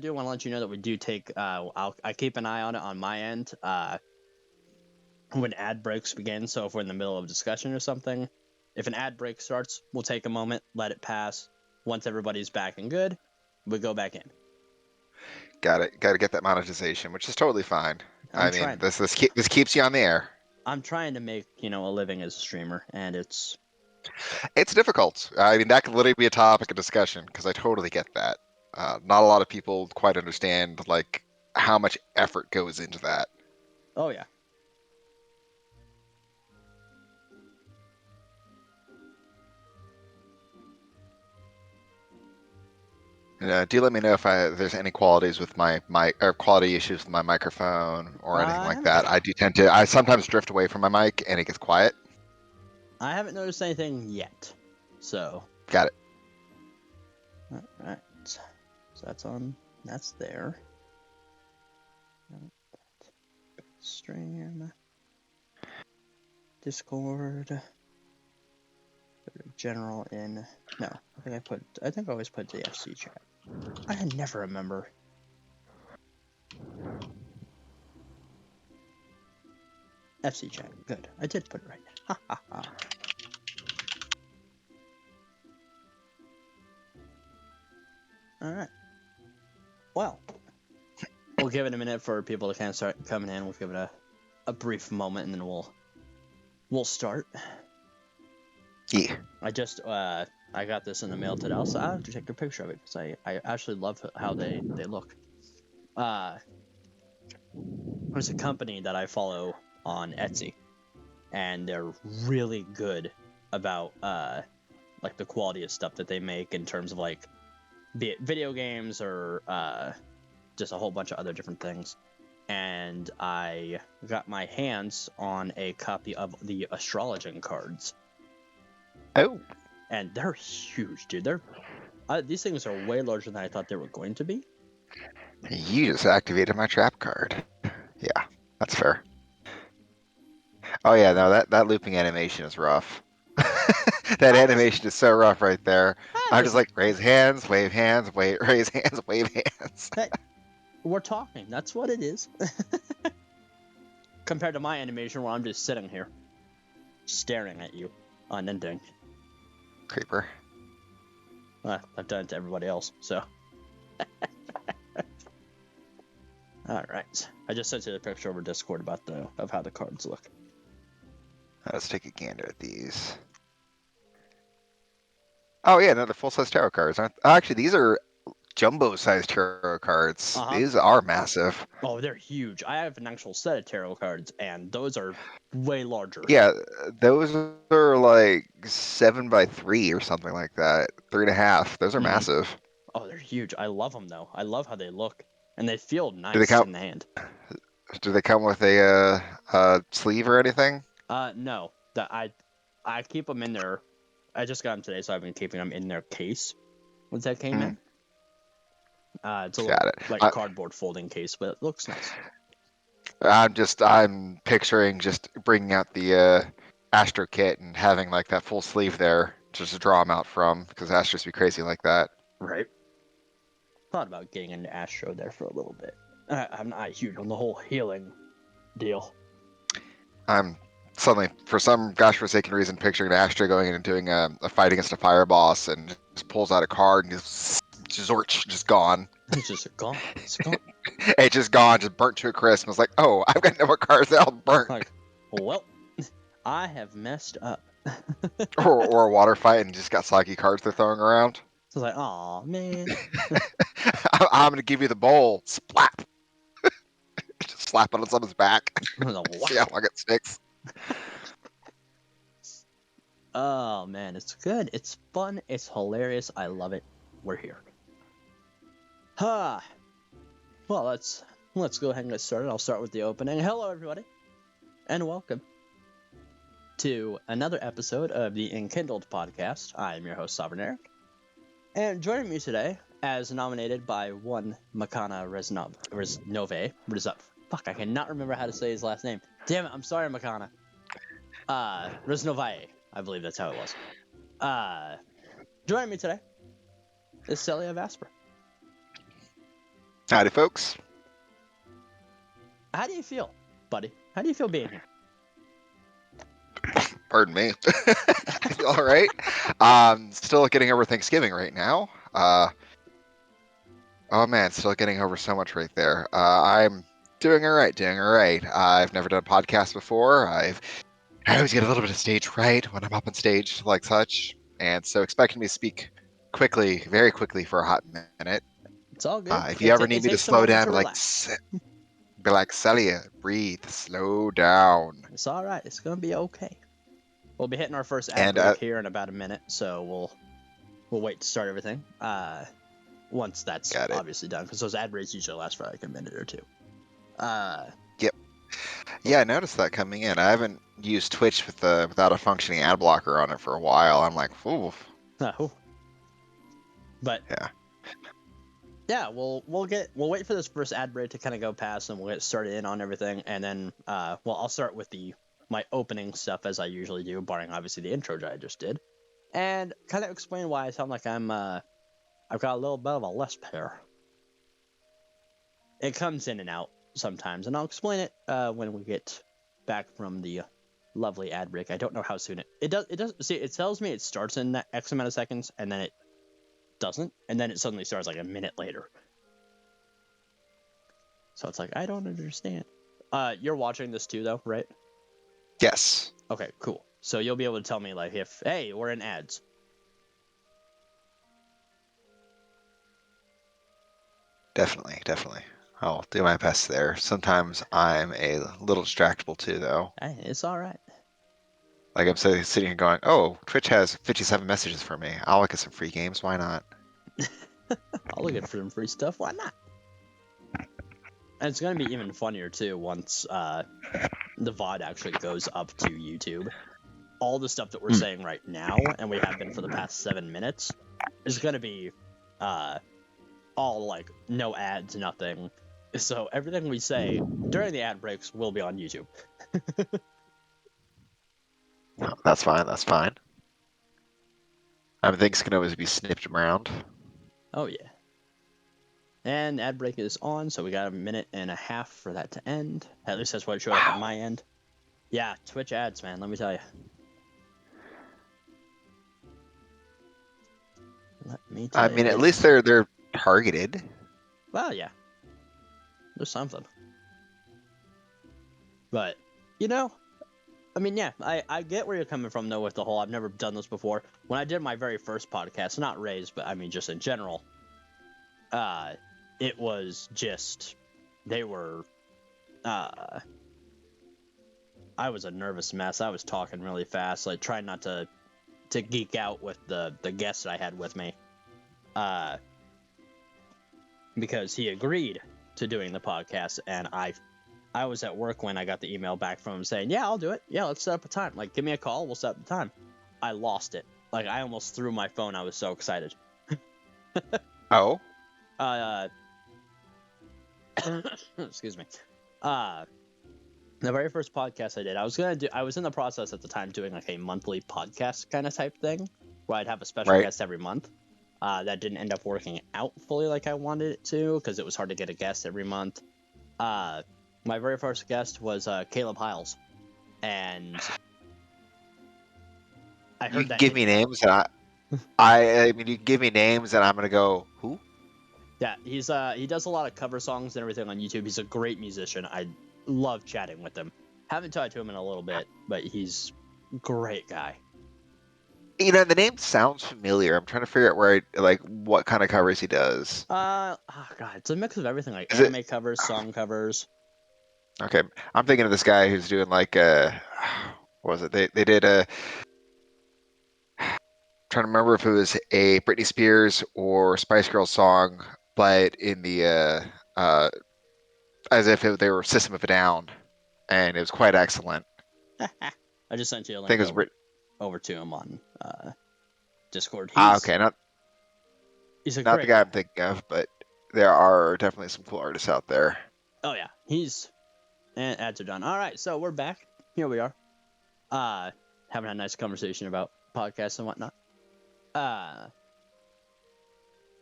do want to let you know that we do take. I keep an eye on it on my end. When ad breaks begin, so if we're in the middle of a discussion or something, if an ad break starts, we'll take a moment, let it pass. Once everybody's back and good, we go back in. Got it. Got to get that monetization, which is totally fine. I'm I mean, trying. this keeps you on the air. I'm trying to make a living as a streamer, and it's difficult. I mean, that could literally be a topic of discussion because I totally get that. Not a lot of people quite understand like how much effort goes into that. oh yeah. Do let me know if there's any qualities with my or quality issues with my microphone or anything like that. I sometimes drift away from my mic and it gets quiet. I haven't noticed anything yet, so. Got it. All right. So that's on. That's there. Stream. Discord. General in. No, I think I always put the FC chat. I never remember. FC chat. Good. I did put it right. Ha ha ha. Alright. Well, we'll give it a minute for people to kind of start coming in. We'll give it a brief moment and then we'll start. Yeah. I just I got this in the mail today, so I have to take a picture of it because I actually love how they look. There's a company that I follow on Etsy, and they're really good about like the quality of stuff that they make in terms of like be it video games or just a whole bunch of other different things. And I got my hands on a copy of the astrologing cards. Oh. And they're huge, dude. These things are way larger than I thought they were going to be. You just activated my trap card. Yeah, that's fair. Oh yeah, no, that looping animation is rough. That animation is so rough right there. I'm just like raise hands, wave hands, raise hands, wave hands. Hey, we're talking. That's what it is. Compared to my animation where I'm just sitting here, staring at you, unending. Creeper. I've done it to everybody else, so. Alright. I just sent you the picture over Discord of how the cards look. Let's take a gander at these. Oh yeah, no, they're full-size tarot cards. Actually, these are jumbo-sized tarot cards. These are massive. Oh, they're huge. I have an actual set of tarot cards, and those are way larger. Yeah, those are like 7x3 or something like that. 3.5. Those are massive. Oh, they're huge. I love them though. I love how they look, and they feel nice in the hand. Do they come with a sleeve or anything? No. I keep them in there. I just got them today, so I've been keeping them in their case once that came in. It's a little cardboard folding case, but it looks nice. I'm picturing just bringing out the Astro kit and having like that full sleeve there just to draw them out from, because Astros be crazy like that. Right. Thought about getting into Astro there for a little bit. I'm not huge on the whole healing deal. I'm suddenly, for some gosh-forsaken reason, picturing Astro going in and doing a fight against a fire boss and just pulls out a card and just Zorch, just gone. It's just gone. It's gone. It's just gone, just burnt to a crisp. I was like, oh, I've got no more cards that all burnt. Like, well, I have messed up. or a water fight and just got soggy cards they're throwing around. So it's like, aw, man. I'm going to give you the bowl. Slap. Just slap it on someone's back. See how long it sticks. Oh, man, it's good. It's fun. It's hilarious. I love it. We're here. Well, let's go ahead and get started. I'll start with the opening. Hello, everybody, and welcome to another episode of the Enkindled podcast. I am your host, Sovereign Eric, and joining me today, as nominated by one Makana Reznove. Fuck, I cannot remember how to say his last name. Damn it, I'm sorry, Makana. Reznovaye, I believe that's how it was. Joining me today is Selia Vasper. Howdy, folks. How do you feel, buddy? How do you feel being here? Pardon me. I feel all right. Still getting over Thanksgiving right now. Oh man, still getting over so much right there. I'm doing all right, doing all right. I've never done a podcast before. I always get a little bit of stage fright when I'm up on stage like such, and so expecting me to speak quickly, very quickly for a hot minute. It's all good. If you ever need It me to takes a slow moment down, to relax. be like Selia, breathe, slow down. It's all right. It's gonna be okay. We'll be hitting our first ad And break here in about a minute, so we'll wait to start everything. Once that's got it. obviously done, because those ad breaks usually last for like a minute or two. Yep. Yeah, I noticed that coming in. I haven't used Twitch without a functioning ad blocker on it for a while. I'm like, ooh. But Yeah. Yeah, we'll wait for this first ad break to kind of go past, and we'll get started in on everything, and then I'll start with my opening stuff as I usually do, barring obviously the intro that I just did, and kind of explain why I sound like I've got a little bit of a lisp here. It comes in and out sometimes, and I'll explain it when we get back from the lovely ad break. I don't know how soon it does. See, it tells me it starts in that X amount of seconds, and then it doesn't, and then it suddenly starts like a minute later. So it's like, I don't understand. You're watching this too, though, right? Yes. Okay, cool. So you'll be able to tell me, like, if, hey, we're in ads. Definitely. I'll do my best there. Sometimes I'm a little distractible too, though. Hey, it's all right. Like I'm sitting here going, oh, Twitch has 57 messages for me. I'll look at some free games. Why not? I'll look at some free stuff. Why not? And it's going to be even funnier, too, once the VOD actually goes up to YouTube. All the stuff that we're saying right now, and we have been for the past 7 minutes, is going to be all, like, no ads, nothing. So everything we say during the ad breaks will be on YouTube. No, that's fine. I mean, things can always be snipped around. Oh, yeah. And ad break is on, so we got a minute and a half for that to end. At least that's what it showed up on my end. Yeah, Twitch ads, man, let me tell you. I mean, at least they're targeted. Well, yeah. There's something. But, you know, I mean, yeah, I get where you're coming from, though, with the whole, I've never done this before. When I did my very first podcast, not Ray's, but I mean, just in general, it was just, they were, I was a nervous mess. I was talking really fast, like, trying not to geek out with the guest that I had with me. Because he agreed to doing the podcast, and I was at work when I got the email back from him saying, yeah, I'll do it. Yeah, let's set up a time. Like, give me a call. We'll set up the time. I lost it. Like, I almost threw my phone. I was so excited. Oh? Excuse me. The very first podcast I did, I was in the process at the time doing like a monthly podcast kind of type thing, where I'd have a special guest every month. That didn't end up working out fully like I wanted it to, because it was hard to get a guest every month. My very first guest was Caleb Hiles, and I heard that. Give me names, and I mean, you give me names, and I'm gonna go, who? Yeah, he does a lot of cover songs and everything on YouTube. He's a great musician. I love chatting with him. Haven't talked to him in a little bit, but he's a great guy. You know, the name sounds familiar. I'm trying to figure out what kind of covers he does. Oh god, it's a mix of everything, like anime covers, song covers. Okay, I'm thinking of this guy who's doing like what was it? They did a. Trying to remember if it was a Britney Spears or Spice Girls song, but in the as if they were System of a Down, and it was quite excellent. I just sent you a I link think it was over to him on Discord. okay, he's a not great the guy I'm thinking of, but there are definitely some cool artists out there. Oh yeah, and ads are done. All right, so we're back. Here we are, having a nice conversation about podcasts and whatnot.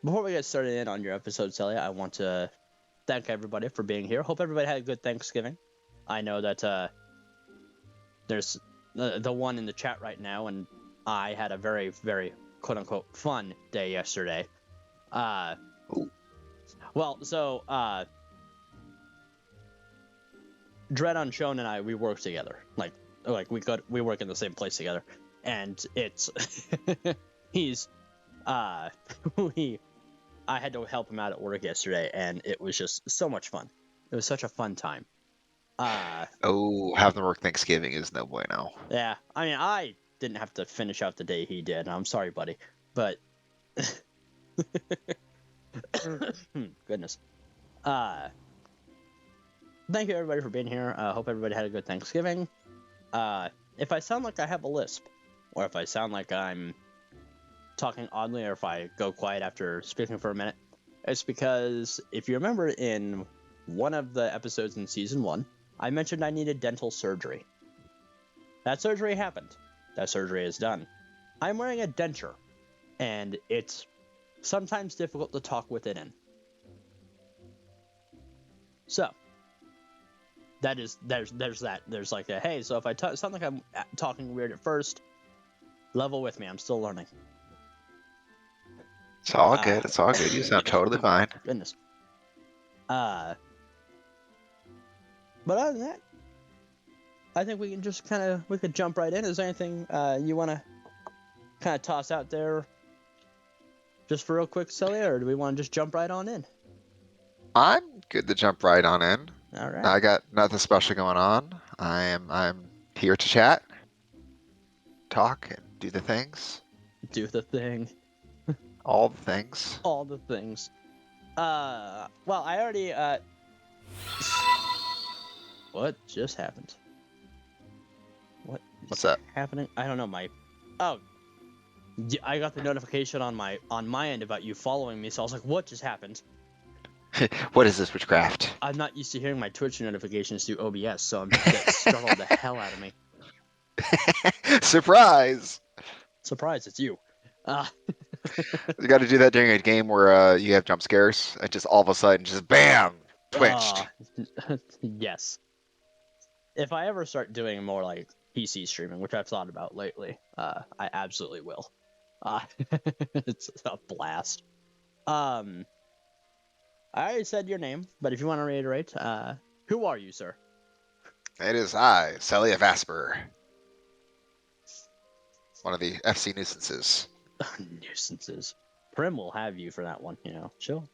Before we get started in on your episode, Celia, I want to thank everybody for being here. Hope everybody had a good Thanksgiving. I know that there's the one in the chat right now, and I had a very, very quote-unquote fun day yesterday. Well, so Dread Unshone and I, we work together. Like we work in the same place together, and it's he's I had to help him out at work yesterday, and it was just so much fun. It was such a fun time. Having to work Thanksgiving is no bueno. Yeah, I mean, I didn't have to finish out the day he did. I'm sorry, buddy, but goodness. Thank you everybody for being here. Hope everybody had a good Thanksgiving. If I sound like I have a lisp, or if I sound like I'm talking oddly, or if I go quiet after speaking for a minute, it's because if you remember in one of the episodes in season 1, I mentioned I needed dental surgery. That surgery happened. That surgery is done. I'm wearing a denture, and it's sometimes difficult to talk with it in. So there's that. There's like a, hey, so if I sound like I'm talking weird at first, level with me. I'm still learning. It's all good. It's all good. You sound totally fine. Goodness. But other than that, I think we can just we could jump right in. Is there anything you want to kind of toss out there just for real quick, Celia, or do we want to just jump right on in? I'm good to jump right on in. All right. I got nothing special going on. I'm here to chat, talk, and do the things. Do the thing. All the things. All the things. Well, I already what just happened? What's that? Happening? I don't know. I got the notification on my end about you following me, so I was like, what just happened? What is this witchcraft? I'm not used to hearing my Twitch notifications through OBS, so that startled the hell out of me. Surprise! Surprise, it's you. You got to do that during a game where you have jump scares, and just all of a sudden, just BAM! Twitched. Yes. If I ever start doing more like PC streaming, which I've thought about lately, I absolutely will. It's a blast. I already said your name, but if you want to reiterate, who are you, sir? It is I, Selia Vasper. One of the FC nuisances. Nuisances. Prim will have you for that one, chill.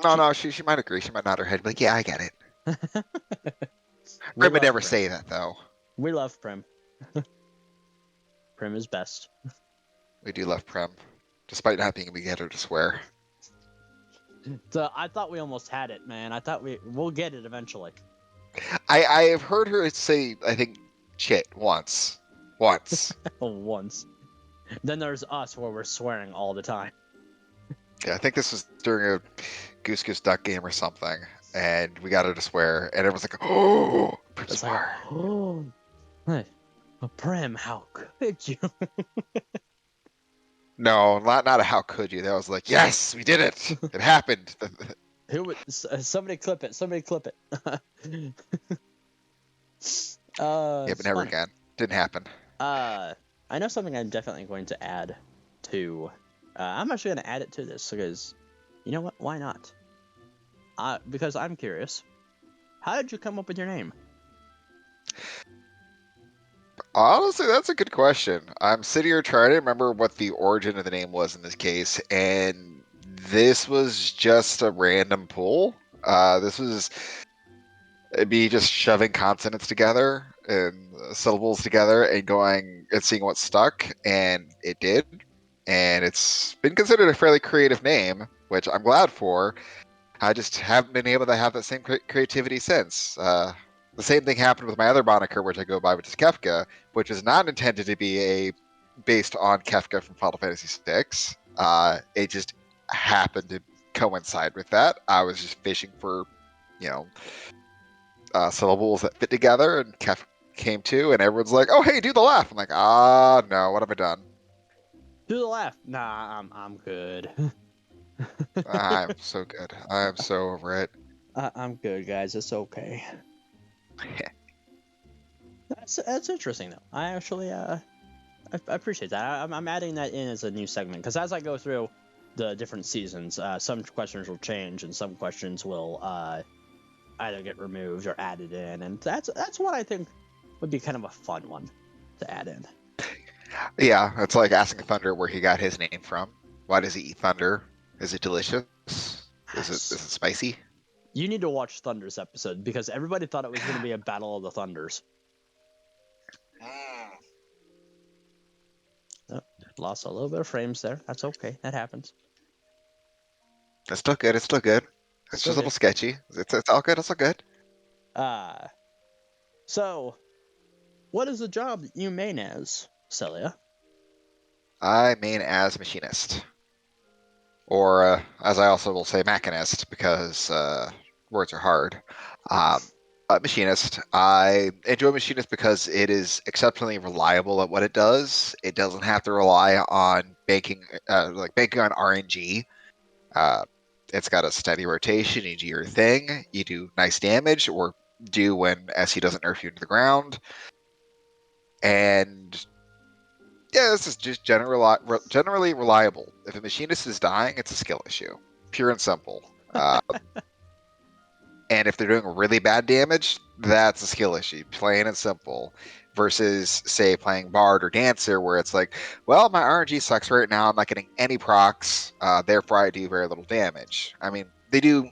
No, she might agree. She might nod her head, but yeah, I get it. Prim would never say that, though. We love Prim. Prim is best. We do love Prim, despite not being able to get her to swear. So I thought we almost had it, man. I thought we'll get it eventually. I have heard her say, I think, shit once. Once. Then there's us where we're swearing all the time. Yeah, I think this was during a Goose Goose Duck game or something, and we got her to swear, and everyone's like, "Oh, Prim swore." Like, oh, Prim, how could you? No, not a how could you. That was like, yes, we did it. It happened. Who would? Somebody clip it. Somebody clip it. Yeah, but never again. Didn't happen. I know something I'm definitely going to add to. I'm actually going to add it to this because, you know what? Why not? Because I'm curious. How did you come up with your name? Honestly, that's a good question. I'm sitting here trying to remember what the origin of the name was in this case, and this was just a random pull. This was me just shoving consonants together and syllables together and going and seeing what stuck, and it did. And it's been considered a fairly creative name, which I'm glad for. I just haven't been able to have that same creativity since. The same thing happened with my other moniker, which I go by, which is Kefka, which is not intended to be based on Kefka from Final Fantasy VI. It just happened to coincide with that. I was just fishing for, syllables that fit together, and Kefka came to, and everyone's like, "Oh, hey, do the laugh." I'm like, no, what have I done? Do the laugh. Nah, I'm good. I'm so good. I'm so over it. I'm good, guys. It's okay. That's interesting though. I actually I appreciate that. I'm adding that in as a new segment because as I go through the different seasons, some questions will change and some questions will either get removed or added in, and that's what I think would be kind of a fun one to add in. Yeah, it's like asking Thunder where he got his name from. Why does he eat thunder? Is it delicious? Is it spicy? You need to watch Thunder's episode because everybody thought it was going to be a battle of the Thunders. Mm. Oh, lost a little bit of frames there. That's okay. That happens. It's still good. It's still good. It's Still just a little good. sketchy. It's all good. It's all good. Uh, so what is the job you main as, Celia? I main as machinist, or as I also will say, machinist, because words are hard. Um, machinist. I enjoy machinist because it is exceptionally reliable at what it does. It doesn't have to rely on banking on RNG. Uh, it's got a steady rotation. You do your thing. You do nice damage, or do when SE doesn't nerf you into the ground. And yeah, this is just generally reliable. If a machinist is dying, it's a skill issue, pure and simple. And if they're doing really bad damage, that's a skill issue, plain and simple. Versus, say, playing Bard or Dancer, where it's like, well, my RNG sucks right now. I'm not getting any procs, therefore I do very little damage. I mean, they do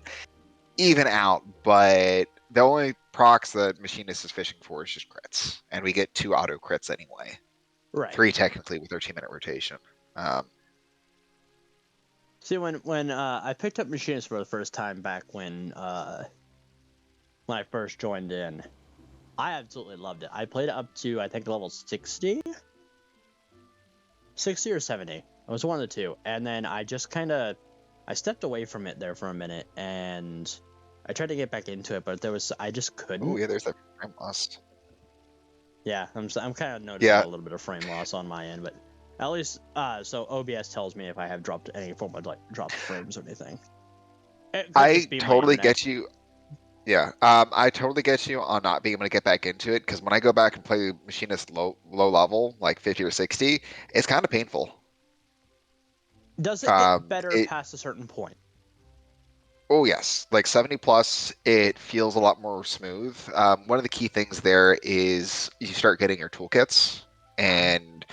even out, but the only procs that Machinist is fishing for is just crits, and we get 2 auto crits anyway. Right. 3 technically with 13-minute rotation. Um, See, when I picked up Machinist for the first time back when I first joined in, I absolutely loved it. I played it up to I think level 60, 60 or 70. It was one of the two, and then I just kind of I stepped away from it there for a minute, and I tried to get back into it, but I just oh couldn't. yeah, there's that frame loss. Yeah, I'm kind of noticing Yeah, a little bit of frame loss on my end, but at least so OBS tells me if I have dropped any form of like dropped frames or anything. It could I just be my totally internet. get you. Yeah, I totally get you on not being able to get back into it because when I go back and play Machinist low level, like 50 or 60, it's kind of painful. Does it get better It past a certain point? Oh yes, like 70 plus, it feels a lot more smooth. One of the key things there is you start getting your toolkits, and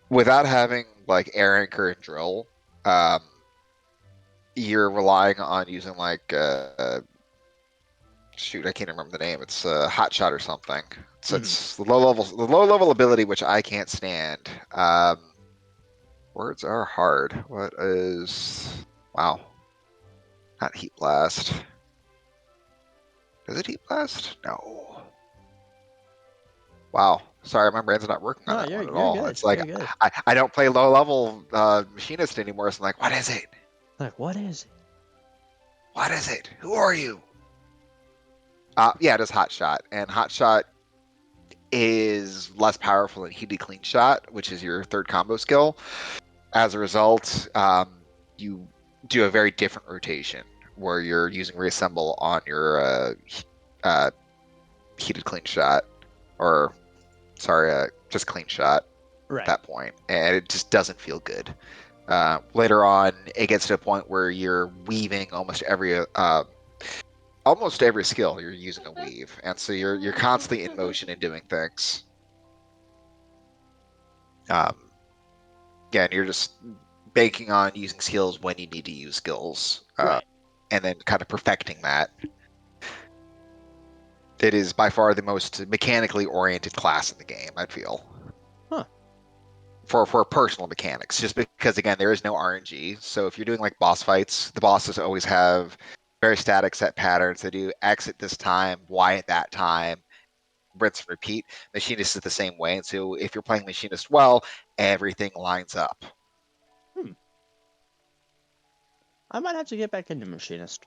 without having like air anchor and drill, um, you're relying on using like shoot, I can't remember the name. It's hot shot or something. So Mm-hmm. it's the low level ability which I can't stand. Words are hard. What is wow? Not heat blast. Does it heat blast? No. Wow. Sorry, my brain's not working on No, that you're one at you're all. good. It's like You're good. I don't play low level machinist anymore. So I'm like, what is it? Like, what is it? What is it? Who are you? Yeah, it is hot shot, and hot shot is less powerful than heated clean shot, which is your third combo skill. As a result, you do a very different rotation where you're using reassemble on your uh, heated clean shot, or sorry, just clean shot at Right. that point, and it just doesn't feel good. Later on, it gets to a point where you're weaving almost every skill. You're using a weave, and so you're constantly in motion and doing things. Um, Again, you're just banking on using skills when you need to use skills, Right. and then kind of perfecting that. It is by far the most mechanically oriented class in the game, I feel. Huh. For personal mechanics, just because again there is no RNG. So if you're doing like boss fights, the bosses always have very static set patterns. They do X at this time, Y at that time, rinse and repeat. Machinist is the same way, and so if you're playing Machinist well, everything lines up. Hmm. I might have to get back into Machinist.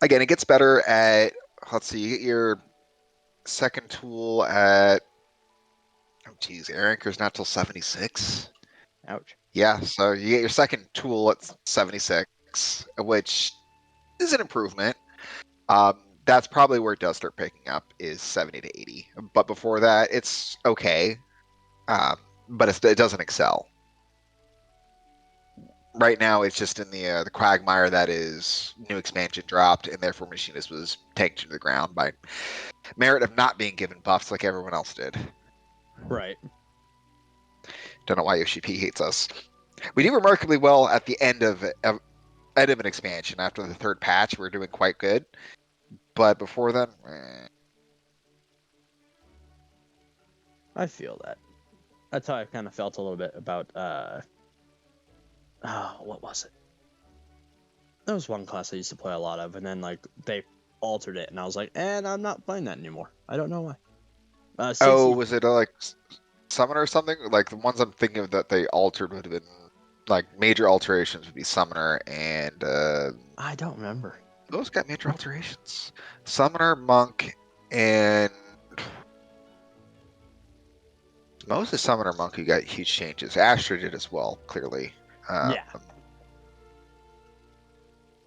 Again, it gets better at let's see, you get your second tool at oh geez, air anchor's not till 76. Ouch. Yeah, so you get your second tool at 76, which is an improvement. That's probably where it does start picking up is 70 to 80. But before that, it's okay. Um, but it doesn't excel. Right now, it's just in the quagmire that is new expansion dropped, and therefore Machinist was tanked to the ground by merit of not being given buffs like everyone else did. Right. Don't know why Yoshi P hates us. We do remarkably well at the end of an expansion. After the third patch, we're doing quite good. But before then, I feel that. That's how I kind of felt a little bit about what was it? There was one class I used to play a lot of, and then like they altered it, and I was like, and I'm not playing that anymore. I don't know why. oh, 60. was it like Summoner or something? Like the ones I'm thinking of that they altered would have been like major alterations would be Summoner and I don't remember. those got major alterations. Summoner, Monk, and mostly Summoner Monk who got huge changes. Astra did as well, clearly. Yeah,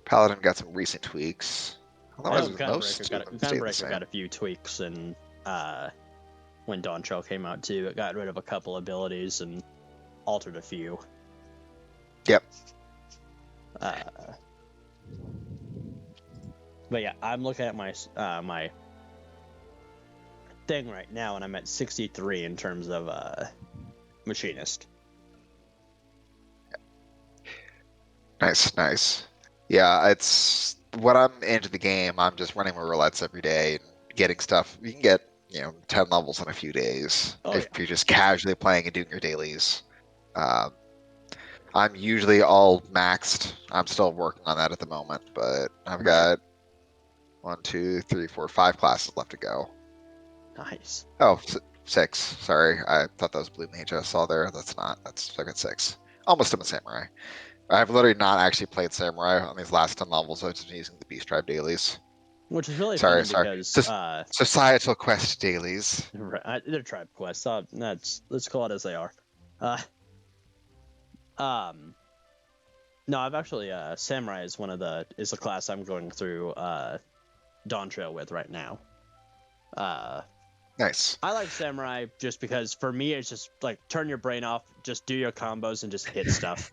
Paladin got some recent tweaks. I know Otherwise, most of them stayed the Gunbreaker same. got a few tweaks, and when Dawn Trail came out too, it got rid of a couple abilities and altered a few. Yep. But yeah, I'm looking at my my thing right now, and I'm at 63 in terms of Machinist. Nice, nice. Yeah, it's when I'm into the game, I'm just running my roulettes every day and getting stuff. You can get, 10 levels in a few days Oh if yeah. you're just casually playing and doing your dailies. Um, I'm usually all maxed. I'm still working on that at the moment, but I've Right. got 1, 2, 3, 4, 5 classes left to go. Nice. Oh, six. Sorry, I thought that was Blue Mage I saw there. That's not. I got six. Almost done with Samurai. I've literally not actually played Samurai on these last 10 levels. I've just been using the Beast Tribe dailies. Which is really funny Sorry. because Societal Quest dailies. they're tribe quests. Let's call it as they are. Uh, um, no, I've actually Samurai is a class I'm going through Dawn Trail with right now. Nice. I like Samurai just because for me it's just like turn your brain off, just do your combos and just hit stuff.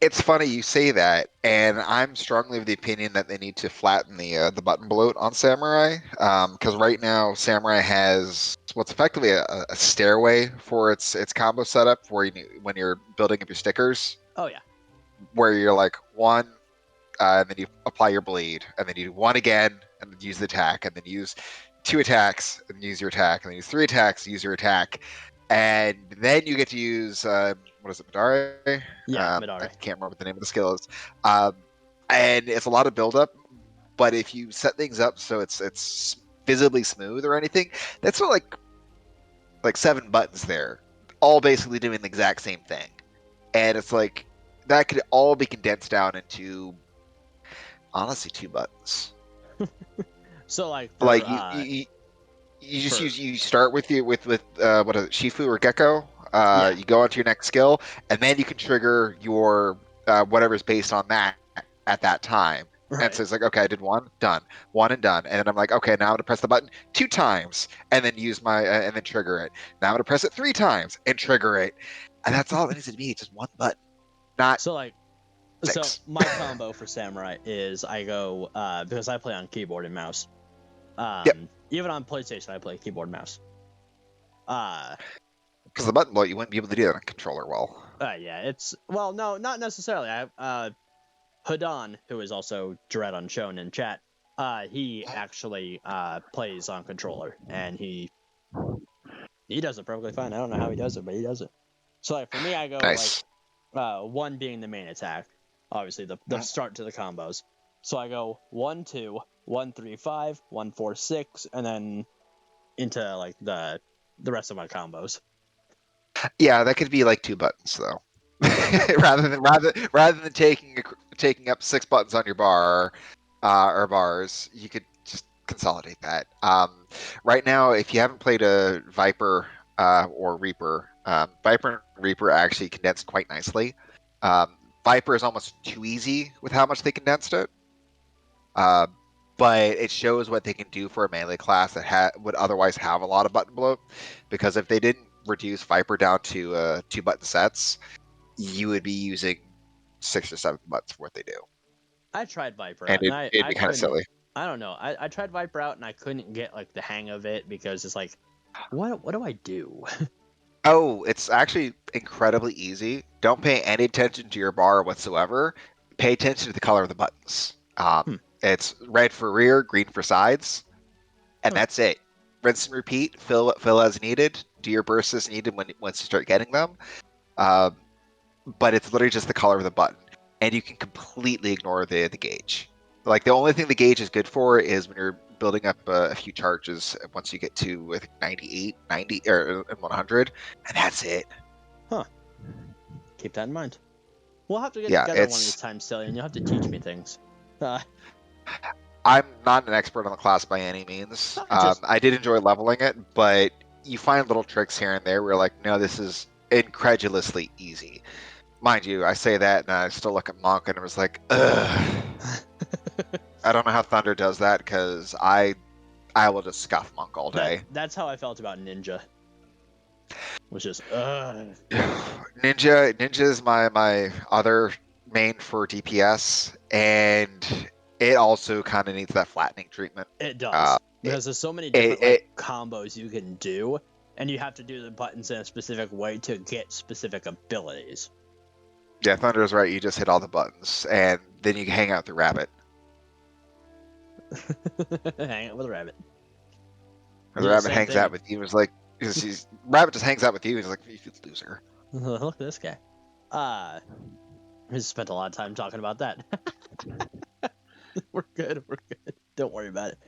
It's funny you say that, and I'm strongly of the opinion that they need to flatten the button bloat on Samurai. Because right now Samurai has what's effectively a stairway for its combo setup, where when you're building up your stickers, Oh yeah. where you're like one, and then you apply your bleed, and then you do one again, and then use the attack, and then use two attacks, and use your attack, and then use three attacks, use your attack, and then you get to use what is it, Madare? Yeah, I Midare. can't remember what the name of the skill is. And it's a lot of build up, but if you set things up so it's visibly smooth or anything, that's sort of like 7 buttons there, all basically doing the exact same thing, and it's like that could all be condensed down into honestly 2 buttons. So like for Like you just for you start with what is it, Shifu or Gecko. yeah, You go onto your next skill, and then you can trigger your whatever's based on that at that time. And right. so it's like, okay, I did one, done, one and done, and then I'm like, okay, now I'm gonna press the button 2 times, and then use my and then trigger it. Now I'm gonna press it 3 times and trigger it, and that's all it needs to be, just one button, not So like so 6. my combo for Samurai is I go because I play on keyboard and mouse. Yep, Even on PlayStation I play keyboard and mouse. Uh because the button bloat, you wouldn't be able to do that on a controller well. yeah, it's well no, not necessarily. I Hadan, who is also Dread Unshown in chat, he actually plays on controller, and he does it perfectly fine. I don't know how he does it, but he does it. So like for me, I go like Nice. one being the main attack, obviously the start to the combos. So I go 1 2 1 3 5 1 4 6, and then into like the rest of my combos. Yeah, that could be like 2 buttons though. rather than taking up 6 buttons on your bar or bars, you could just consolidate that. Right now, if you haven't played a Viper or Reaper, Viper and Reaper actually condensed quite nicely. Viper is almost too easy with how much they condensed it. Uh, but it shows what they can do for a melee class that would otherwise have a lot of button bloat. Because if they didn't reduce Viper down to 2 button sets, you would be using 6 or 7 buttons for what they do, I tried Viper and out, and it'd I be kind of couldn't. silly. I don't know. I tried Viper out, and I couldn't get like the hang of it because it's like, what do I do? Oh, it's actually incredibly easy. Don't pay any attention to your bar whatsoever. Pay attention to the color of the buttons. Hmm. It's red for rear, green for sides, and Huh. that's it. Rinse and repeat. Fill as needed. Do your bursts as needed once you start getting them. Um, but it's literally just the color of the button, and you can completely ignore the gauge. Like the only thing the gauge is good for is when you're building up a few charges. Once you get to I think 98, 90, or 100, and that's it. Huh. Keep that in mind. We'll have to get Yeah, together one of these it's. times, Celia, and you'll have to teach me things. Uh, I'm not an expert on the class by any means. just I did enjoy leveling it, but you find little tricks here and there where you're like, no, this is incredulously easy. Mind you, I say that and I still look at Monk and I was like, ugh. I don't know how Thunder does that because I will just scuff Monk all day. that's how I felt about Ninja. Was just Ninja is my other main for DPS, and it also kind of needs that flattening treatment. It Uh, does. it, Because there's so many it, different like it combos you can do, and you have to do the buttons in a specific way to get specific abilities. Yeah, Thunder is right. You just hit all the buttons, and then you can hang out with the rabbit. Hang out with a rabbit. And the Do the rabbit same hangs out thing. with you. It's like rabbit just hangs out with you. He's like, you loser. Look at this guy. We spent a lot of time talking about that. We're good. We're good. Don't worry about it.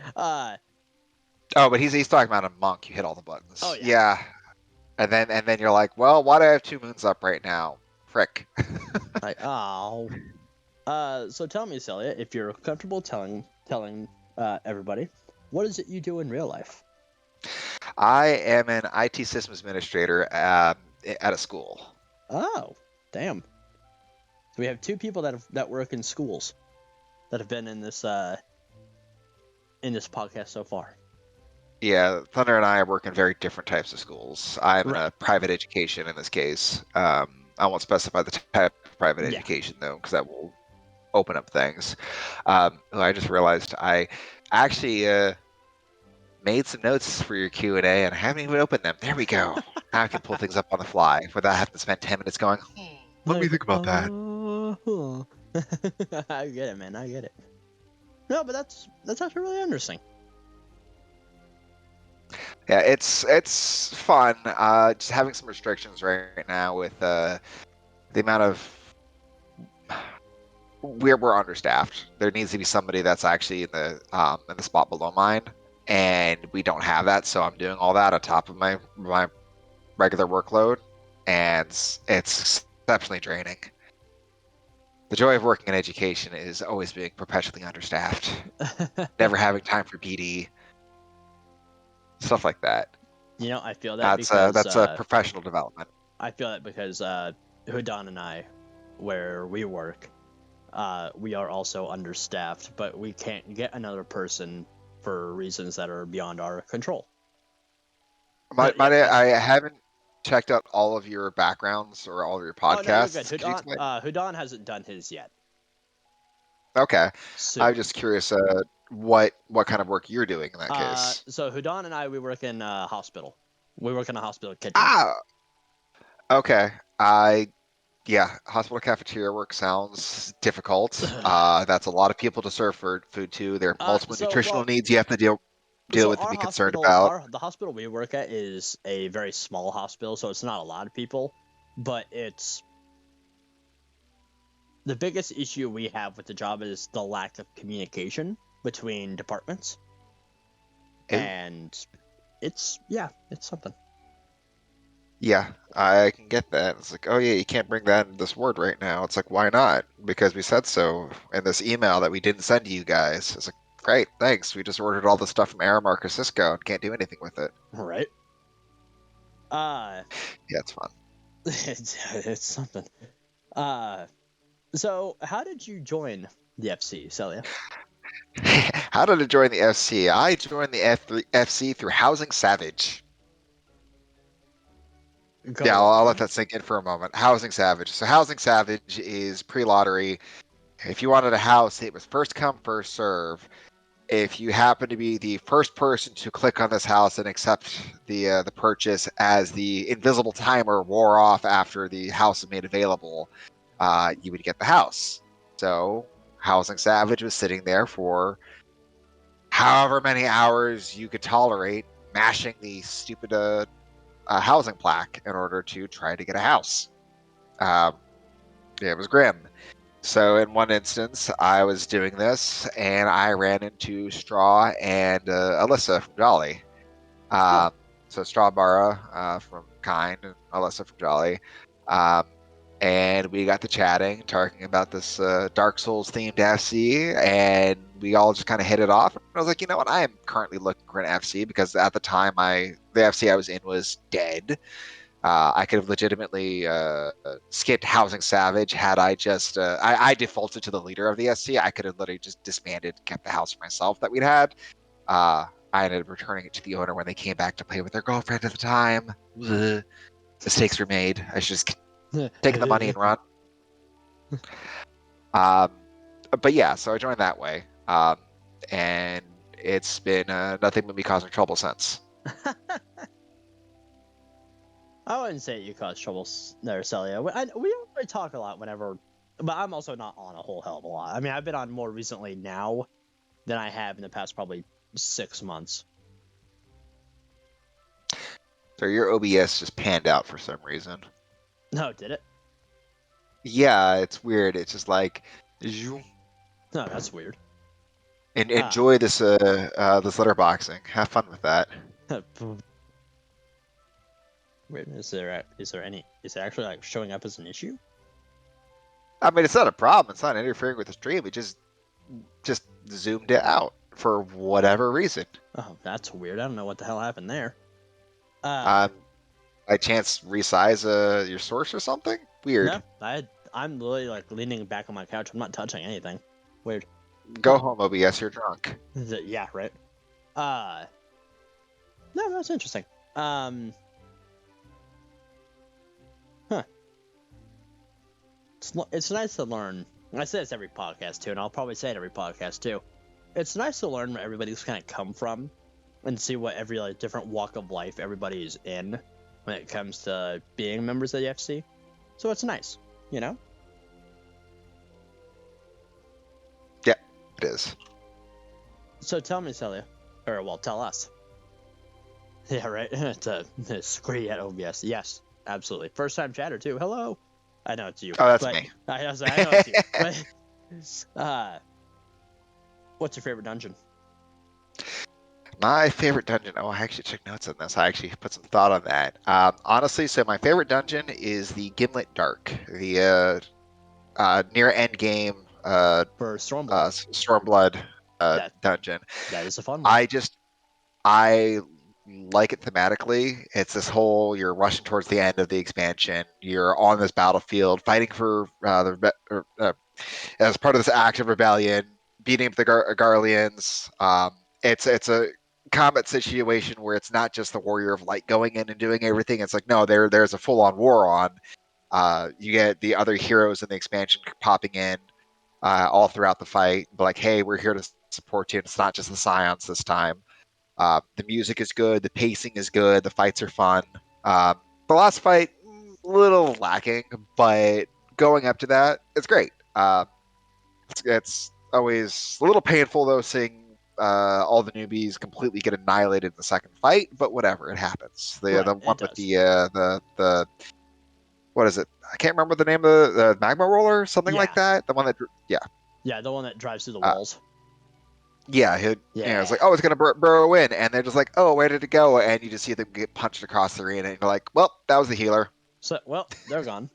Oh, but he's talking about a monk. You hit all the buttons. Oh yeah. Yeah, and then you're like, well, why do I have 2 moons up right now? Frick. Like oh. So tell me, Celia, if you're comfortable telling everybody, what is it you do in real life? I am an IT systems administrator at a school. Oh, damn. So we have two people that work in schools that have been in this podcast so far. Yeah, Thunder and I work in very different types of schools. I'm in Right. a private education in this case. I won't specify the type of private Yeah. education though, because that will open up things. I just realized I actually made some notes for your Q&A and I haven't even opened them. There we go. Now I can pull things up on the fly without having to spend 10 minutes going, let me Like, think about that. I get it, man. I get it. No, but that's actually really interesting. Yeah, it's fun. Just having some restrictions right now with the amount of we're understaffed. There needs to be somebody that's actually in the spot below mine, and we don't have that. So I'm doing all that on top of my regular workload, and it's exceptionally draining. The joy of working in education is always being perpetually understaffed, never having time for BD, stuff like that. I feel that That's a professional development. I feel that because Hudan and I, where we work, we are also understaffed, but we can't get another person for reasons that are beyond our control. But yeah, I haven't checked out all of your backgrounds or all of your oh no, you're good. podcasts. Could you explain? Hudan hasn't done his yet. Okay, I'm Soon. just curious. What kind of work you're doing in that case? So Hudan and I, we work in a hospital. We work in a hospital kitchen. Ah, okay. Yeah, hospital cafeteria work sounds difficult. That's a lot of people to serve for food too. There are multiple nutritional needs you have to deal So with and our be concerned hospital, about. the hospital we work at is a very small hospital, so it's not a lot of people, but it's the biggest issue we have with the job is the lack of communication between departments, Ooh. and it's something. Yeah, I can get that. It's like, oh yeah, you can't bring that in this word right now. It's like, why not? Because we said so in this email that we didn't send to you guys. It's like, great, thanks. We just ordered all the stuff from Aramark or Cisco and can't do anything with it. Right. Uh, Yeah, it's fun. it's something. Uh, so how did you join the FC, Celia? How did I join the FC? I joined the FC through Housing Savage. Yeah, Go I'll let on. that sink in for a moment. Housing Savage. So Housing Savage is pre-lottery. If you wanted a house, it was first come, first serve. If you happen to be the first person to click on this house and accept the purchase as the invisible timer wore off after the house was made available, you would get the house. So Housing Savage was sitting there for however many hours you could tolerate, mashing the stupid housing plaque in order to try to get a house. Um, it was grim. So in one instance, I was doing this, and I ran into Straw and Alyssa from Jolly. Oh, Um, so Strawbara from Kind and Alyssa from Jolly. Um, and we got to chatting, talking about this Dark Souls themed FC, and we all just kind of hit it off. And I was like, you know what? I am currently looking for an FC because at the time, the FC I was in was dead. I could have legitimately skipped Housing Savage had I just I defaulted to the leader of the SC. I could have literally just disbanded, kept the house for myself that we'd had. I ended up returning it to the owner when they came back to play with their girlfriend at the time. Ugh. Mistakes were made. I should just take the money and run. Um, but yeah, so I joined that way, and it's been nothing but me causing trouble since. I wouldn't say you cause trouble there, Celia. We don't really talk a lot whenever, but I'm also not on a whole hell of a lot. I mean, I've been on more recently now than I have in the past probably 6 months. So your OBS just panned out for some reason. No, did it? Yeah, it's weird. It's just like, zoom. No, that's weird. And Ah, enjoy this this letterboxing. Have fun with that. weird. Is there actually like showing up as an issue? I mean, it's not a problem. It's not interfering with the stream. It just zoomed it out for whatever reason. Oh, that's weird. I don't know what the hell happened there. Uh, Um, by chance resize your source or something? Weird. no, I'm literally like leaning back on my couch. I'm not touching anything. Weird. Go home, OBS. You're drunk. Yeah, right. Uh, no, that's interesting. Um, huh. It's nice to learn. I say this every podcast too, and I'll probably say it every podcast too. It's nice to learn where everybody's kind of come from, and see what every like different walk of life everybody's in when it comes to being members of the FC. So it's nice, you know. Yeah, it is. So tell me, Celia, or well, tell us. Yeah, right. to scream at OBS. Yes, absolutely. First time chatter too. Hello. I know it's you. Oh, that's but me. I know it's you. But what's your favorite dungeon? My favorite dungeon. Oh, I actually took notes on this. I actually put some thought on that. Honestly, so my favorite dungeon is the Gimlet Dark, the near end game For Stormblood. Stormblood That dungeon. that is a fun one. I like it thematically. It's this whole you're rushing towards the end of the expansion. You're on this battlefield fighting for as part of this active rebellion, beating up the Garleans. It's a combat situation where it's not just the warrior of light going in and doing everything. It's like no, there's a full on war on. You get the other heroes in the expansion popping in all throughout the fight. But like, hey, we're here to support you. And it's not just the Scions this time. The music is good. The pacing is good. The fights are fun. The last fight, a little lacking, but going up to that, it's great. It's always a little painful though, seeing all the newbies completely get annihilated in the second fight. But whatever, it happens. Right, The it one with does. the what is it? I can't remember the name of the magma roller, something like Yeah, that. The one that yeah. yeah, the one that drives through the Uh, walls. Yeah, it's Yeah. like, oh, it's gonna burrow in, and they're just like, oh, where did it go? And you just see them get punched across the arena, and you're like, well, that was the healer. So well, they're gone.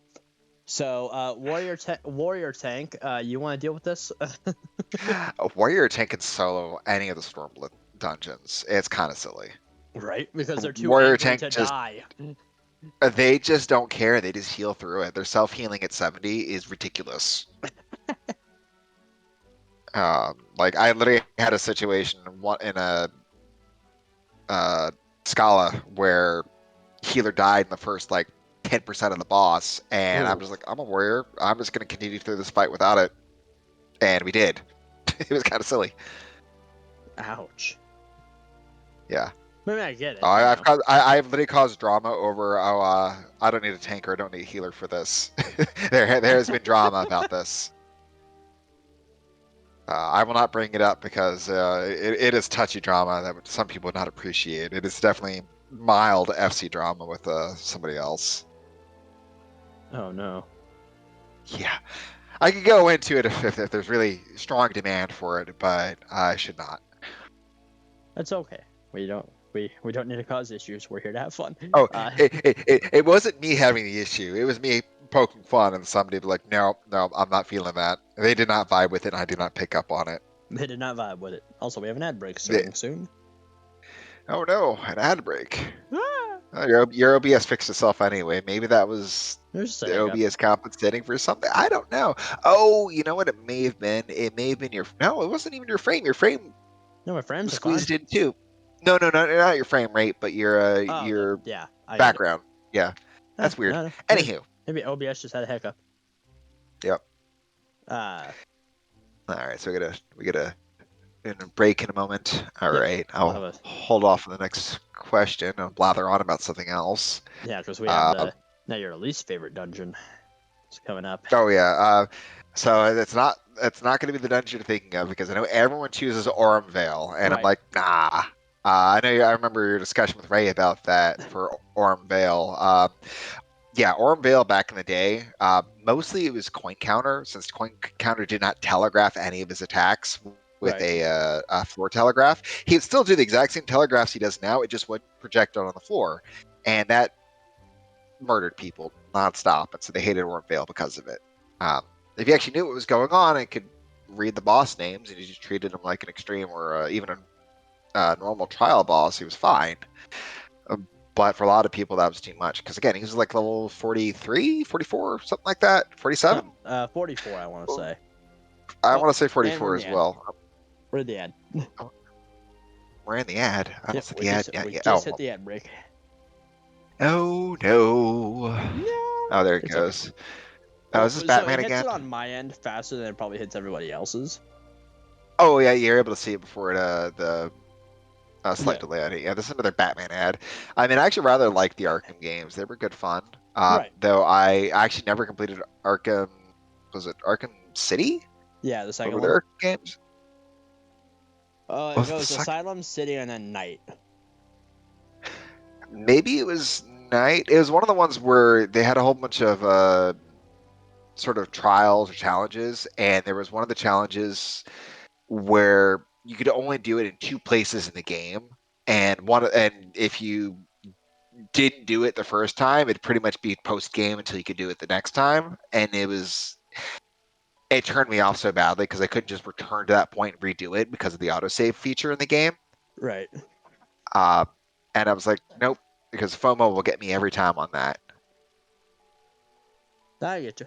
So warrior tank. You want to deal with this? A warrior tank can solo any of the Stormblood dungeons. It's kind of silly. Right? Because they're too Warrior angry tank to just die. they just don't care. They just heal through it. Their self healing at 70 is ridiculous. Like I literally had a situation in a Scala where healer died in the first like 10% of the boss, and I'm Ooh, just like, I'm a warrior. I'm just gonna continue through this fight without it, and we did. It was kind of silly. ouch. Yeah. I mean, I get Oh, it, you know. I've literally caused drama over. I don't need a tanker. I don't need a healer for this. There has been drama about this. I will not bring it up because it is touchy drama that some people would not appreciate. It is definitely mild FC drama with somebody else. Oh no. Yeah, I could go into it if there's really strong demand for it, but I should not. That's okay. We don't need to cause issues. We're here to have fun. Oh, it wasn't me having the issue. It was me poking fun, and somebody was like, "No, no, I'm not feeling that." They did not vibe with it, and I did not pick up on it. They did not vibe with it. Also, we have an ad break They, starting soon. oh no, an ad break. Ah, Your OBS fixed itself anyway. Maybe that was there's just a the hiccup. OBS compensating for something. I don't know. Oh, you know what it may have been? It may have been your. No, it wasn't even your frame. Your frame No, my frames was are fine. squeezed in too. No, no, no, not your frame rate, but Oh, your yeah, I get it. background. Yeah, that's weird. No, no, Anywho, maybe OBS just had a hiccup. yep. Uh, All right, so we gotta in a break in a moment. All yep. right, We'll have I'll a hold off on the next question and blather on about something else. yeah, because we have Uh, the now your least favorite dungeon. It's coming up. oh yeah. So it's not going to be the dungeon you're thinking of because I know everyone chooses Orem Vale, and I'm Right. like, nah. I remember your discussion with Ray about that for Orem Vale. Yeah, Orem Vale back in the day, mostly it was coin counter, since coin counter did not telegraph any of his attacks with Right. a floor telegraph. He would still do the exact same telegraphs he does now. It just wouldn't project out on the floor, and that murdered people nonstop, and so they hated Orem Vale because of it. If you actually knew what was going on and could read the boss names, and you just treated him like an extreme or even a normal trial boss, he was fine. But for a lot of people, that was too much because again, he was like level 43, 44, something like that, 47. 44, I want to say. I Oh, want to say and we're 44 in as the ad. well. We're in the ad. We're in the ad. I don't Yep, see we the ad just yet. we Yeah. just hit the ad break. Oh no. No, Oh, there it it's okay. goes. Oh, Oh, is this so it Batman hits again? it on my end faster than it probably hits everybody else's. Oh yeah, you're able to see it before the slight Yeah. delay on it. Yeah, this is another Batman ad. I mean, I actually rather like the Arkham games. They were good fun. Right. Though I actually never completed Arkham. Was it Arkham City? Yeah, the What second were the one. Arkham games? It Was it the goes second? Asylum, City, and then Night. Maybe it was Night. It was one of the ones where they had a whole bunch of sort of trials or challenges, and there was one of the challenges where you could only do it in two places in the game, and if you didn't do it the first time, it'd pretty much be post game until you could do it the next time, and it turned me off so badly because I couldn't just return to that point and redo it because of the autosave feature in the game. Right. Uh, and I was like, nope, because FOMO will get me every time on that. I get you.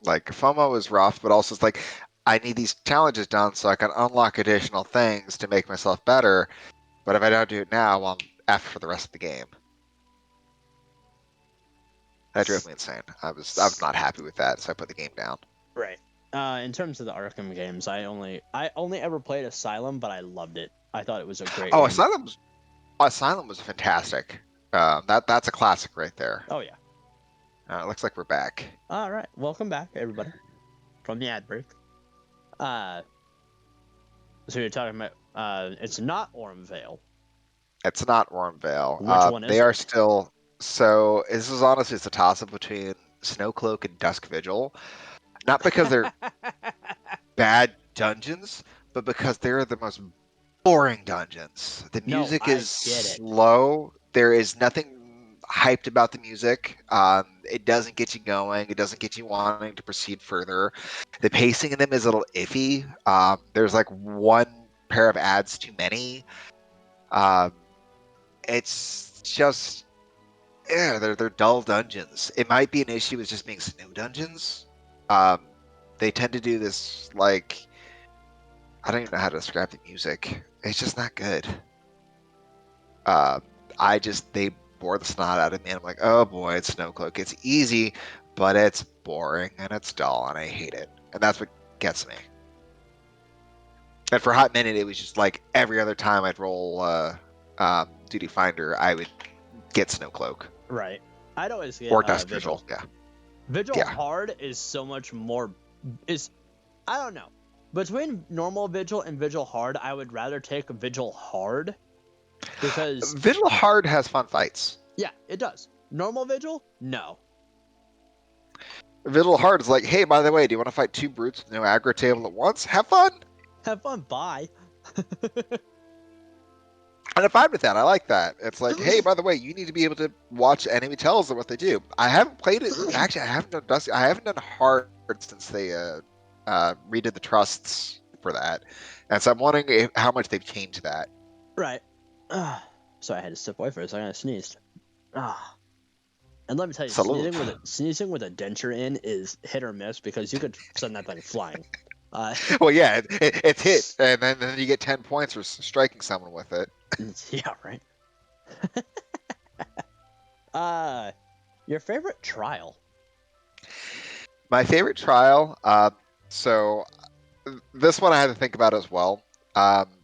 Like FOMO is rough, but also it's like I need these challenges done so I can unlock additional things to make myself better. But if I don't do it now, well, I'm F for the rest of the game. That drove me insane. I was not happy with that, so I put the game down. Right. In terms of the Arkham games, I only ever played Asylum, but I loved it. I thought it was a great Oh, game. Asylum was fantastic. That's a classic right there. Oh yeah. It looks like we're back. All right. Welcome back, everybody, from the ad break. So you're talking about it's not Orem Vale. It's not Orem Vale. Which one is They are it? still. So this is honestly it's a toss up between Snowcloak and Dusk Vigil. Not because they're bad dungeons, but because they're the most boring dungeons. The No, music I is get it. slow. There is nothing hyped about the music. It doesn't get you going. It doesn't get you wanting to proceed further. The pacing in them is a little iffy. There's like one pair of ads too many. Um, it's just they're dull dungeons. It might be an issue with just being snow dungeons. Um, they tend to do this like I don't even know how to describe the music. It's just not good. Uh, they bore the snot out of me. And I'm like, oh boy, it's Snowcloak. It's easy, but it's boring and it's dull, and I hate it. And that's what gets me. And for a hot minute, it was just like every other time I'd roll Duty Finder, I would get Snowcloak Right. I'd always get or Dust Vigil. Yeah. Vigil Yeah. hard is so much more. I don't know. Between normal Vigil and Vigil hard, I would rather take Vigil hard because Vigil hard has fun fights. yeah, it does. Normal Vigil, no. Vigil hard is like, hey, by the way, do you want to fight two brutes with no aggro table at once? Have fun. Have fun. Bye. And I'm fine with that. I like that. It's like, hey, by the way, you need to be able to watch enemy tells and what they do. I haven't played it. Actually, I haven't done Dusty. I haven't done hard since they redid the trusts for that, and so I'm wondering how much they've changed that. Right. Sorry, I had to step away for a second. I sneezed. And let me tell you, sneezing with a denture in is hit or miss because you could send that thing flying. Well, yeah, it's hit, and then you get 10 points for striking someone with it. Yeah, right. Your favorite trial? My favorite trial. So this one I had to think about as well.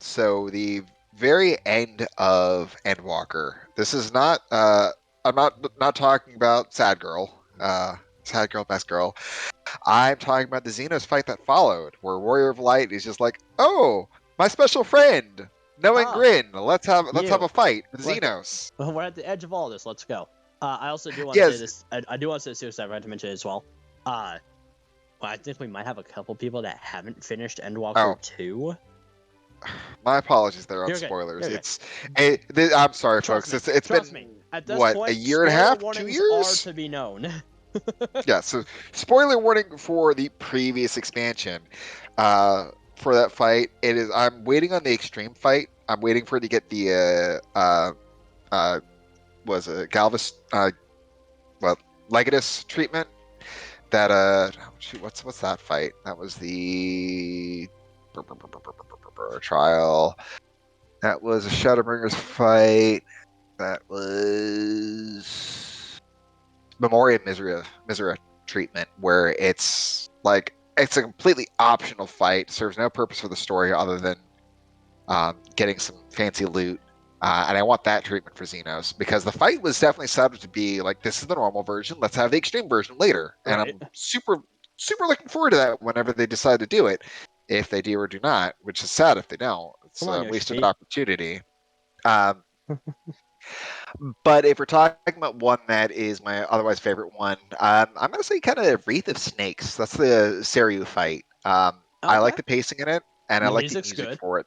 So the very end of Endwalker. This is not. I'm not talking about Sad Girl. Sad Girl, Best Girl. I'm talking about the Xenos fight that followed, where Warrior of Light is just like, oh, my special friend, knowing grin. Let's have a fight with Xenos. We're at the edge of all this. Let's go. I also do want to say this. I do want to say seriously. I forgot to mention it as well. I think we might have a couple people that haven't finished Endwalker 2. My apologies there on spoilers. I'm sorry, folks. It's been at this what, point, a year and a half, 2 years? Are to be known. Yeah, so spoiler warning for the previous expansion. For that fight, I'm waiting on the extreme fight. I'm waiting for it to get the Galvus Legatus treatment. That what's that fight? That was the trial. That was a Shadowbringers fight. That was Memoria Misera treatment, where it's like it's a completely optional fight, serves no purpose for the story other than getting some fancy loot. And I want that treatment for Xenos because the fight was definitely set up to be like, this is the normal version. Let's have the extreme version later. And I'm super looking forward to that whenever they decide to do it. If they do or do not, which is sad if they don't. It's a wasted opportunity. But if we're talking about one that is my otherwise favorite one, I'm going to say kind of Wreath of Snakes. That's the Seria fight. I like the pacing in it, and I like the music for it.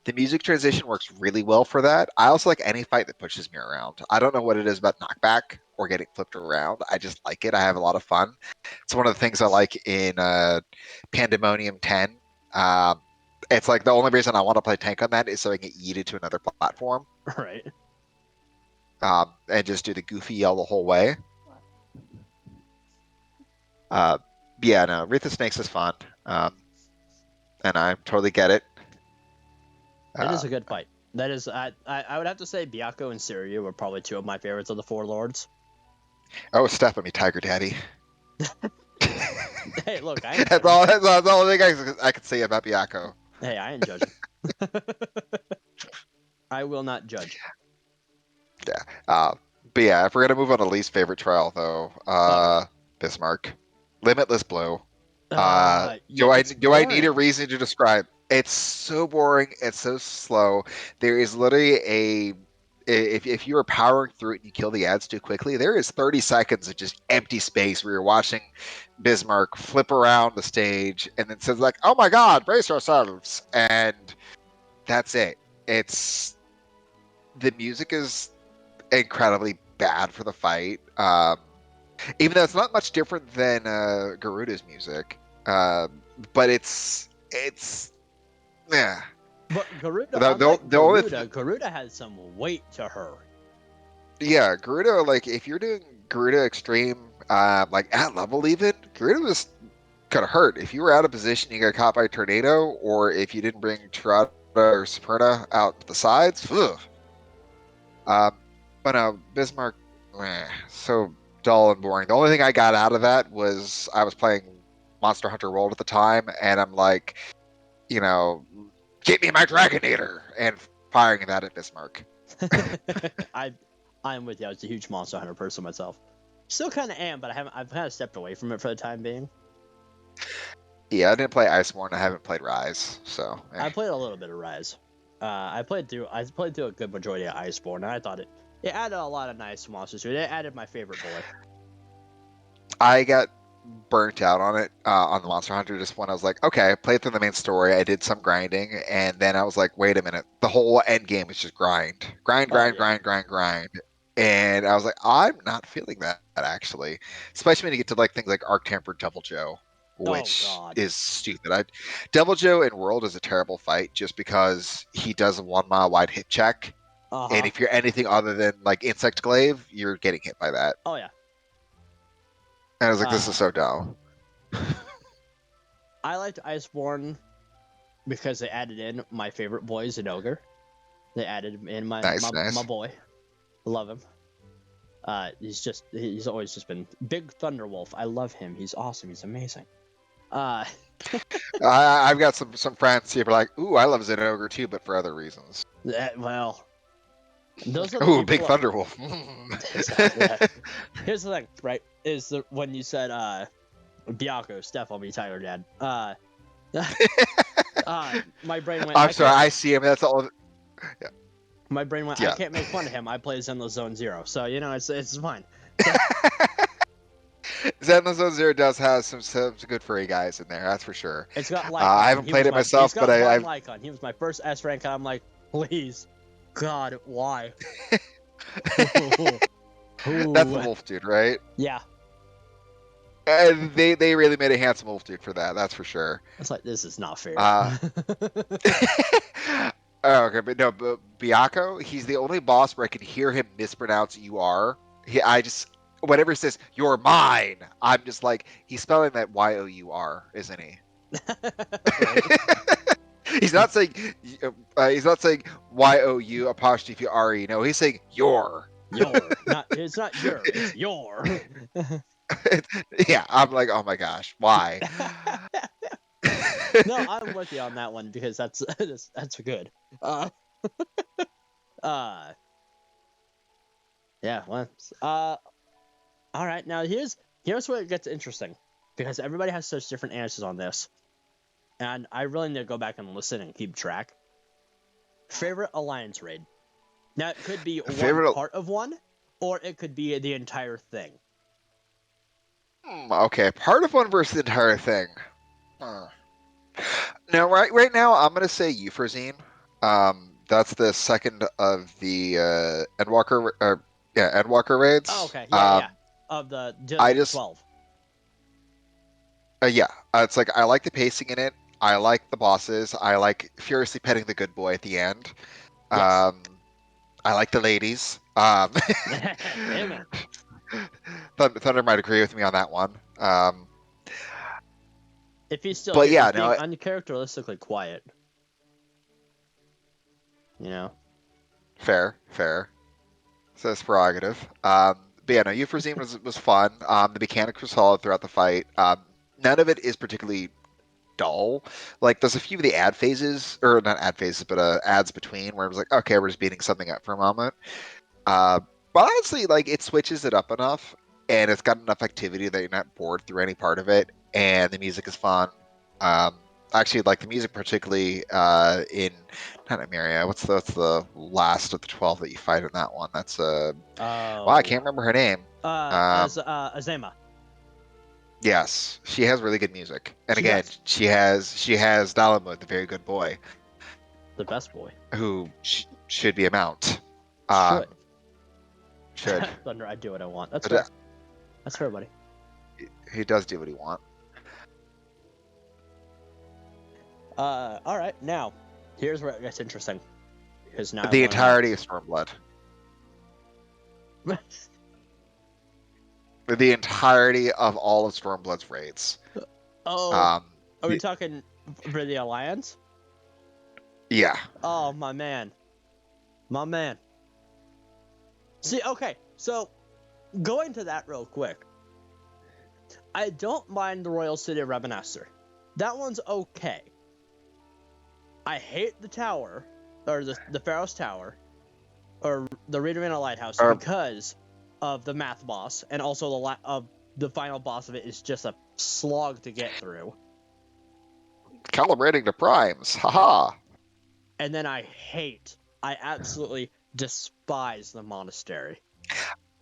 The music transition works really well for that. I also like any fight that pushes me around. I don't know what it is about knockback or getting flipped around. I just like it. I have a lot of fun. It's one of the things I like in Pandemonium 10. It's like the only reason I want to play tank on that is so I can get yeeted to another platform. Right. And just do the goofy yell the whole way. Yeah, no, Wreath of Snakes is fun. And I totally get it. It is a good fight. That is, I would have to say Byakko and Seria were probably two of my favorites of the Four Lords. Oh, step on me, Tiger Daddy. Hey, look, that's all the thing I can say about Byakko. Hey, I ain't judging. I will not judge. Yeah. But yeah, if we're gonna move on to least favorite trial though, Bismarck. Limitless Blow. Do I need a reason to describe? It's so boring. It's so slow. There is literally if you are powering through it and you kill the ads too quickly, there is 30 seconds of just empty space where you're watching Bismarck flip around the stage and then says like, "Oh my God, brace ourselves," and that's it. The music is incredibly bad for the fight. Even though it's not much different than Garuda's music, but it's yeah. But Garuda, The unlike the only Garuda has some weight to her. Yeah, Garuda, like if you're doing Garuda Extreme, like at level even, Garuda was gonna hurt. If you were out of position, you got caught by a tornado, or if you didn't bring Tirada or Superna out to the sides, ugh. Um, but no, Bismarck, so dull and boring. The only thing I got out of that was I was playing Monster Hunter World at the time, and I'm like, you know, get me my Dragonator, and firing that at Bismarck. I'm with you. I was a huge Monster Hunter person myself. Still kind of am, but I've kind of stepped away from it for the time being. Yeah, I didn't play Iceborne. I haven't played Rise, so. I played a little bit of Rise. I played through a good majority of Iceborne, and I thought it added a lot of nice monsters to it. It added my favorite boy. I got burnt out on it on the Monster Hunter just when I was like, okay, I played through the main story, I did some grinding, and then I was like, wait a minute, the whole end game is just grind, grind, Oh grind, yeah. grind, grind, grind, and I was like, I'm not feeling that actually, especially when you get to like things like Arc Tempered Devil Joe, Oh which God. is stupid. Devil Joe in World is a terrible fight just because he does a 1 mile wide hit check, and Uh-huh. if you're anything other than like Insect Glaive, you're getting hit by that. Oh yeah. And I was like, this is so dumb. I liked Iceborne because they added in my favorite boy, Zinogre. They added in my Nice, nice. boy. Love him. He's always just been big Thunderwolf. I love him. He's awesome. He's amazing. I've got some friends who are like, "Ooh, I love Zenogre too, but for other reasons." Well, those are the Ooh, people. big Thunderwolf. Here's the thing, right? When you said Biako, Steph, I'll be Tiger Dad. My brain went. I'm sorry, I see him. That's all. My brain went. Yeah. I can't make fun of him. I play Zenless Zone Zero, so it's fine. Zenless Zone Zero does have some good furry guys in there, that's for sure. It's got Lycon. I haven't played it myself, but I've. Lycon. He was my first S rank, and I'm like, please, God, why? That's the wolf dude, right? Yeah. And they really made a handsome wolf dude for that. That's for sure. It's like, this is not fair. Oh, okay, but no, but Biako, he's the only boss where I can hear him mispronounce "you are." Whenever he says "you're mine," I'm just like, he's spelling that Y-O-U-R, isn't he? He's not saying Y-O-U apostrophe R-E. No, he's saying "your." It's not your. It's your. Yeah, I'm like, oh my gosh, why? No, I'm with you on that one because that's good. Yeah. Well. All right. Now here's where it gets interesting because everybody has such different answers on this, and I really need to go back and listen and keep track. Favorite alliance raid. Now it could be one part of one, or it could be the entire thing. Okay, part of one versus the entire thing. Now, right now, I'm gonna say Euphrazine. That's the second of the Endwalker, Endwalker raids. Oh, okay, yeah. Of the 12. Yeah, it's like I like the pacing in it. I like the bosses. I like furiously petting the good boy at the end. Yes. I like the ladies. Damn it. Thunder might agree with me on that one. If he's still but here, yeah, he's being uncharacteristically quiet. You know? Fair. So it's prerogative. But yeah, no, Euphrazine was fun. The mechanics were solid throughout the fight. None of it is particularly dull. Like there's a few of the ad phases, or not ad phases, but ads between where it was like, okay, we're just beating something up for a moment. But honestly, like it switches it up enough, and it's got enough activity that you're not bored through any part of it, and the music is fun. Actually, like the music particularly in not Emiria. What's the last of the 12 that you fight in that one? That's wow, I can't remember her name. Azema. Yes, she has really good music, and again, she has Dalamud, the very good boy, the best boy, who should be a mount. Should. Thunder, I do what I want. That's fair. That's fair, buddy. He does do what he wants. All right, now, Here's where it gets interesting. Because now I The want to know. entirety of Stormblood. The entirety of all of Stormblood's raids. Oh, are we The- talking for the Alliance? yeah. Oh, my man. My man. See, okay, so going to that real quick. I don't mind the Royal City of Rabanastre. That one's okay. I hate the tower, or the Pharaoh's Tower, or the Readerina Lighthouse Or because of the math boss, and also the final boss of it is just a slog to get through. calibrating the primes. Haha. And then I absolutely despise the monastery.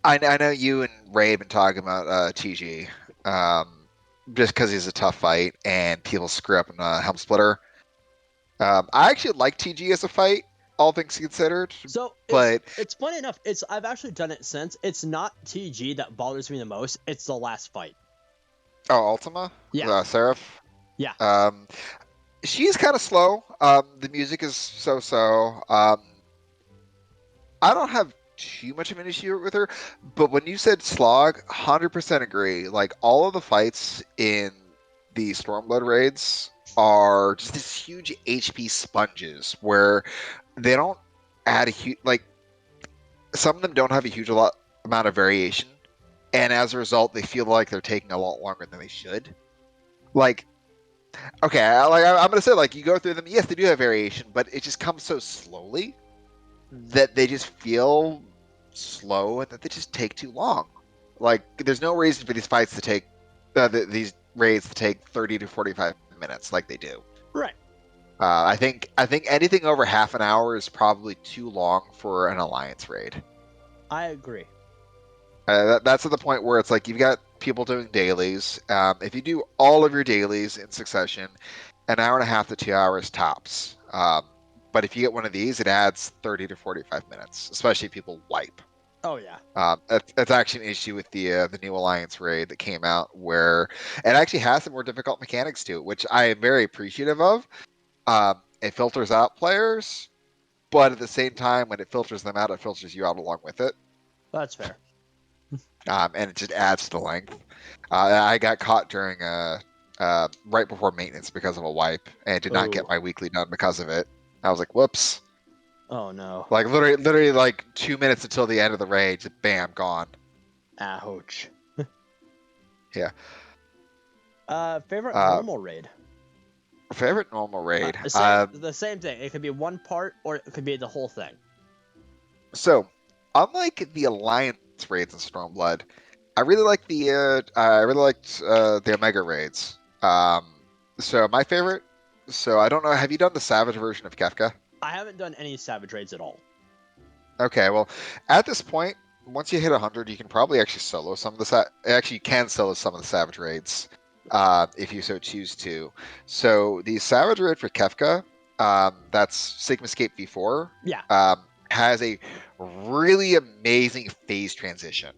I know you and Ray have been talking about TG. Just because he's a tough fight and people screw up in Helm Splitter. I actually like TG as a fight, all things considered. So but it's funny enough. I've actually done it since. It's not TG that bothers me the most. It's the last fight. Ultima, Yeah. Seraph. Yeah. She's kind of slow. The music is so. I don't have too much of an issue with her, but when you said slog, 100% agree. Like all of the fights in the Stormblood raids are just these huge HP sponges where they don't add a huge like some of them don't have a huge amount of variation, and as a result, they feel like they're taking a lot longer than they should. Like okay, I'm gonna say like you go through them. Yes, they do have variation, but it just comes so slowly that they just feel slow and that they just take too long. Like there's no reason for these fights to take these raids to take 30 to 45 minutes like they do. Right. I think anything over half an hour is probably too long for an alliance raid. I agree. That's at the point where it's like you've got people doing dailies. If you do all of your dailies in succession, an hour and a half to 2 hours tops. But if you get one of these, it adds 30 to 45 minutes, especially if people wipe. Oh yeah. That's actually an issue with the new Alliance raid that came out, where it actually has some more difficult mechanics to it, which I am very appreciative of. It filters out players, but at the same time, when it filters them out, it filters you out along with it. That's fair. And it just adds to the length. I got caught during right before maintenance because of a wipe, and did not get my weekly done because of it. I was like, whoops. Oh no. Like literally like 2 minutes until the end of the raid, just bam, gone. Ouch. Yeah. Favorite Uh, normal raid? favorite normal raid. The same thing. It could be one part or it could be the whole thing. So, unlike the Alliance raids in Stormblood, I really like I really liked the Omega raids. So my favorite. So I don't know. Have you done the Savage version of Kefka? I haven't done any Savage raids at all. Okay, well, at this point, once you hit 100, you can probably actually solo some of the actually you can solo some of the Savage raids if you so choose to. So the Savage raid for Kefka, that's Sigmascape V4, Yeah. has a really amazing phase transition.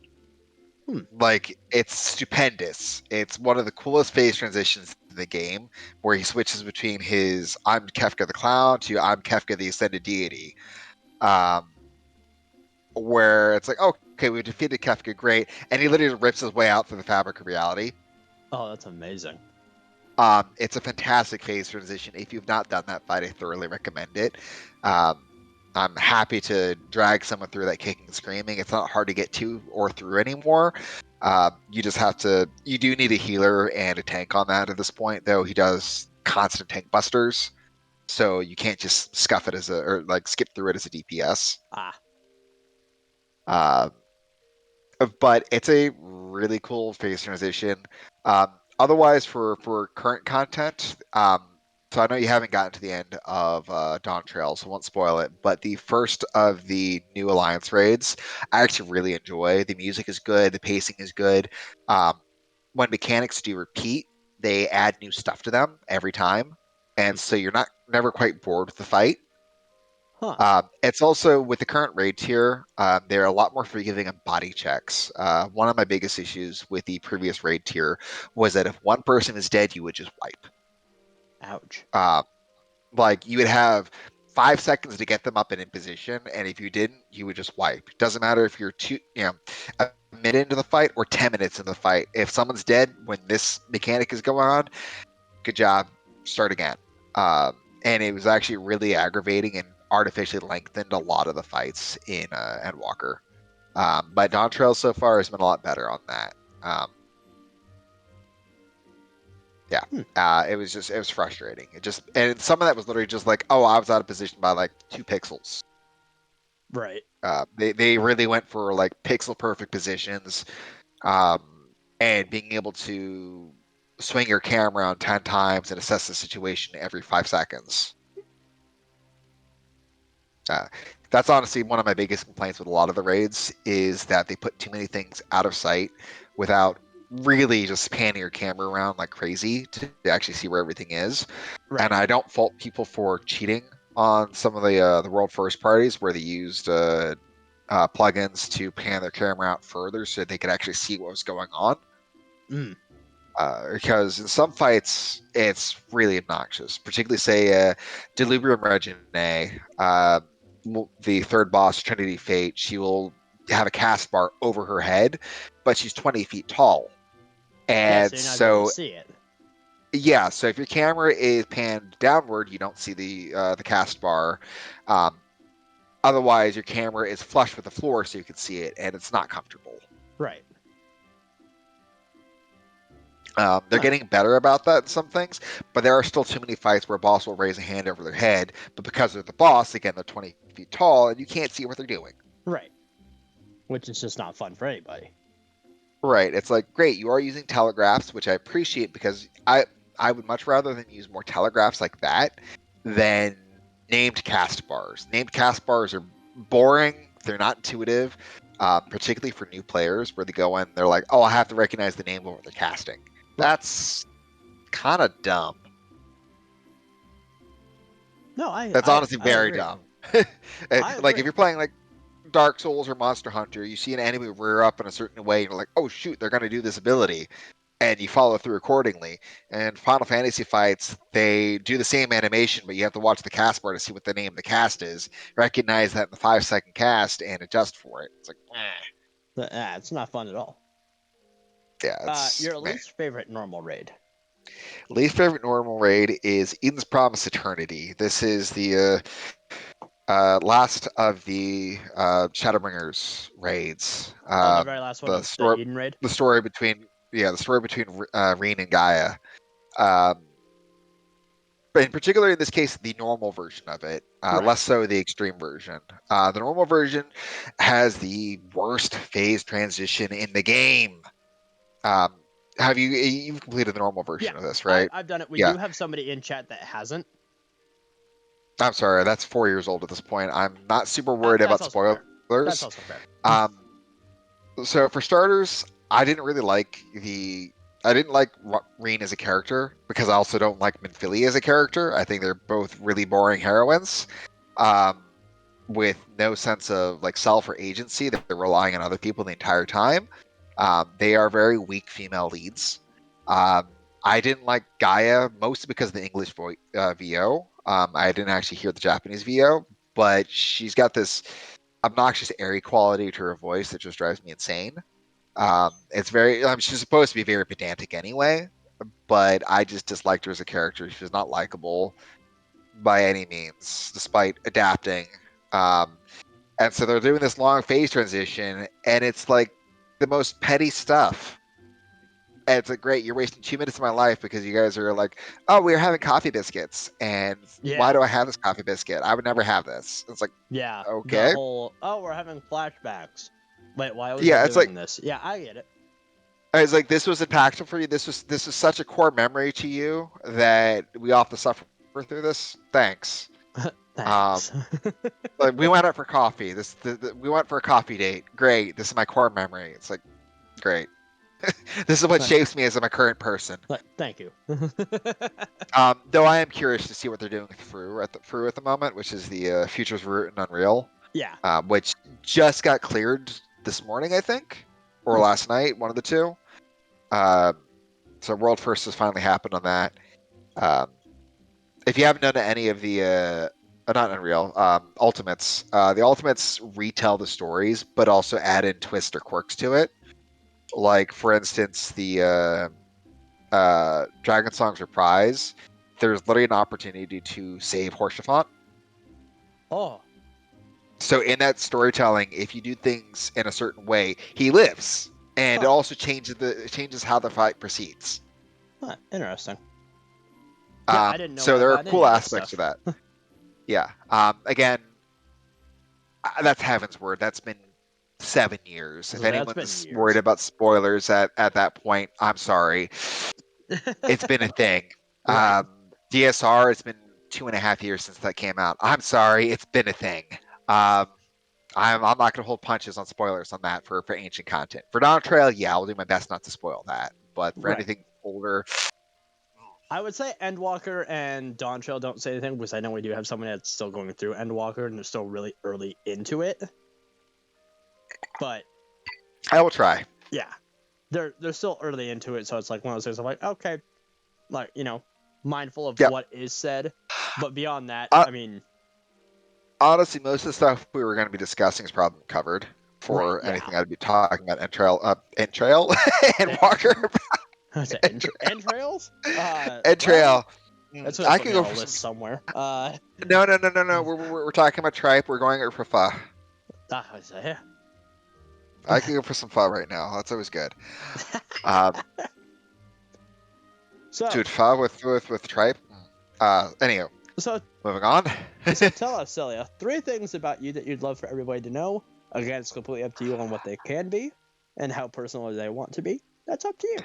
Like it's stupendous. It's one of the coolest phase transitions in the game, where he switches between his "I'm Kefka the Clown" to "I'm Kefka the Ascended Deity." Um, where it's like, oh, okay, we defeated Kefka, great, and he literally rips his way out through the fabric of reality. Oh, that's amazing. It's a fantastic phase transition. If you've not done that fight, I thoroughly recommend it. Um, I'm happy to drag someone through that kicking and screaming. It's not hard to get to or through anymore. You just have to. You do need a healer and a tank on that at this point, though. He does constant tank busters, so you can't just scuff it or like skip through it as a DPS. Ah. Uh, but it's a really cool phase transition. Otherwise, for current content, so I know you haven't gotten to the end of Dawn Trail, so I won't spoil it. But the first of the new Alliance raids, I actually really enjoy. The music is good, the pacing is good. When mechanics do repeat, they add new stuff to them every time, and so you're not never quite bored with the fight. Huh. It's also with the current raid tier, they're a lot more forgiving on body checks. One of my biggest issues with the previous raid tier was that if one person is dead, you would just wipe. Ouch. Uh, Like you would have 5 seconds to get them up and in position, and if you didn't, you would just wipe. Doesn't matter if you're a minute into the fight or 10 minutes into the fight. If someone's dead when this mechanic is going on, good job, start again. Um, and it was actually really aggravating and artificially lengthened a lot of the fights in Endwalker. But Dawn Trail so far has been a lot better on that. Um, yeah, Hmm. it was frustrating. And some of that was literally just like, oh, I was out of position by like 2 pixels. Right. They really went for like pixel perfect positions, um, and being able to swing your camera around 10 times and assess the situation every 5 seconds. Uh, that's honestly one of my biggest complaints with a lot of the raids is that they put too many things out of sight without really just panning your camera around like crazy to actually see where everything is. Right. And I don't fault people for cheating on some of the world first parties where they used plugins to pan their camera out further so they could actually see what was going on. Mm. Because in some fights it's really obnoxious, particularly say Delubrium Regine, the third boss Trinity Fate. She will have a cast bar over her head, but she's 20 feet tall, Yeah, and so you're not gonna be able to so see it. yeah, so if your camera is panned downward, you don't see the cast bar. Um, Otherwise, your camera is flush with the floor, so you can see it, and it's not comfortable. Right. They're Huh. getting better about that in some things, but there are still too many fights where a boss will raise a hand over their head, but because they're the boss, again, they're 20 feet tall, and you can't see what they're doing. Right. Which is just not fun for anybody. Right. It's like, great, you are using telegraphs, which I appreciate because I would much rather than use more telegraphs like that than named cast bars. Named cast bars are boring. They're not intuitive, particularly for new players where they go in, they're like, oh, I have to recognize the name of what they're casting. Right. That's kind of dumb. No, That's honestly I very agree. dumb. I Like if agree. you're playing like Dark Souls or Monster Hunter, you see an enemy rear up in a certain way, and you're like, oh shoot, they're going to do this ability, and you follow through accordingly. And Final Fantasy fights, they do the same animation, but you have to watch the cast bar to see what the name of the cast is, recognize that in the 5 second cast, and adjust for it. It's like, It's not fun at all. yeah, it's Your man. least favorite normal raid? Least favorite normal raid is Eden's Promise Eternity. This is the last of the Shadowbringers raids. Oh, the very last one, The the story, Eden raid. the story between the story between Reen and Gaia. Um, but in particular, in this case, the normal version of it, Right. less so the extreme version. The normal version has the worst phase transition in the game. Um, you've completed the normal Yeah, version of this, right? I've done it. We Yeah. do have somebody in chat that hasn't. I'm sorry, that's 4 years old at this point. I'm not super worried That's about also fair. That's spoilers. also fair. Um, so for starters, I didn't really like the. I didn't like Reen as a character because I also don't like Minfilia as a character. I think they're both really boring heroines, um, with no sense of like self or agency. That they're relying on other people the entire time. They are very weak female leads. Um, I didn't like Gaia mostly because of the English VO. I didn't actually hear the Japanese VO, but she's got this obnoxious airy quality to her voice that just drives me insane. It's very. She's supposed to be very pedantic anyway, but I just disliked her as a character. She was not likable by any means, despite adapting. Um, and so they're doing this long phase transition, and it's like the most petty stuff. And it's like, great, you're wasting 2 minutes of my life because you guys are like, oh, we're having coffee biscuits, and why Yeah. do I have this coffee biscuit? I would never have this. It's like, Yeah. The okay, whole we're having flashbacks. Wait, why was I yeah, it's like doing this? Yeah, I get it. it's like this was impactful for you. This is such a core memory to you that we all have to suffer through this. Thanks. Um, Thanks. like we went out for coffee. We went for a coffee date. Great. This is my core memory. It's like great. This is what shapes me as my current person. Thank you. Though I am curious to see what they're doing with Fru at the moment, which is the Futures Root and Unreal, Yeah. which just got cleared this morning, I think, or last night, one of the two. Um, so World First has finally happened on that. Um, if you haven't done any of the not Unreal Ultimates, the Ultimates retell the stories, but also add in twists or quirks to it. Like for instance, the Dragon Song's Reprise. There's literally an opportunity to save Horsefant. Oh, So in that storytelling, if you do things in a certain way, he lives, and it Huh. also changes how the fight proceeds. Interesting. Yeah, I didn't know So about there are that, any cool of that aspects stuff. to that. Yeah. Again, that's Heaven's Word. That's been 7 years. If So that's been anyone's worried years. about spoilers at that point, I'm sorry. It's been a thing. Right. DSR, it's been 2.5 years since that came out. I'm sorry, it's been a thing. I'm not going to hold punches on spoilers on that for ancient content. For Dawn Trail, yeah, I'll do my best not to spoil that. But for Right. anything older, I would say Endwalker and Dawn Trail don't say anything because I know we do have someone that's still going through Endwalker and they're still really early into it. But I will try. yeah, they're still early into it, so it's like one of those things. I'm like, okay, like mindful of Yeah. what is said, but beyond that, Uh, I mean, Honestly, most of the stuff we were going to be discussing is probably covered right? for Yeah. anything I'd be talking about. Entrail, and Walker, Entrails? Well, Entrail. that's gonna I put could me on go a for some. list somewhere. No. We're talking about tripe. We're going for pho. I say, I could go for some pho right now. That's always good. Um, so, Dude, pho with tripe. Anyhow, so, moving on. so tell us, Celia, 3 things about you that you'd love for everybody to know. Again, it's completely up to you on what they can be and how personal they want to be. That's up to you.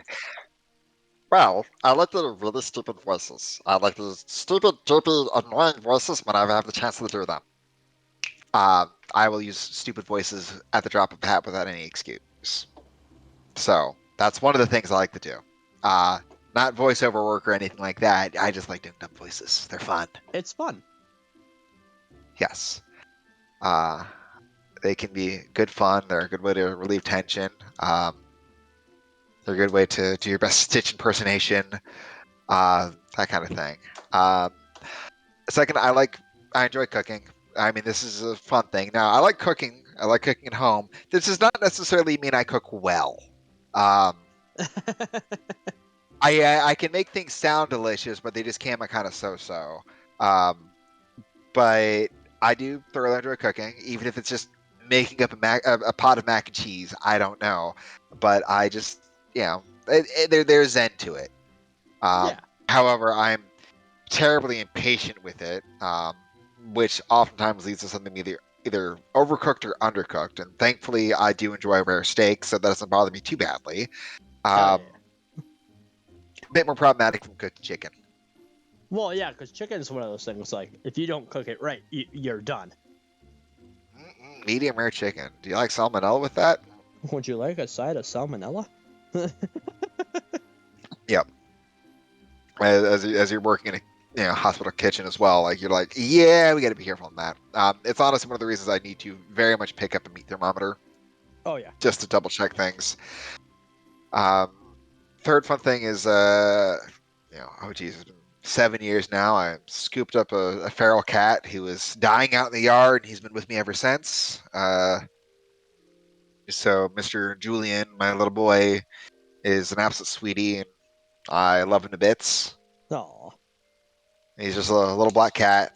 Well, I like the really stupid voices. I like the stupid, derpy, annoying voices when I have the chance to do them. I will use stupid voices at the drop of a hat without any excuse. So that's one of the things I like to do. Not voiceover work or anything like that. I just like doing dumb voices. They're fun. It's fun. Yes. Uh, they can be good fun. They're a good way to relieve tension. They're a good way to do your best Stitch impersonation. That kind of thing. Um, Second, I enjoy cooking. I mean, this is a fun thing. Now, I like cooking. I like cooking at home. This does not necessarily mean I cook well. Um, I can make things sound delicious, but they just came out kind of so-so. Um, but I do thoroughly enjoy cooking, even if it's just making up a pot of mac and cheese. I don't know, but I just there's zen to it. Um, Yeah. However, I'm terribly impatient with it, which oftentimes leads to something either overcooked or undercooked. And thankfully, I do enjoy rare steak, so that doesn't bother me too badly. Hell yeah. A bit more problematic from cooked chicken. Well, yeah, because chicken is one of those things. Like, if you don't cook it right, you're done. Medium rare chicken. Do you like salmonella with that? Would you like a side of salmonella? Yep. As you're working in a hospital kitchen as well, like you're like, yeah, we got to be careful on that. It's honestly one of the reasons I need to very much pick up a meat thermometer Oh yeah. just to double check things. Third fun thing is, oh geez, it's been 7 years now. I scooped up a feral cat. He was dying out in the yard, and he's been with me ever since. So Mr. Julian, my little boy, is an absolute sweetie, and I love him to bits. Oh. He's just a little black cat.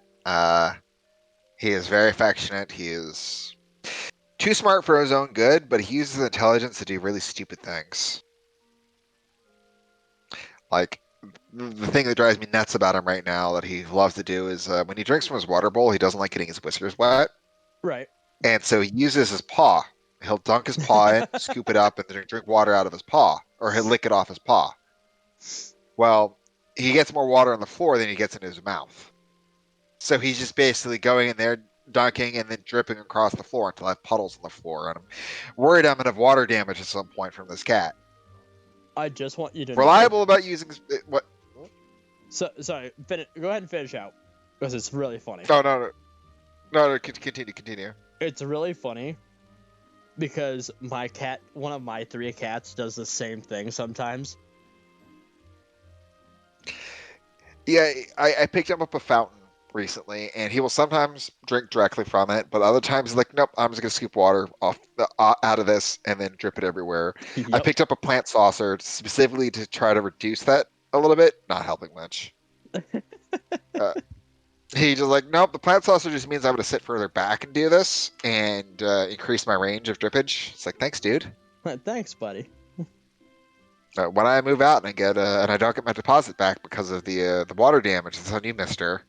He is very affectionate. He is too smart for his own good, but he uses intelligence to do really stupid things. Like, the thing that drives me nuts about him right now that he loves to do is when he drinks from his water bowl, he doesn't like getting his whiskers wet. Right. And so he uses his paw. He'll dunk his paw in, scoop it up, and then drink water out of his paw, or he'll lick it off his paw. Well, he gets more water on the floor than he gets into his mouth. So he's just basically going in there, dunking, and then dripping across the floor until I have puddles on the floor. And I'm worried I'm going to have water damage at some point from this cat. I just want you to know. Reliable about using what? So sorry. Go ahead and finish out because it's really funny. Oh no. Continue. It's really funny because my cat, one of my 3 cats, does the same thing sometimes. Yeah, I picked him up a fountain recently, and he will sometimes drink directly from it, but other times he's like, nope, I'm just gonna scoop water off out of this and then drip it everywhere. I Yep. picked up a plant saucer specifically to try to reduce that a little bit, not helping much. Uh, he just like, nope, the plant saucer just means I'm gonna sit further back and do this and increase my range of drippage. It's like, thanks, dude. Thanks, buddy. When I move out and I don't get my deposit back because of the water damage, it's on you, Mister.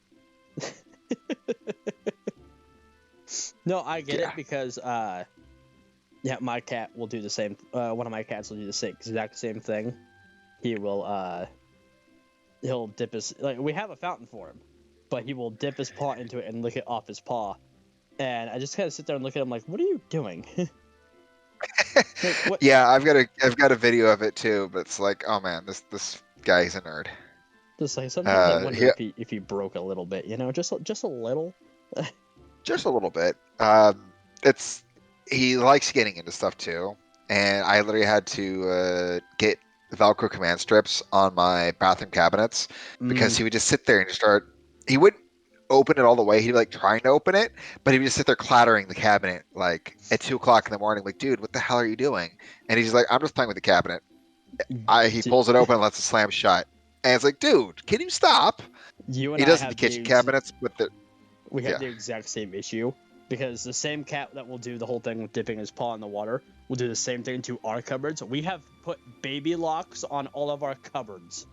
No, I get Yeah. it because yeah, my cat will do the same. One of my cats will do the same exact same thing. He will he'll dip his like we have a fountain for him, but he will dip his paw into it and lick it off his paw. And I just kind of sit there and look at him like, what are you doing? Like what? Yeah, I've got a video of it too, but it's like, oh man, this guy's a nerd. Just like sometimes I wonder He if he broke a little bit, you know, just a little. just a little bit. It's he likes getting into stuff too, and I literally had to get Velcro command strips on my bathroom cabinets because Mm, he would just sit there and just start. He wouldn't open it all the way. He'd be like trying to open it, but he would just sit there clattering the cabinet like at 2 o'clock in the morning. Like, dude, what the hell are you doing? And he's just like, I'm just playing with the cabinet. He d- pulls it open and lets it slam shut. And it's like, dude, can you stop? you and He I does it in the have kitchen cabinets, but we have yeah. the exact same issue because the same cat that will do the whole thing with dipping his paw in the water will do the same thing to our cupboards. We have put baby locks on all of our cupboards.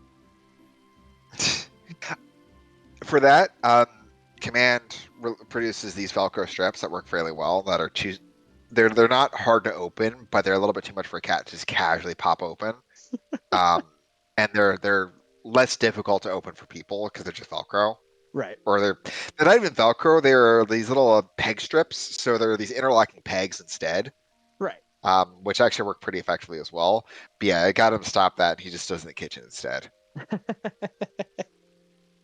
For that, Command produces these Velcro strips that work fairly well. That are they're not hard to open, but they're a little bit too much for a cat to just casually pop open. Um, and they're less difficult to open for people because they're just Velcro. Right. Or they're not even Velcro. They're these little peg strips. So they're these interlocking pegs instead, Right. which actually work pretty effectively as well. But yeah, I got him to stop that. He just does it in the kitchen instead.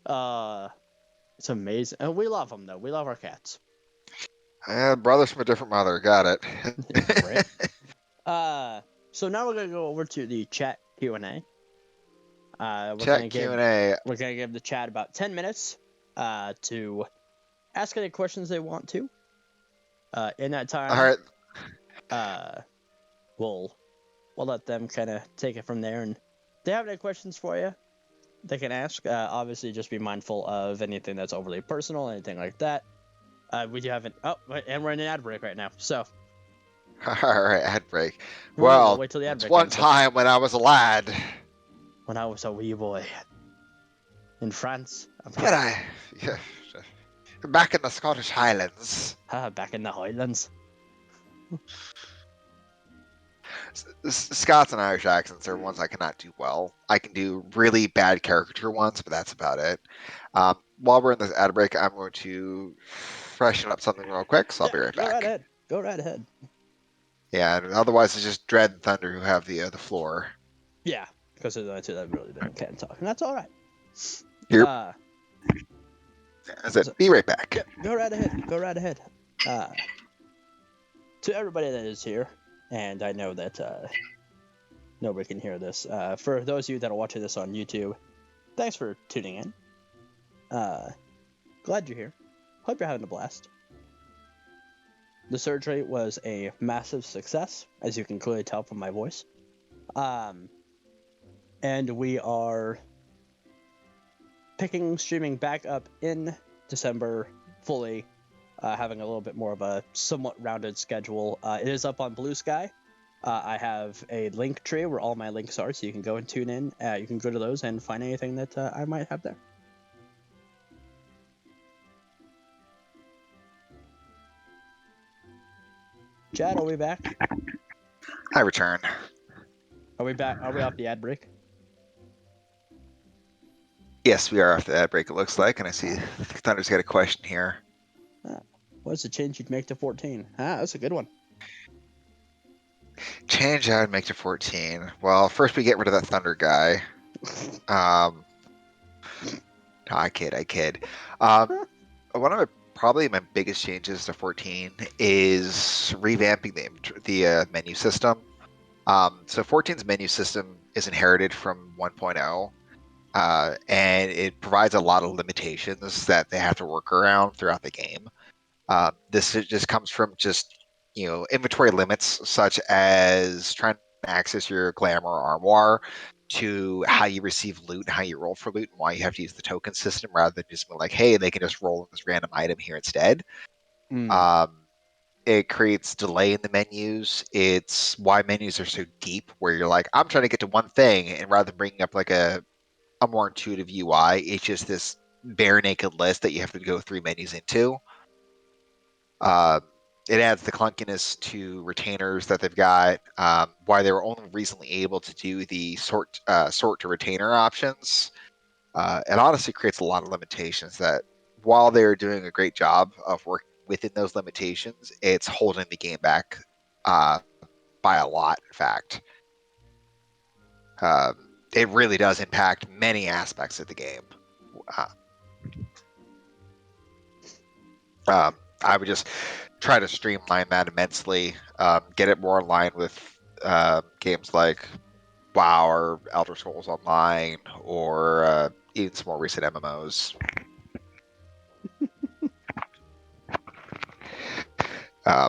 uh, it's amazing. And we love them though. We love our cats. Brothers from a different mother. Got it. Right. So now we're gonna go over to the chat Q&A. We're gonna Chat give Q&A. the chat about 10 minutes to ask any questions they want to. In that All time, right. we'll let them kind of take it from there. And if they have any questions for you, they can ask. Obviously, just be mindful of anything that's overly personal, anything like that. We do have an and we're in an ad break right now, so All right, ad break. we'll Well, wait till the ad it's break one ends. time when I was a lad. When I was a wee boy in France, Did I? Yeah. Back in the Scottish Highlands. back in the Highlands. Scots and Irish accents are ones I cannot do well. I can do really bad caricature ones, but that's about it. While we're in this ad break, I'm going to freshen up something real quick, so I'll be right Go right back. ahead. Go right ahead. Yeah, and otherwise it's just Dread and Thunder who have the floor. Yeah, because they're the only two that really can't talk, and that's all right. Here, Uh, I said, be right back. yeah, go right ahead. Go right ahead. To everybody that is here, and I know that nobody can hear this. For those of you that are watching this on YouTube, thanks for tuning in. Glad you're here. Hope you're having a blast. The surgery was a massive success, as you can clearly tell from my voice. And we are picking streaming back up in December fully, having a little bit more of a somewhat rounded schedule. It is up on Blue Sky. I have a link tree where all my links are, so you can go and tune in. You can go to those and find anything that I might have there. Chad, are we back? I return. Are we back? Are we off the ad break? Yes, we are off the ad break, it looks like, and I see Thunder's got a question here. What's the change you'd make to 14? That's a good one. Change I would make to 14. Well, first we get rid of that Thunder guy. No, I kid. One of probably my biggest changes to 14 is revamping the menu system. So 14's menu system is inherited from 1.0, and it provides a lot of limitations that they have to work around throughout the game. This just comes from just inventory limits such as trying to access your glamour or armoire, to how you receive loot and how you roll for loot and why you have to use the token system rather than just be like, hey, they can just roll this random item here instead. It creates delay in the menus. It's why menus are so deep, where you're like, I'm trying to get to one thing, and rather than bringing up like a more intuitive UI, it's just this bare naked list that you have to go 3 menus into. Uh, it adds the clunkiness to retainers that they've got. Why they were only recently able to do the sort to retainer options. It honestly creates a lot of limitations that, while they're doing a great job of working within those limitations, it's holding the game back by a lot, in fact. It really does impact many aspects of the game. I would just try to streamline that immensely, get it more in line with games like WoW or Elder Scrolls Online, or even some more recent MMOs.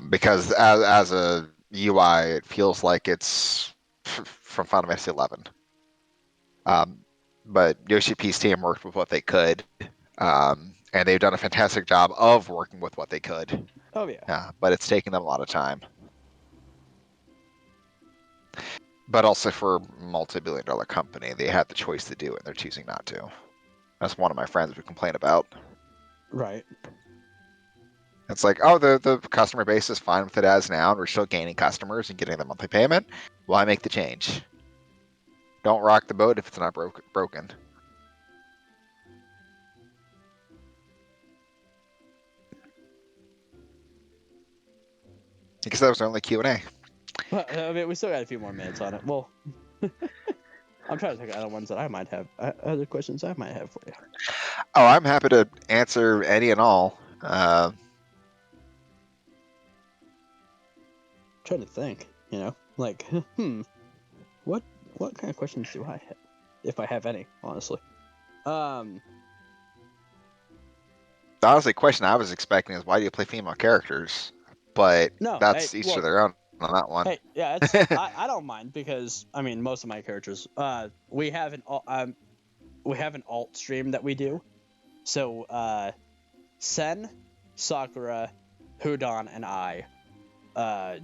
Because as a UI, it feels like it's from Final Fantasy 11. But Yoshi P's team worked with what they could, and they've done a fantastic job of working with what they could. Oh yeah. But it's taken them a lot of time. But also, for a multi-billion-dollar company, they had the choice to do it, and they're choosing not to. That's one of my friends would complain about. Right. It's like, oh, the customer base is fine with it as now, and we're still gaining customers and getting the monthly payment. Why make the change? Don't rock the boat if it's not broken. Because that was our only Q&A. Well, I mean, we still got a few more minutes on it. Well, I'm trying to think of other ones that I might have, other questions I might have for you. Oh, I'm happy to answer any and all. Trying to think, like, what kind of questions do I have, if I have any, honestly? Honestly, the question I was expecting is, why do you play female characters? But No, that's each to their own on that one. Hey, yeah, it's I don't mind, because I mean, most of my characters, we have an alt stream that we do. So Sen, Sakura, Hudon, and I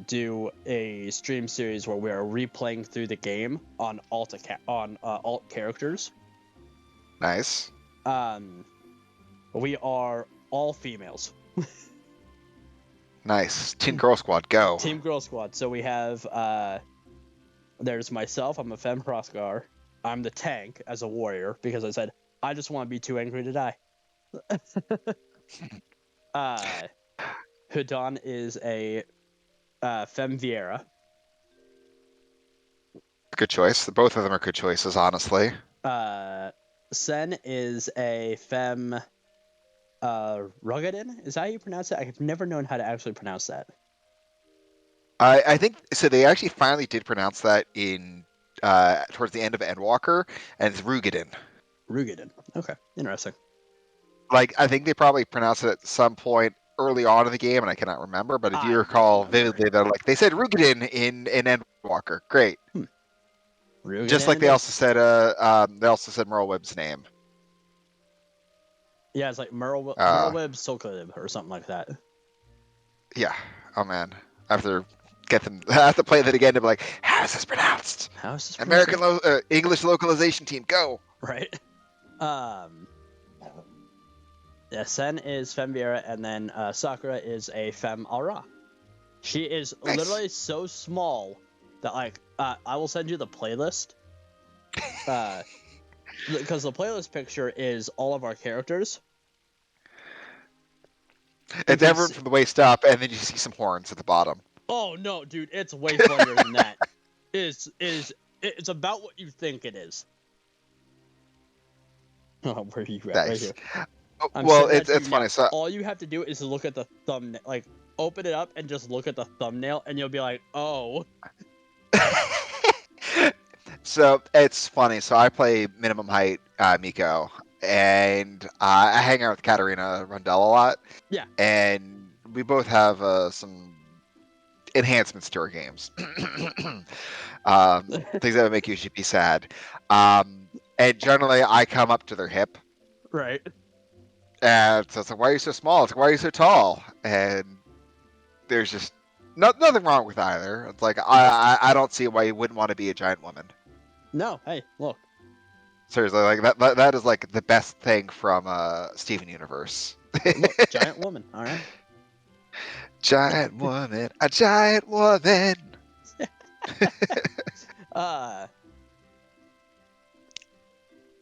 do a stream series where we are replaying through the game on alt characters. Nice. We are all females. Nice. Teen Girl Squad, go. Team Girl Squad. So we have there's myself. I'm a Femme Hrothgar. I'm the tank as a warrior, because I said I just want to be too angry to die. Hudon is a Femme Vieira. Good choice. Both of them are good choices, honestly. Sen is a Femme Rugadin. Is that how you pronounce it? I've never known how to actually pronounce that. I think so. They actually finally did pronounce that in towards the end of Endwalker, and it's Rugadin. Rugadin. Okay, interesting. Like, I think they probably pronounced it at some point early on in the game, and I cannot remember. But if you recall vividly, they're like, they said Rugadin in Endwalker. Great. Rugadin. Just like they also said Merlweb's name. Yeah, it's like Merlweb Sokolib or something like that. Yeah. Oh man. I have to play that again to be like, how is this pronounced? How is this American English localization team, go. Right. Yeah, Sen is Femme Vieira, and then Sakura is a Femme Aura. She is literally so small that, like, I will send you the playlist. Because the playlist picture is all of our characters. It's everyone from the waist up, and then you see some horns at the bottom. Oh no, dude, it's way funnier than that. It's about what you think it is. Oh, where are you at? Nice. Right here. Well, it's funny. So all you have to do is look at the thumbnail, like open it up and just look at the thumbnail, and you'll be like, oh. So it's funny. So I play minimum height Miko, and I hang out with Katarina Rundell a lot, Yeah. and we both have some enhancements to our games. Things that would make you be sad. Um, and generally, I come up to their hip, Right. and so it's like, "Why are you so small?" It's like, "Why are you so tall?" And there's just nothing wrong with either. It's like I don't see why you wouldn't want to be a giant woman. No. Hey, look. Seriously, like that is like the best thing from Steven Universe. Look. Giant woman. All right. Giant woman, a giant woman. uh.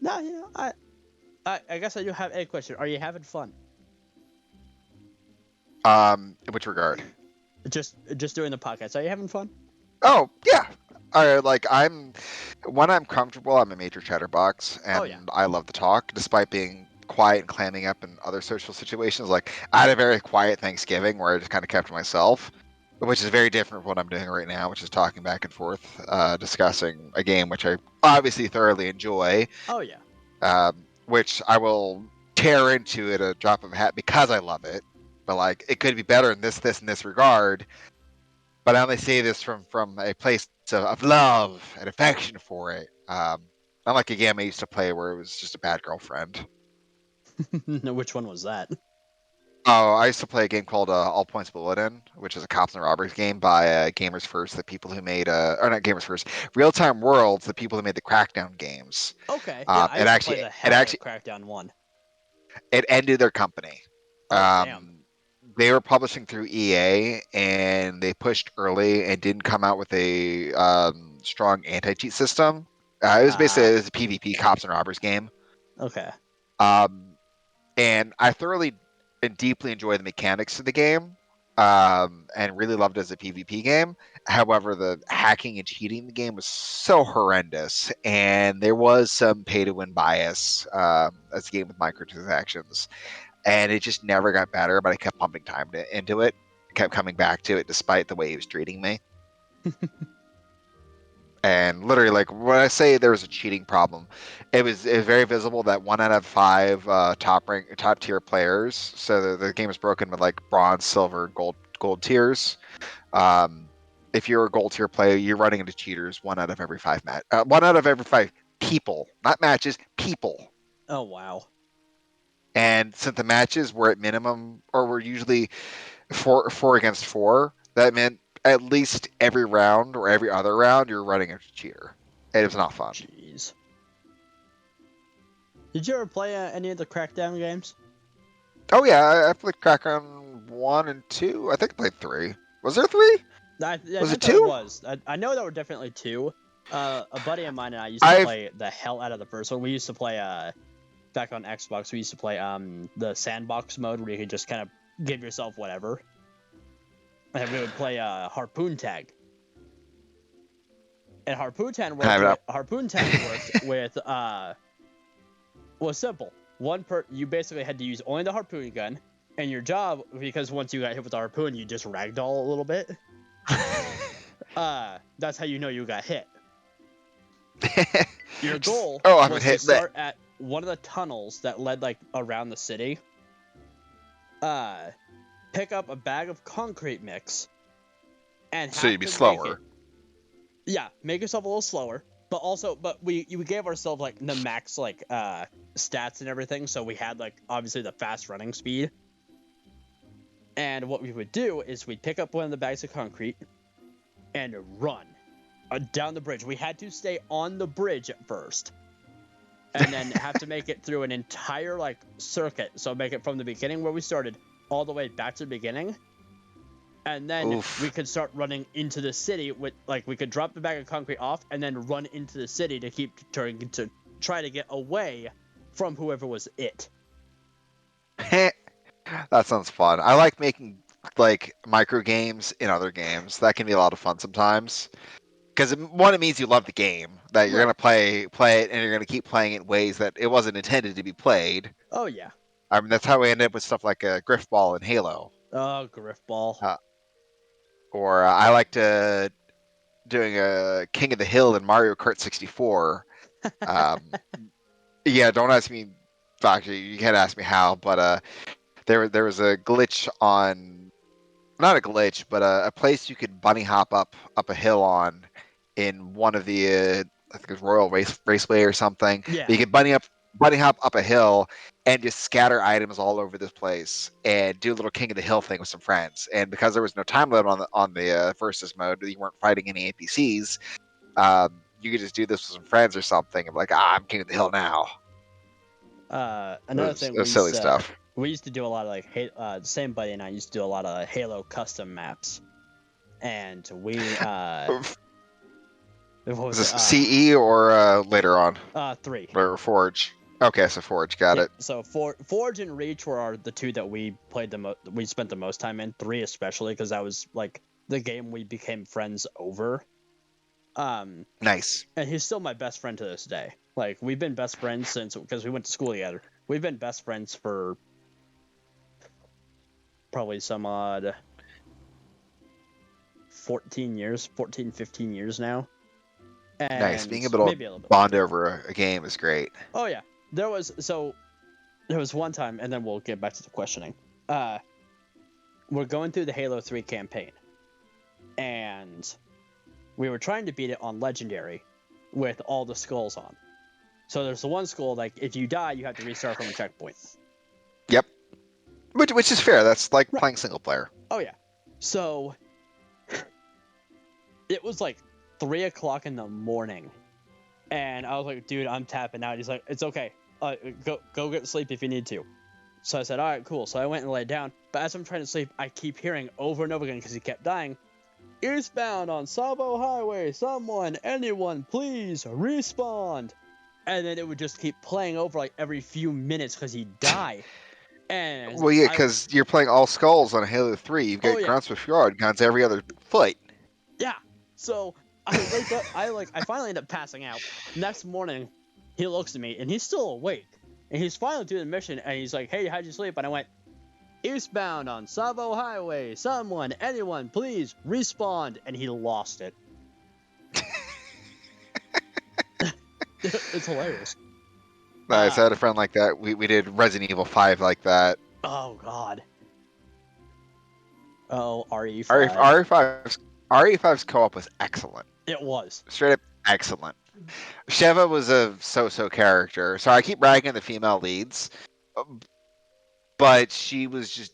No. I guess I do have a question. Are you having fun? In which regard? Just doing the podcast. Are you having fun? Oh yeah. Like when I'm comfortable, I'm a major chatterbox, Oh yeah. and I love to talk, despite being quiet and clamming up in other social situations. Like I had a very quiet Thanksgiving where I just kind of kept to myself, which is very different from what I'm doing right now, which is talking back and forth, discussing a game which I obviously thoroughly enjoy, Oh yeah. which I will tear into at a drop of a hat because I love it. But like, it could be better in and this regard. But I only say this from a place of love and affection for it. Unlike a game I used to play where it was just a bad girlfriend. Which one was that? Oh, I used to play a game called All Points Bulletin, which is a cops and robbers game by Gamers First, the people who made, or not Gamers First, Real Time Worlds, the people who made the Crackdown games. Okay. Yeah, I It used to play actually, the it hell out of actually, Crackdown 1. it ended their company. Oh damn. They were publishing through EA, and they pushed early and didn't come out with a strong anti-cheat system. It was basically Ah. a PvP cops and robbers game. Okay. Um, and I thoroughly and deeply enjoy the mechanics of the game, and really loved it as a PvP game. However, the hacking and cheating in the game was so horrendous, and there was some pay-to-win bias as a game with microtransactions, and it just never got better. But I kept pumping time into it, kept coming back to it despite the way he was treating me. And literally, like when I say there was a cheating problem, it was very visible that 1 out of 5 top tier players. So the game is broken with like bronze, silver, gold tiers. Um, if you're a gold tier player, you're running into cheaters 1 out of every 5 match. 1 out of every 5 people, not matches, people. Oh wow. And since the matches were at minimum, or were usually four against four, that meant at least every round or every other round you're running into a cheater. And it was not fun. Jeez. Did you ever play any of the Crackdown games? Oh yeah, I played Crackdown 1 and 2. I think I played 3. Was there 3? I Was it think there 2? was. I know there were definitely two. A buddy of mine and I used to I've play the hell out of the first one. We used to play back on Xbox. We used to play the sandbox mode where you could just kind of give yourself whatever. And we would play harpoon tag. And harpoon tag worked with was simple. You basically had to use only the harpoon gun, and your job, because once you got hit with the harpoon, you just ragdoll a little bit. That's how you know you got hit. Your goal oh, I'm was to hit. start at one of the tunnels that led like around the city. Pick up a bag of concrete mix, and So have you'd be to slower. make yourself a little slower. But we gave ourselves like the max like stats and everything, so we had like obviously the fast running speed. And what we would do is we'd pick up one of the bags of concrete and run down the bridge. We had to stay on the bridge at first, and then have to make it through an entire like circuit. So make it from the beginning where we started all the way back to the beginning, and then Oof. we could start running into the city with like we could drop the bag of concrete off and then run into the city to keep turning to try to get away from whoever was it. That sounds fun. I like making like micro games in other games. That can be a lot of fun sometimes. Because one, it means you love the game, that you're Right. gonna play it, and you're gonna keep playing it in ways that it wasn't intended to be played. Oh yeah. I mean, that's how we ended up with stuff like Griffball and Halo. Oh, Griffball. Or I like to doing a King of the Hill in Mario Kart 64. Um, yeah, don't ask me. Actually, you can't ask me how, but there was a glitch on, not a glitch, but a place you could bunny hop up a hill on in one of the I think it was Raceway or something. But you Yeah. could bunny hop up a hill and just scatter items all over this place and do a little King of the Hill thing with some friends. And because there was no time limit on the versus mode, you weren't fighting any NPCs. You could just do this with some friends or something. And like, I'm King of the Hill now. Another thing It was silly stuff. we used to do a lot of like the same buddy and I used to do a lot of Halo custom maps, and we what Was was it? this CE or later on? 3. Or Forge? Okay, so Forge, got Yeah. it. So Forge and Reach were the two that we played we spent the most time in. 3 especially because that was like the game we became friends over. Nice. And he's still my best friend to this day. Like we've been best friends since because we went to school together. We've been best friends for probably some odd 14 years, 14, 15 years now. Nice. And Being able to maybe a little bit bond longer. over a game is great. Oh yeah. There was one time, and then we'll get back to the questioning. We're going through the Halo 3 campaign, and we were trying to beat it on Legendary with all the skulls on. So there's the one skull, like, if you die, you have to restart from a checkpoint. Yep. Which is fair. That's like Right. playing single player. Oh yeah. So it was like 3 o'clock in the morning, and I was like, dude, I'm tapping out. He's like, it's okay. Go get sleep if you need to. So I said, all right, cool. So I went and laid down. But as I'm trying to sleep, I keep hearing over and over again because he kept dying. Eastbound on Savo Highway. Someone, anyone, please respawn. And then it would just keep playing over like every few minutes because he'd die. And Well, yeah, because you're playing all skulls on Halo 3. You've got grunts with yard guns every other foot. Yeah. So I wake up. I finally end up passing out. Next morning, he looks at me and he's still awake. And he's finally doing the mission, and he's like, hey, how'd you sleep? And I went, eastbound on Savo Highway. Someone, anyone, please respawn. And he lost it. It's hilarious. Nice. I had a friend like that. We did Resident Evil 5 like that. Oh, God. Oh, RE5. RE5's co-op was excellent. It was. Straight up excellent. Sheva was a so-so character. So I keep ragging the female leads, but she was just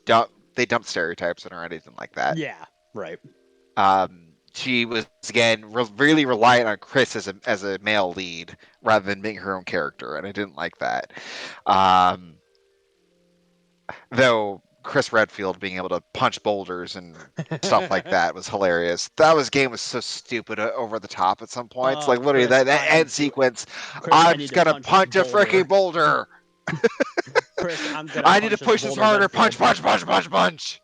they dumped stereotypes on her or anything like that. Yeah, right. She was again really reliant on Chris as a male lead rather than being her own character, and I didn't like that. Though Chris Redfield being able to punch boulders and stuff like that was hilarious. That game was so stupid over the top at some points. Like literally Chris, that end sequence. Chris, I'm just gonna punch a freaking boulder. Chris, I'm gonna. I need to push this harder. Punch, punch, punch, punch, punch.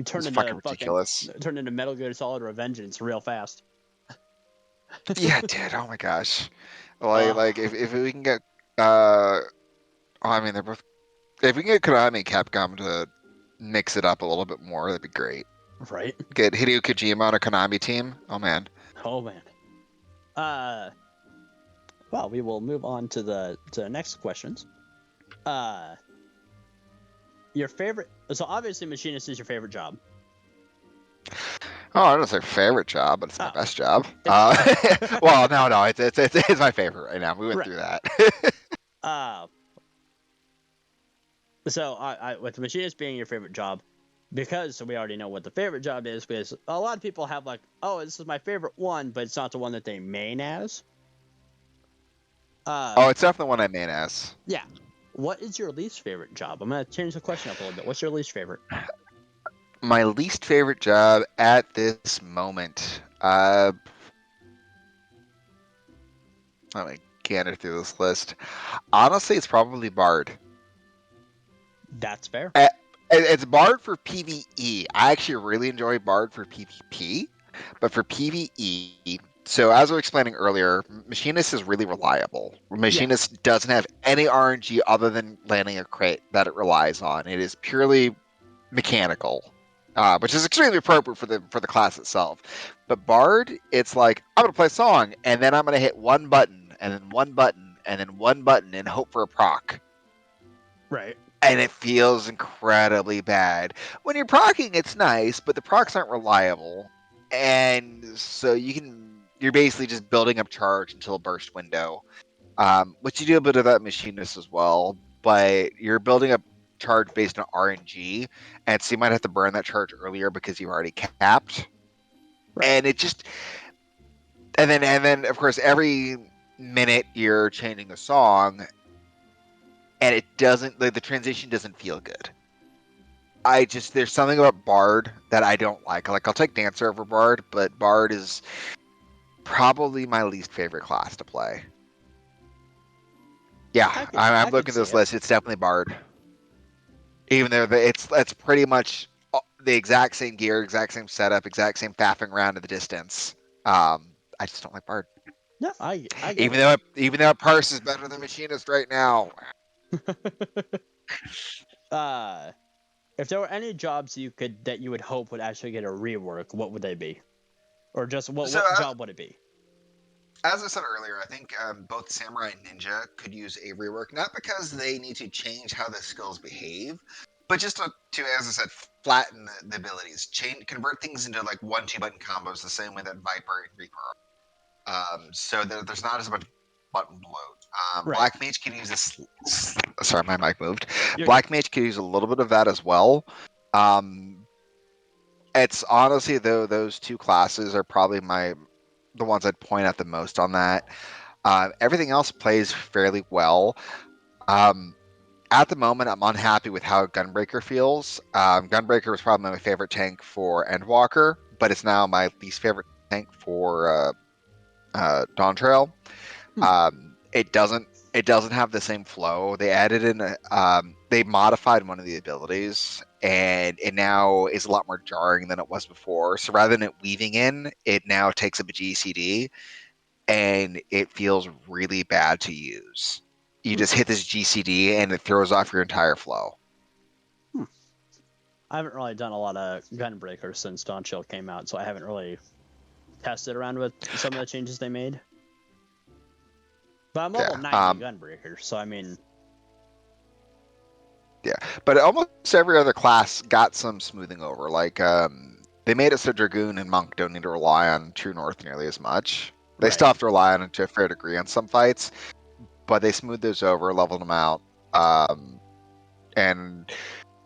Turn into fucking ridiculous. Turn into Metal Gear Solid Revengeance real fast. Yeah, dude. Oh my gosh. Like if we can get I mean they're both. If we can get Konami and Capcom to mix it up a little bit more, that'd be great. Right. Get Hideo Kojima on a Konami team. Oh man. Oh man. Well, we will move on to the next questions. Your favorite. So obviously, machinist is your favorite job. Oh, I don't say favorite job, but it's my best job. Well, no, it's my favorite right now. We went through that. So I with the machinist being your favorite job, because we already know what the favorite job is, because a lot of people have like, oh, this is my favorite one, but it's not the one that they main as. Oh, it's definitely one I main as. Yeah. What is your least favorite job? I'm gonna change the question up a little bit. What's your least favorite? My least favorite job at this moment. Let me gander through this list. Honestly, it's probably Bard. That's fair. It's Bard for PvE. I actually really enjoy Bard for PvP, but for PvE, so as I was explaining earlier, Machinist is really reliable. Machinist doesn't have any RNG other than landing a crit that it relies on. It is purely mechanical. which is extremely appropriate for the class itself. But Bard, it's like I'm gonna play a song, and then I'm gonna hit one button, and then one button, and then one button, and hope for a proc. Right. And it feels incredibly bad. When you're procking, it's nice, but the procs aren't reliable, and so you're basically just building up charge until a burst window. Which you do a bit of that machinist as well, but you're building up charge based on RNG, and so you might have to burn that charge earlier because you've already capped. Right. And it just and then of course every minute you're changing a song, and it doesn't the transition doesn't feel good. There's something about Bard that I don't like. Like I'll take Dancer over Bard, but Bard is probably my least favorite class to play. Yeah, I'm I could looking at see this it. list. It's definitely Bard. Even though it's pretty much the exact same gear, exact same setup, exact same faffing around in the distance. I just don't like Bard. No, I get it. Even though Parse is better than Machinist right now. uh, if there were any jobs that you would hope would actually get a rework, what would they be? Or just So what job would it be? as I said earlier, I think both Samurai and Ninja could use a rework, not because they need to change how the skills behave, but just to as I said, flatten the abilities, convert things into like 1-2 button combos the same way that Viper and Reaper are. So that there's not as much button bloat. Right. Black Mage could use this. Sorry, my mic moved. You're good. Black Mage could use a little bit of that as well. It's honestly though those two classes are probably the ones I'd point at the most on that. Everything else plays fairly well. Um, at the moment, I'm unhappy with how Gunbreaker feels. Gunbreaker was probably my favorite tank for Endwalker, but it's now my least favorite tank for Dawn Trail. Hmm. It doesn't have the same flow. They added in they modified one of the abilities, and it now is a lot more jarring than it was before. So rather than it weaving in, it now takes up a GCD, and it feels really bad to use. You Hmm. just hit this GCD, and it throws off your entire flow. Hmm. I haven't really done a lot of Gunbreaker since Dawn Chill came out, so I haven't really tested around with some of the changes they made. But I'm level Yeah. 90 Gunbreaker, so I mean. Yeah, but almost every other class got some smoothing over. Like they made it so Dragoon and Monk don't need to rely on True North nearly as much. They Right. still have to rely on it to a fair degree on some fights, but they smoothed those over, leveled them out. And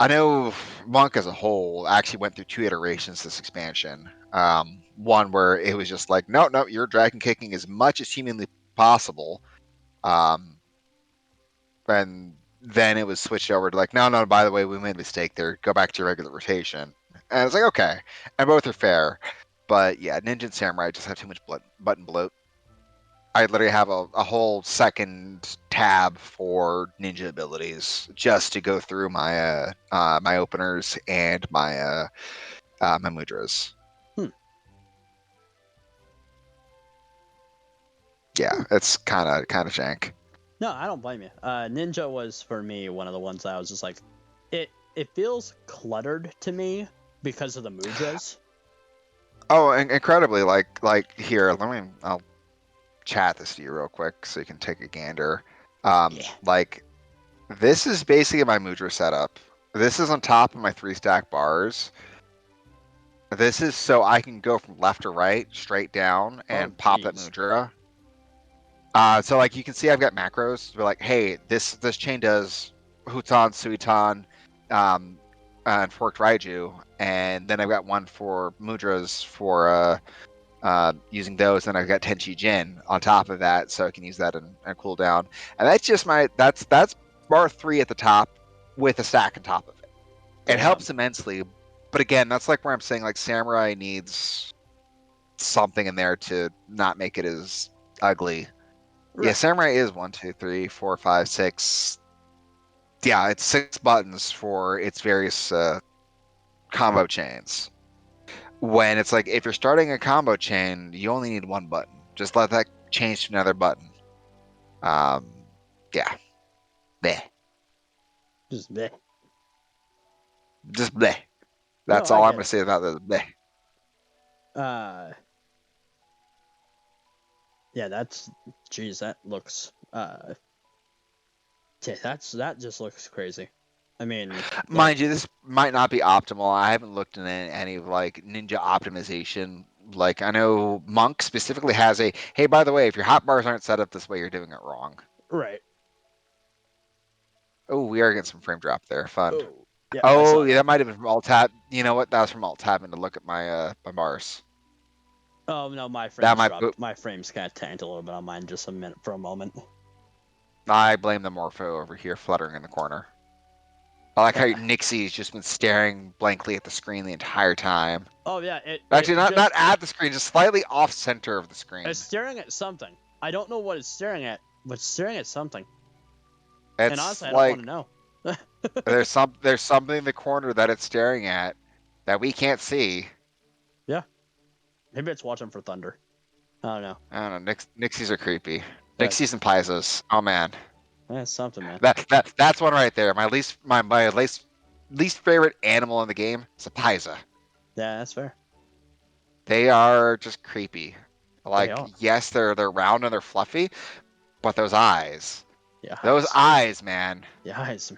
I know Monk as a whole actually went through 2 iterations this expansion. One where it was just like, no, no, you're dragon kicking as much as humanly possible. Um, and then it was switched over to like, no, no, by the way, we made a mistake there. Go back to your regular rotation. And I was like, okay. And both are fair. But yeah, Ninja and Samurai just have too much button bloat. I literally have a whole second tab for ninja abilities just to go through my openers and my mudras. Hmm. Yeah, Hmm. it's kind of jank. No, I don't blame you. Ninja was for me one of the ones that I was just like, it feels cluttered to me because of the mudras. Oh, incredibly! Like here, I'll chat this to you real quick so you can take a gander. Yeah. Like this is basically my mudra setup. This is on top of my 3 stack bars. This is so I can go from left to right, straight down, Oh, and pop that jeez. mudra. So like you can see, I've got macros. We're like, hey, this chain does Hutan, Suitan, and Forked Raiju, and then I've got one for mudras for using those. Then I've got Tenchi Jin on top of that, so I can use that and cool down. And that's just that's bar 3 at the top with a stack on top of it. It Damn. helps immensely, but again, that's like where I'm saying like Samurai needs something in there to not make it as ugly. Yeah, Right. Samurai is 1, 2, 3, 4, 5, 6. Yeah, it's 6 buttons for its various combo chains. When it's like if you're starting a combo chain, you only need 1 button. Just let that change to another button. Um, yeah, bleh. Just bleh. Just bleh. No, That's I all I'm get gonna it. say about this. Yeah, geez, that looks, yeah, that just looks crazy. I mean, like, Mind you, this might not be optimal. I haven't looked in any of like ninja optimization. Like I know Monk specifically has a hey, by the way, if your hotbars aren't set up this way, you're doing it wrong. right. Oh, we are getting some frame drop there. Fun. Oh, yeah, I Oh, saw yeah, that. that might have been from alt tab. You know what? That was from alt tabbing to look at my bars. Oh no, my That frames might. dropped. My frames kind of tanked a little bit on mine just for a moment. I blame the Morpho over here fluttering in the corner. I like how Yeah. Nixie's just been staring blankly at the screen the entire time. Oh yeah, Actually, it not just at the screen, just slightly off center of the it's screen. staring at something. I don't know what it's staring at, but it's staring at something. And It's honestly, I don't want like to know. there's something in the corner that it's staring at that we can't see. Yeah, maybe it's watching for thunder. I don't know. I don't know. Nixies are creepy. That's Nixies and Paisos. Oh man, that's something, man. that's one right there. My least favorite animal in the game is a Paisa. Yeah, that's fair. They are just creepy. They Like are. yes, they're round and they're fluffy, but Yeah, those eyes. eyes, man, The eyes,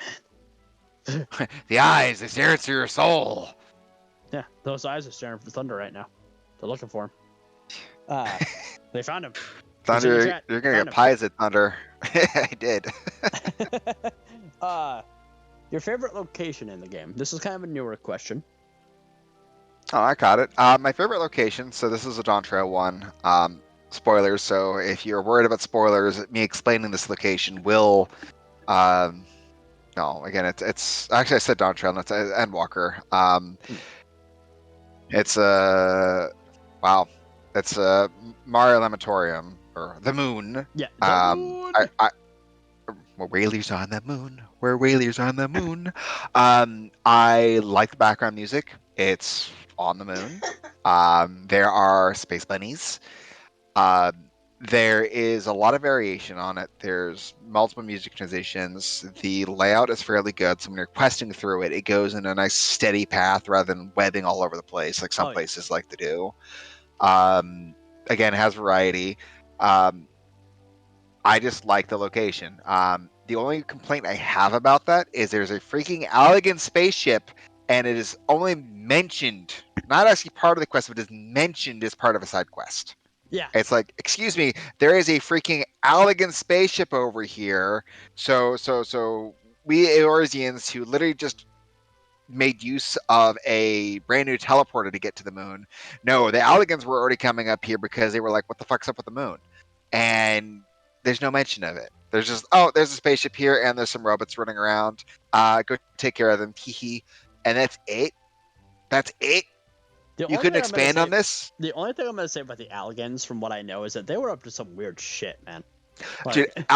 man. the eyes, they stare into your soul. Yeah, those eyes are staring for thunder right now. They're looking for him. They found him. He's in the Thunder, chat. you're They gonna found get him. Paisa Thunder. I did. Your favorite location in the game. This is kind of a newer question. Oh, I caught it. My favorite location. So this is a Dawn Trail one. Spoilers. So if you're worried about spoilers, me explaining this location will. Um, no, again, it's actually I said Dawn Trail. That's Endwalker. Hmm. It's a wow. It's a Mario Lamatorium or the Moon. Yeah, the moon. We're whalers on the moon. We're whalers on the moon. I like the background music. It's on the moon. There are space bunnies. Um, there is a lot of variation on it. There's multiple music transitions. The layout is fairly good. So when you're questing through it, it goes in a nice steady path rather than webbing all over the place like some Oh yeah. places like to do. Again, it has variety. Um, I just like the location. The only complaint I have about that is there's a freaking Allegan spaceship, and it is only mentioned, not actually part of the quest, but is mentioned as part of a side quest. Yeah. It's like, excuse me, there is a freaking Allegan spaceship over here. So we Eorzeans who literally just made use of a brand new teleporter to get to the moon. No, the Alligans were already coming up here because they were like, what the fuck's up with the moon? And there's no mention of it. There's just, oh, there's a spaceship here and there's some robots running around. Go take care of them. Hee hee. And that's it. That's it. The You only couldn't thing I'm gonna expand say, on this? the only thing I'm gonna say about the Alligans, from what I know, is that they were up to some weird shit, man. Dude, Like,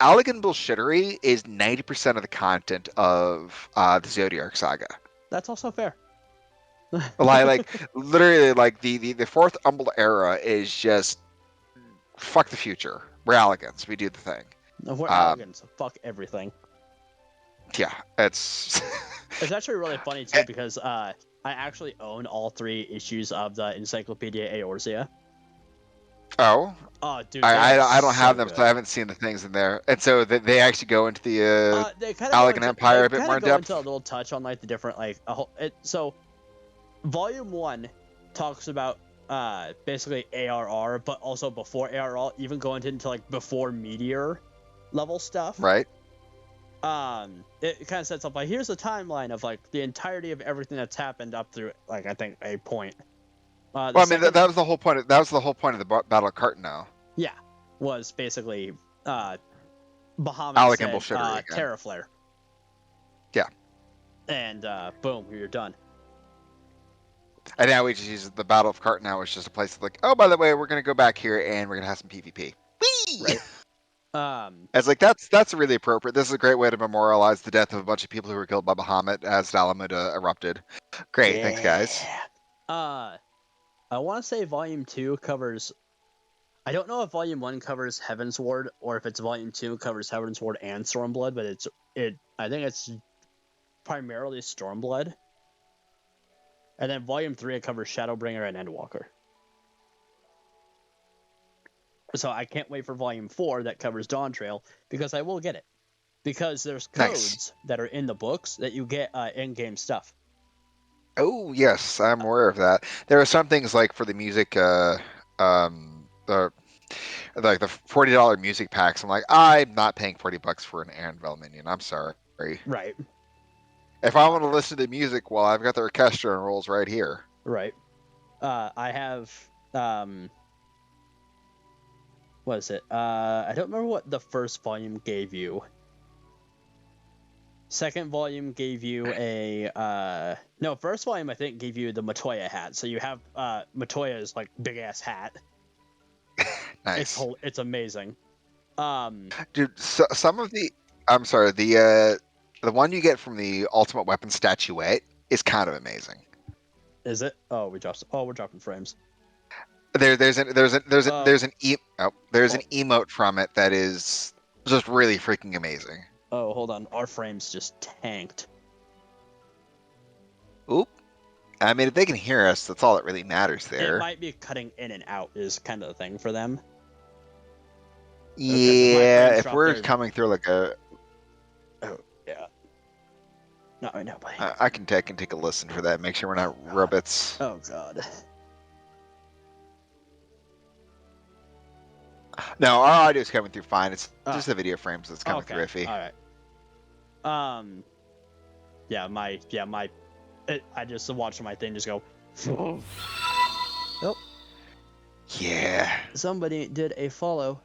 Allegan bullshittery is 90% of the content of the Zodiac saga. that's also fair. Like literally, like the fourth Umble era is just fuck the future. We're Alligans. We do the thing. We're Um, Alligans. Fuck everything. yeah, it's It's actually really funny too because I actually own all 3 issues of the Encyclopedia Eorzea. oh, Oh, dude, they are I don't have so them, so I good. haven't seen the things in there. And so they actually go into the They kind of go Allegan into Empire a bit more in a depth. little touch on like the different like a whole. So, Volume 1 talks about basically ARR, but also before ARR, even going into like before Meteor level stuff. Right. It kind of sets up like here's a timeline of like the entirety of everything that's happened up through like I think a point. The Well, I mean second, that was the whole point. That was the whole point of the Battle of Cartano. yeah, was basically Bahamut Allegan said bullshittery again. Terra Flare. Yeah. And boom, you're done. And now we just use the Battle of Cartano as just a place to like, oh, by the way, we're gonna go back here and we're gonna have some PvP. Whee! Right. It's like that's really appropriate. This is a great way to memorialize the death of a bunch of people who were killed by Bahamut as Dalamud erupted. Great, Yeah. thanks guys. I want to say Volume 2 covers. I don't know if Volume 1 covers Heaven's Ward or if it's Volume 2 covers Heaven's Ward and Stormblood, but I think it's primarily Stormblood. And then Volume 3, it covers Shadowbringer and Endwalker. So I can't wait for Volume 4 that covers Dawn Trail, because I will get it. Because there's Nice. codes that are in the books that you get in-game stuff. Oh yes, I'm aware of that. There are some things like for the music, the like the $40 music packs. I'm like, I'm not paying $40 for an Anvil minion. I'm sorry. Right. If I want to listen to music, well, I've got the orchestra and rolls right here. Right. I have what is it? I don't remember what the first volume gave you. Second volume gave you a no, first volume I think gave you the Matoya hat. So you have Matoya's like big ass hat. Nice. It's amazing. Dude, so, some of the I'm sorry, the one you get from the Ultimate Weapon statuette is kind of amazing. Is it? Oh, we're dropping frames. There's Oh, there's oh, an emote from it that is just really freaking amazing. oh, hold on. Our frames just tanked. Oop. I mean, if they can hear us, that's all that really matters It there. might be cutting in and out is kind of the thing for them. Because if my Yeah, frames if drop we're there, coming through like a, oh yeah, not right now, buddy. I can take a listen for that. Make sure we're not God. robots. Oh god. No, our audio's coming through fine. It's Oh, just the video frames that's coming okay. through iffy. All right. I just watched my thing just go. Oh, Yeah. somebody did a follow.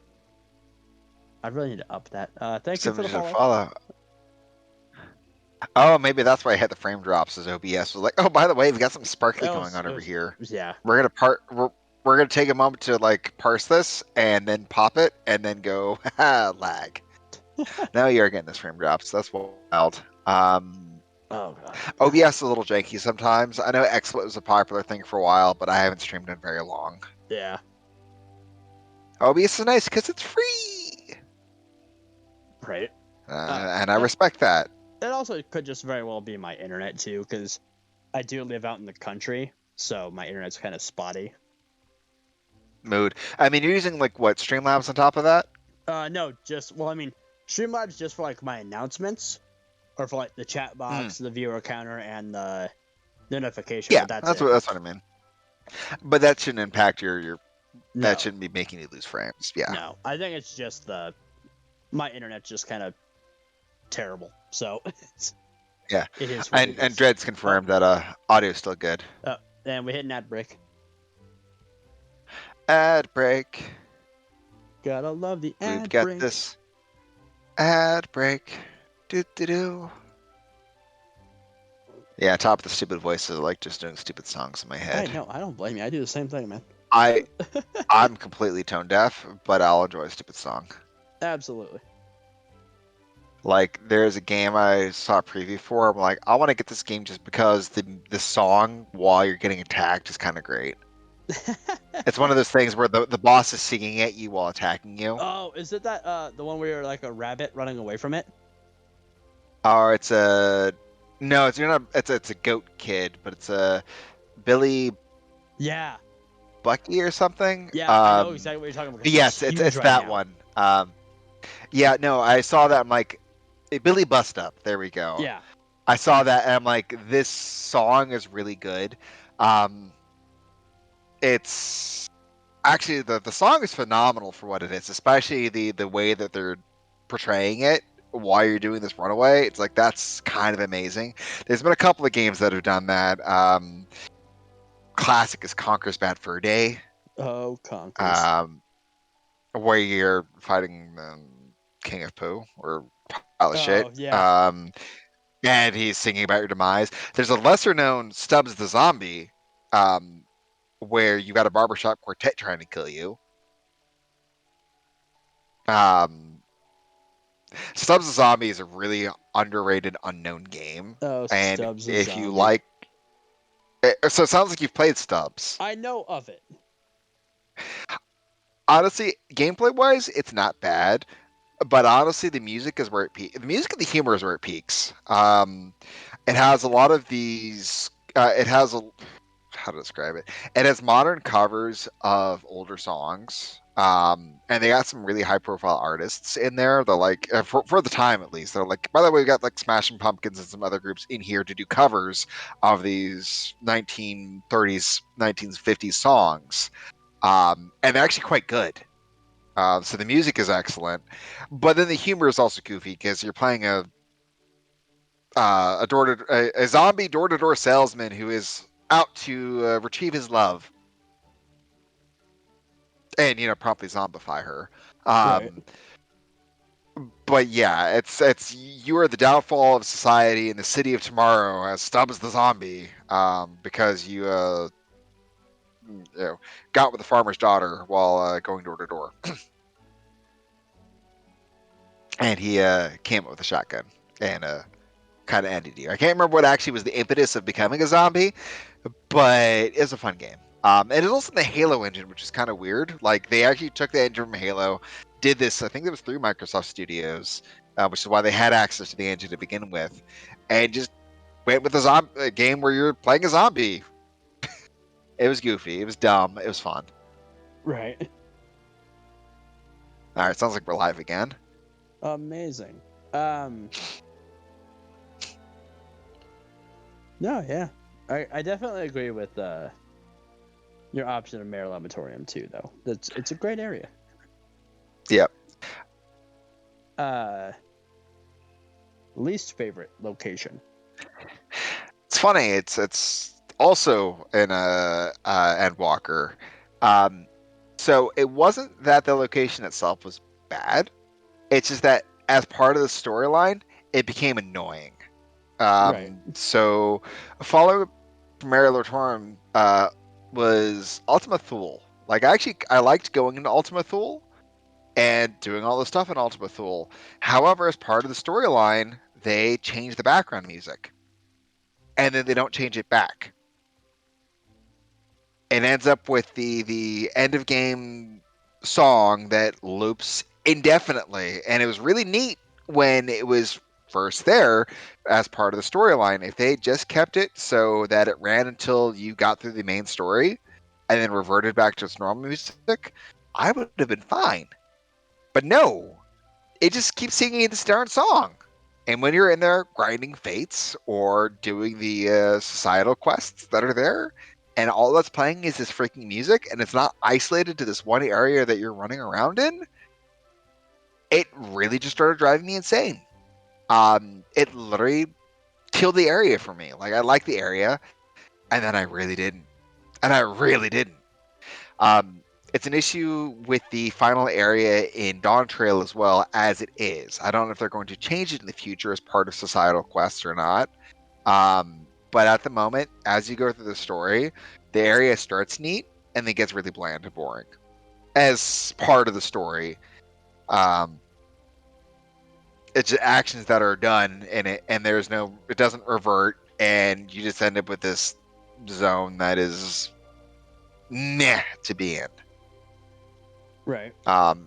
I really need to up that. Thank you for the Somebody should follow. follow. Oh, maybe that's why I had the frame drops. As OBS was like, oh, by the way, we got something sparkly going on over here. Yeah. We're gonna take a moment to like parse this and then pop it and then go lag. Now you're getting this frame drops. That's wild. Oh god. OBS is a little janky sometimes. I know XSplit was a popular thing for a while, but I haven't streamed in very long. Yeah. OBS is nice because it's free, Right. and I respect that. It also could just very well be my internet too, because I do live out in the country, so my internet's kind of spotty. Mood. I mean, you're using like what Streamlabs on top of that? No, I mean, Streamlabs just for like my announcements, or for like the chat box, the viewer counter, and the notification. Yeah, But that's it. what I mean. But that shouldn't impact your No. That shouldn't be making you lose frames. Yeah. No, I think it's just my internet's just kind of terrible. So Yeah. it is. And Dread's confirmed that audio's still good. And we hit an ad break. Ad break. Gotta love the ad We've got break. this ad break. Do do do. Yeah, top of the stupid voices, like just doing stupid songs in my head. Hey, no, I don't blame you. I do the same thing, man. I'm completely tone deaf, but I'll enjoy a stupid song. Absolutely. Like there's a game I saw a preview for. I'm like, I want to get this game just because the song while you're getting attacked is kind of great. It's one of those things where the boss is singing at you while attacking you. Oh, is it that the one where you're like a rabbit running away from it? Or it's a no, it's you're not. It's a goat kid, but it's a Billy Yeah. Bucky or something. Yeah, I know exactly what you're talking about. Yes, it's that one. Yeah, no, I saw that. I'm like, Billy Bust Up. There we go. Yeah. I saw that, and I'm like, this song is really good. It's actually the song is phenomenal for what it is, especially the way that they're portraying it while you're doing this runaway. It's like that's kind of amazing. There's been a couple of games that have done that. Classic is Conker's Bad Fur Day. Oh, Conkers. Where you're fighting King of Pooh or pile of shit. Yeah. And he's singing about your demise. There's a lesser known Stubbs the Zombie, where you got a barbershop quartet trying to kill you. Stubbs the Zombie is a really underrated, unknown game. Oh, And Stubbs the if Zombie. you like, so it sounds like you've played Stubbs. I know of it. Honestly, gameplay wise, it's not bad. But honestly, the music is where it peaks. The music and the humor is where it peaks. It has a lot of these it has a how to describe it. It has modern covers of older songs. And they got some really high profile artists in there. They're like, for the time at least, they're like, by the way, we got like Smashing Pumpkins and some other groups in here to do covers of these 1930s, 1950s songs. And they're actually quite good. So the music is excellent, but then the humor is also goofy because you're playing a zombie door to door salesman who is out to retrieve his love and promptly zombify her. Right. Um, but yeah, it's you are the downfall of society in the city of tomorrow as Stubbs the zombie, because you got with the farmer's daughter while going door to door, and he came up with a shotgun and kind of ended you. I can't remember what actually was the impetus of becoming a zombie, but it's a fun game. And it's also in the Halo engine, which is kind of weird. Like they actually took the engine from Halo, did this. I think it was through Microsoft Studios, which is why they had access to the engine to begin with, and just went with a game where you're playing a zombie. It was goofy. It was dumb. It was fun. Right. All right, sounds like we're live again. Amazing. No, yeah. I definitely agree with your option of Mare Lamatorium too, though. It's a great area. Yep. Least favorite location. It's funny. It's also in a Endwalker. So it wasn't that the location itself was bad. It's just that as part of the storyline, it became annoying. Right. So following Mary Lortorum was Ultima Thule. Like I liked going into Ultima Thule and doing all the stuff in Ultima Thule. However, as part of the storyline, they changed the background music, and then they don't change it back. It ends up with the end of game song that loops indefinitely, and it was really neat when it was first there as part of the storyline. If they just kept it so that it ran until you got through the main story and then reverted back to its normal music, I would have been fine. But no, it just keeps singing this darn song. And when you're in there grinding fates or doing the societal quests that are there, and all that's playing is this freaking music, and it's not isolated to this one area that you're running around in, it really just started driving me insane. It literally killed the area for me. Like I liked the area, and then I really didn't, and I really didn't. Um, it's an issue with the final area in Dawn Trail as well as it is. I don't know if they're going to change it in the future as part of societal quests or not. But at the moment, as you go through the story, the area starts neat and then gets really bland and boring as part of the story. Um, it's just actions that are done in it, and it doesn't revert, and you just end up with this zone that is meh to be in. Right.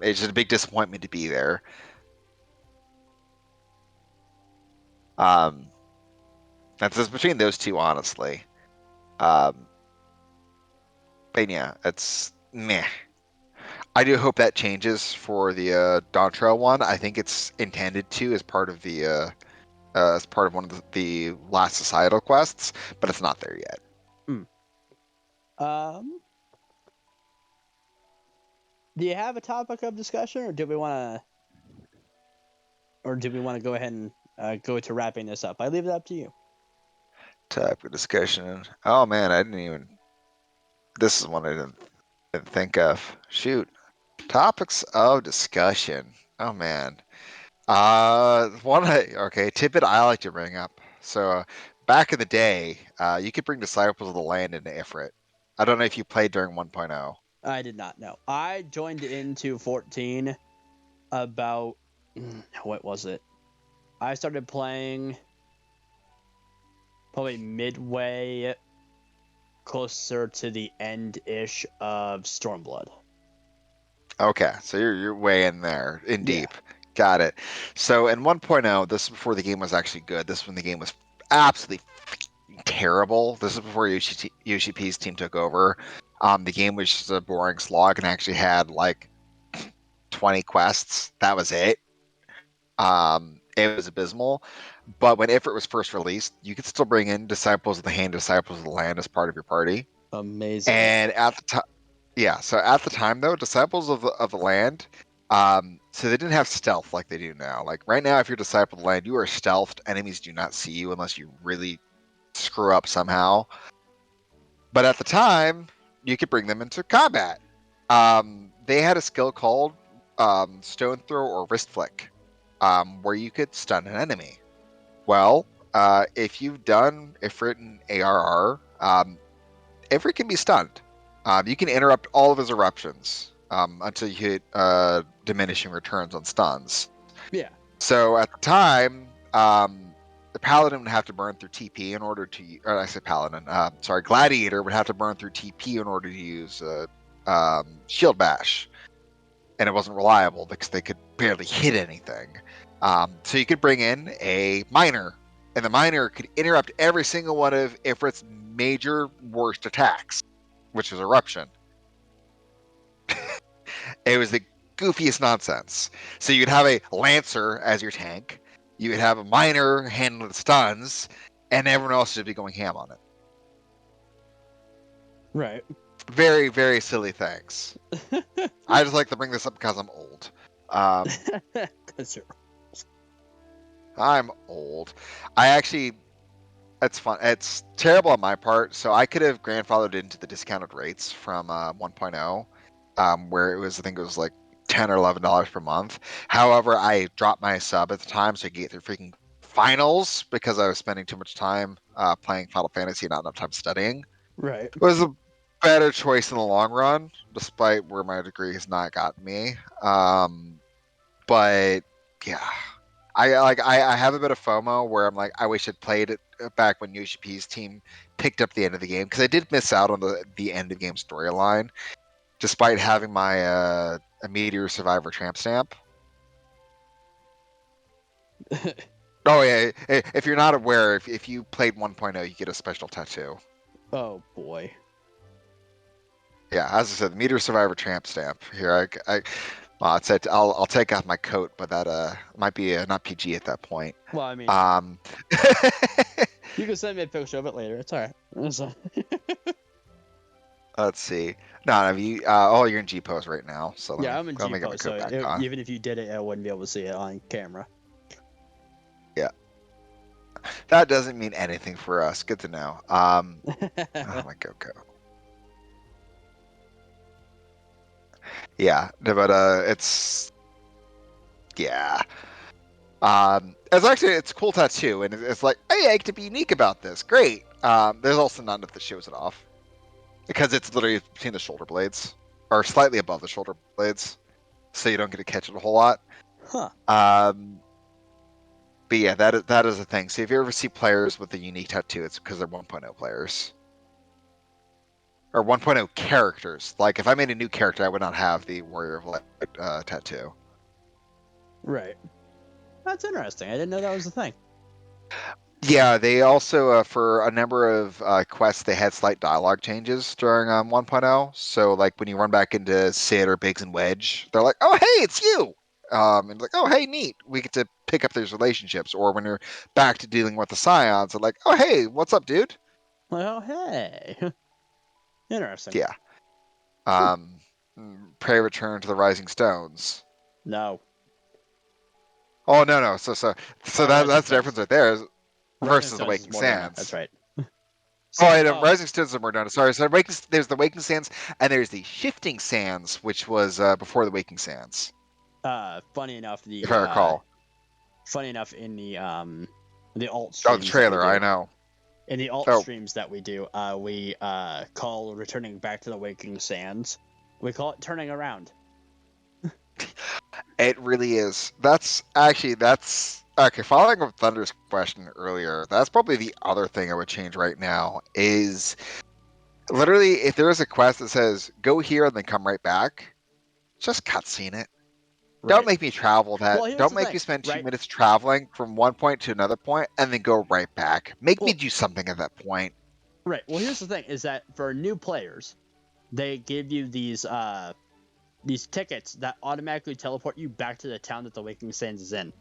It's just a big disappointment to be there. Um, that's just between those two, honestly. Um, but yeah, it's meh. I do hope that changes for the Dawntrail one. I think it's intended to as part of one of the last societal quests, but it's not there yet. Mm. Um. Do you have a topic of discussion, or do we want to go ahead and go to wrapping this up? I leave it up to you. Type of discussion. Oh man, I didn't even. This is one I didn't think of. Shoot, topics of discussion. Oh man. Okay, tidbit I like to bring up. So, back in the day, you could bring Disciples of the Land into Ifrit. I don't know if you played during 1.0. I did not know. I joined into 14 about what was it? I started playing probably midway closer to the end-ish of Stormblood. Okay, so you're way in there, in Yeah. deep. Got it. So in 1.0, this is before the game was actually good. This is when the game was absolutely terrible. This is before UCP's team took over. The game was just a boring slog and actually had like 20 quests. That was it. It was abysmal. But when Ifrit was first released, you could still bring in Disciples of the Hand, Disciples of the Land as part of your party. Amazing. And at the time, yeah. So at the time, though, Disciples of the Land, so they didn't have stealth like they do now. Like right now, if you're Disciple of the Land, you are stealthed. Enemies do not see you unless you really screw up somehow. But at the time, you could bring them into combat. They had a skill called Stone Throw or Wrist Flick, where you could stun an enemy. Well, if you've done Ifrit and ARR, Ifrit can be stunned. You can interrupt all of his eruptions until you hit diminishing returns on stuns. Yeah. So at the time, the Paladin would have to burn through TP in order to, or I say Paladin, sorry, Gladiator would have to burn through TP in order to use Shield Bash. And it wasn't reliable because they could barely hit anything. So you could bring in a Miner, and the Miner could interrupt every single one of Ifrit's major worst attacks, which was Eruption. It was the goofiest nonsense. So you'd have a Lancer as your tank, you would have a Miner handling the stuns, and everyone else should be going ham on it. Right. Very, very silly things. I just like to bring this up because I'm old. 'Cause you're- I'm old. I actually, it's fun. It's terrible on my part. So I could have grandfathered into the discounted rates from 1.0, where it was, I think it was like $10 or $11 per month. However, I dropped my sub at the time so I could get through freaking finals because I was spending too much time playing Final Fantasy and not enough time studying. Right. It was a better choice in the long run, despite where my degree has not gotten me. But yeah, I have a bit of FOMO where I'm like, I wish I'd played it back when UGP's team picked up the end of the game because I did miss out on the end of game storyline, despite having my a Meteor Survivor tramp stamp. Oh yeah, if you're not aware, if you played 1.0, you get a special tattoo. Oh boy. Yeah, as I said, the Meteor Survivor tramp stamp. Here, well, I'll take off my coat, but that might be not PG at that point. Well, I mean, Um, you can send me a picture of it later. It's alright. let's see. No, I mean, oh, you're in G pose right now, so Yeah, I'm in let G me get my post, so coat back on. even if you did it, I wouldn't be able to see it on camera. Yeah, that doesn't mean anything for us. Good to know. Oh my Coco. Yeah, but it's yeah. It's actually it's a cool tattoo, and it's like, hey, I get to be unique about this. Great. There's also none that shows it off because it's literally between the shoulder blades or slightly above the shoulder blades, so you don't get to catch it a whole lot. Huh. But yeah, that is a thing. So if you ever see players with a unique tattoo, it's because they're 1.0 players or 1.0 characters. Like if I made a new character, I would not have the Warrior of Light tattoo. Right. That's interesting. I didn't know that was a thing. Yeah, they also for a number of quests they had slight dialogue changes during 1.0. So like when you run back into Sid or Biggs and Wedge, they're like, "Oh hey, it's you," and like, "Oh hey, neat, we get to pick up these relationships." Or when you're back to dealing with the Scions, they're like, "Oh hey, what's up, dude?" Well, hey. Interesting. Yeah. Um, Pray return to the Rising Stones. No. Oh no. So Oh, Rising that's the Stones. difference right there Rising versus the Stones is Waking Morgana. That's Sands. right. Oh, So, and Rising Stones are more done. Sorry, so there's the Waking Sands, and there's the Shifting Sands, which was before the Waking Sands, funny enough, if I recall. in the alt Oh, the streams that we trailer, I do. know. In the alt Oh, streams that we do, we call returning back to the Waking Sands. We call it turning around. it really is. That's okay. Following up Thunder's question earlier, that's probably the other thing I would change right now is literally if there is a quest that says go here and then come right back, just cutscene it. Don't Right. make me travel that. Well, here's Don't the make thing, me spend 2 right? minutes traveling from one point to another point and then go right back. Make me Well, do something at that point. right. Well, here's the thing: is that for new players, they give you these tickets that automatically teleport you back to the town that the Waking Sands is in.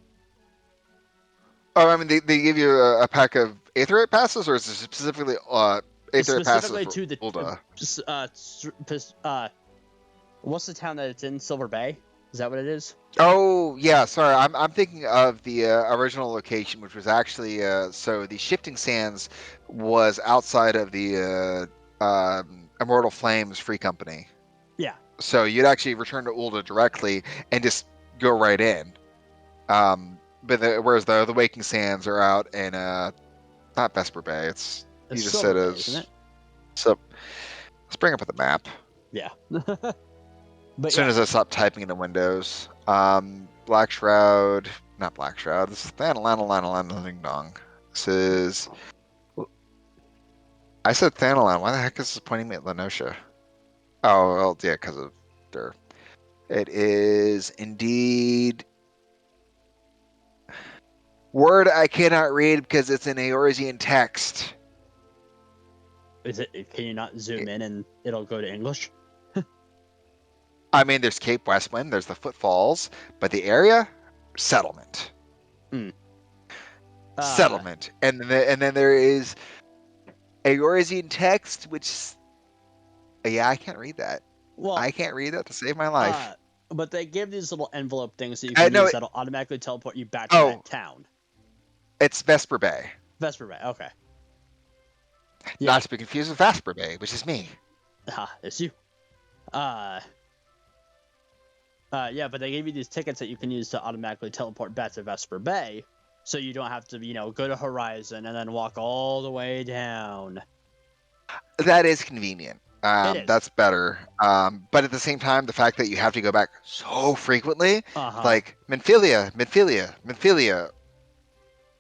Oh, I mean, they give you a pack of Aetherite passes, or is it specifically It's Aetherite passes specifically for to the Ulda? what's the town that it's in? Silver Bay. Is that what it is? Oh, yeah. Sorry, I'm thinking of the original location, which was actually so the Shifting Sands was outside of the Immortal Flames Free Company. Yeah. So you'd actually return to Ulda directly and just go right in. Whereas the Waking Sands are out in not Vesper Bay. It's You just said Silver Bay, isn't is it? so. Let's bring up the map. Yeah. As But soon yeah. as I stop typing into Windows, Black Shroud, not Black Shroud. This is Thanalan Ding Dong. This is. I said Thanalan. Why the heck is this pointing me at Lenosha? Oh, well, yeah, because of Dur. It is indeed. Word I cannot read because it's in Eorzean text. Is it? Can you not zoom in and it'll go to English? I mean, there's Cape Westwind, there's the Footfalls, but the area, settlement, Hmm. settlement, and then there is Eorzean text, which yeah, I can't read that. Well, I can't read that to save my life. but they give these little envelope things that you I can know. use that'll automatically teleport you back to Oh, that town. it's Vesper Bay, Vesper Bay. Okay. Yeah. not to be confused with Vasper Bay, which is me. It's you. Uh. Yeah, but they gave you these tickets that you can use to automatically teleport back to Vesper Bay, so you don't have to, go to Horizon and then walk all the way down. That is convenient. It is. That's better. But at the same time, the fact that you have to go back so frequently, Uh-huh. like Menphilia.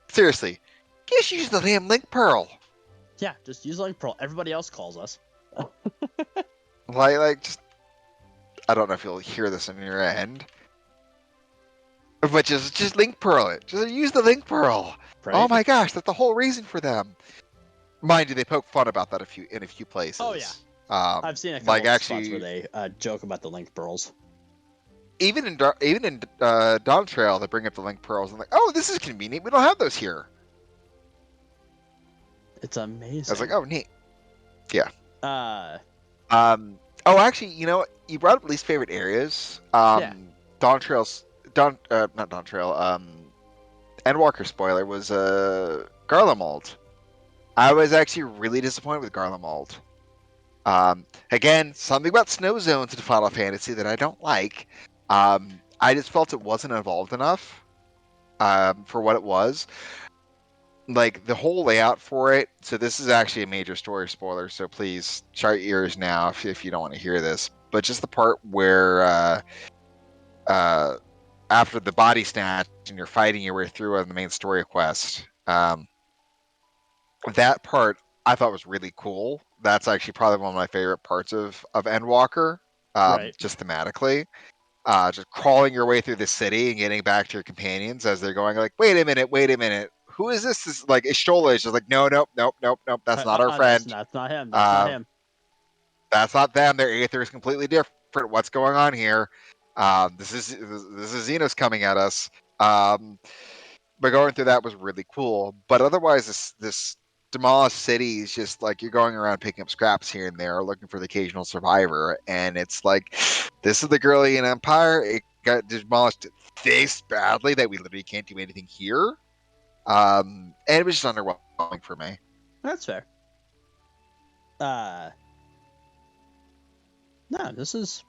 Seriously, just use the damn link pearl. Yeah, just use Link Pearl. Everybody else calls us. Just I don't know if you'll hear this on your end, but just link pearl it. Just use the link pearl. Oh Right? my gosh, that's the whole reason for them. Mind you, they poke fun about that in a few places. Oh, yeah. I've seen a couple Like of spots where actually, they joke about the Link Pearls. even in Dawn Trail, they bring up the link pearls and like, oh, this is convenient. We don't have those here. It's I was amazing. like, oh, neat. Yeah. Uh, Oh, actually, you know what? You brought up least favorite areas. yeah. Dawn Trail's not Dawn Trail. Endwalker spoiler was Garlemald. I was actually really disappointed with Garlemald. Again, something about snow zones in Final Fantasy that I don't like. I just felt it wasn't involved enough for what it was. Like the whole layout for it. So this is actually a major story spoiler. So please shut your ears now if you don't want to hear this. But just the part where after the body snatch and you're fighting your way through on the main story quest, that part I thought was really cool. That's actually probably one of my favorite parts of Endwalker, Right. just thematically. Just crawling your way through the city and getting back to your companions as they're going like, wait a minute, who is this? This like Ishtola is just like, nope, that's not our friend. That's not him. That's not Uh, him. that's not them. Their aether is completely different. What's going on here? This is Xenos coming at us. But going through that was really cool. But otherwise, this demolished city is just like you're going around picking up scraps here and there, looking for the occasional survivor, and it's like this is the Gurlian Empire. It got demolished this badly that we literally can't do anything here. And it was just underwhelming for me. That's fair. No, this has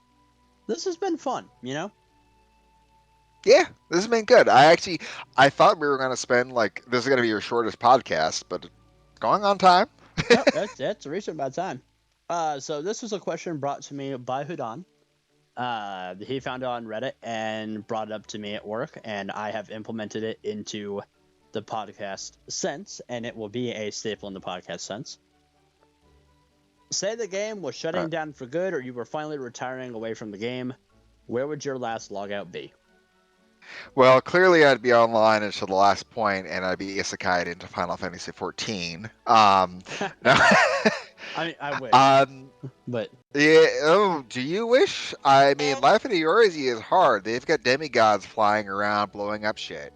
been fun, Yeah, this has been good. I thought we were going to spend like this is going to be your shortest podcast, but it's going on time. No, that's a recent bad time. So this was a question brought to me by Hudan. He found it on Reddit and brought it up to me at work, and I have implemented it into the podcast since, and it will be a staple in the podcast since. Say the game was shutting down for good, or you were finally retiring away from the game. Where would your last logout be? Well, clearly I'd be online until the last point, and I'd be isekai'd into Final Fantasy 14. No. I mean, I wish, um, but yeah. Oh, do you wish? I mean, Life of the Yorisi is hard. They've got demigods flying around, blowing up shit.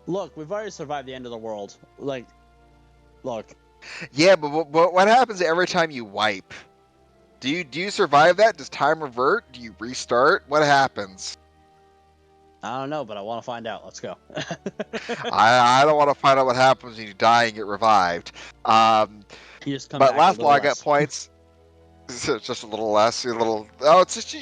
look, we've already survived the end of the world. Like, look, Yeah, but what happens every time you wipe? Do you survive that? Does time revert? Do you restart? What happens? I don't know, but I want to find out. Let's go. I don't want to find out what happens when you die and get revived. You just come But back a last little log up less. points. So it's just a little less. A little. Oh, it's just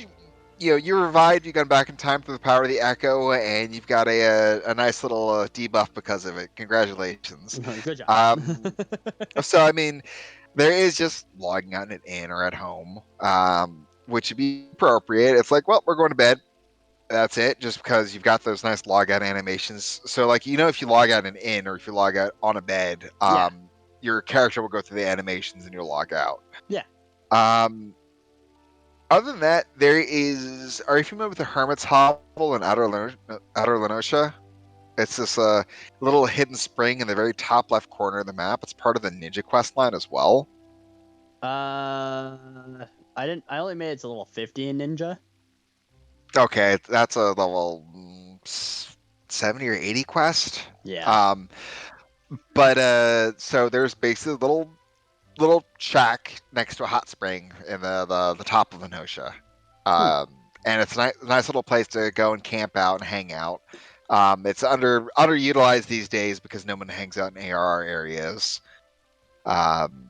you revived. You got back in time through the power of the echo, and you've got a nice little debuff because of it. Congratulations. Good job. So I mean, there is just logging out in an inn or at home, which would be appropriate. It's like, well, we're going to bed. That's it. Just because you've got those nice log out animations. So like, if you log out in an inn or if you log out on a bed, Yeah. your character will go through the animations and you'll log out. Yeah. Um, Other than that, there is. Are you familiar with the Hermit's Hovel in Outer Lenosha? It's this little hidden spring in the very top left corner of the map. It's part of the Ninja Quest line as well. I didn't. I only made it to level 50 in Ninja. Okay, that's a level 70 or 80 quest. Yeah. But so there's basically a little shack next to a hot spring in the top of Lenosha. And it's a nice little place to go and camp out and hang out. It's underutilized these days because no one hangs out in ARR areas. Um,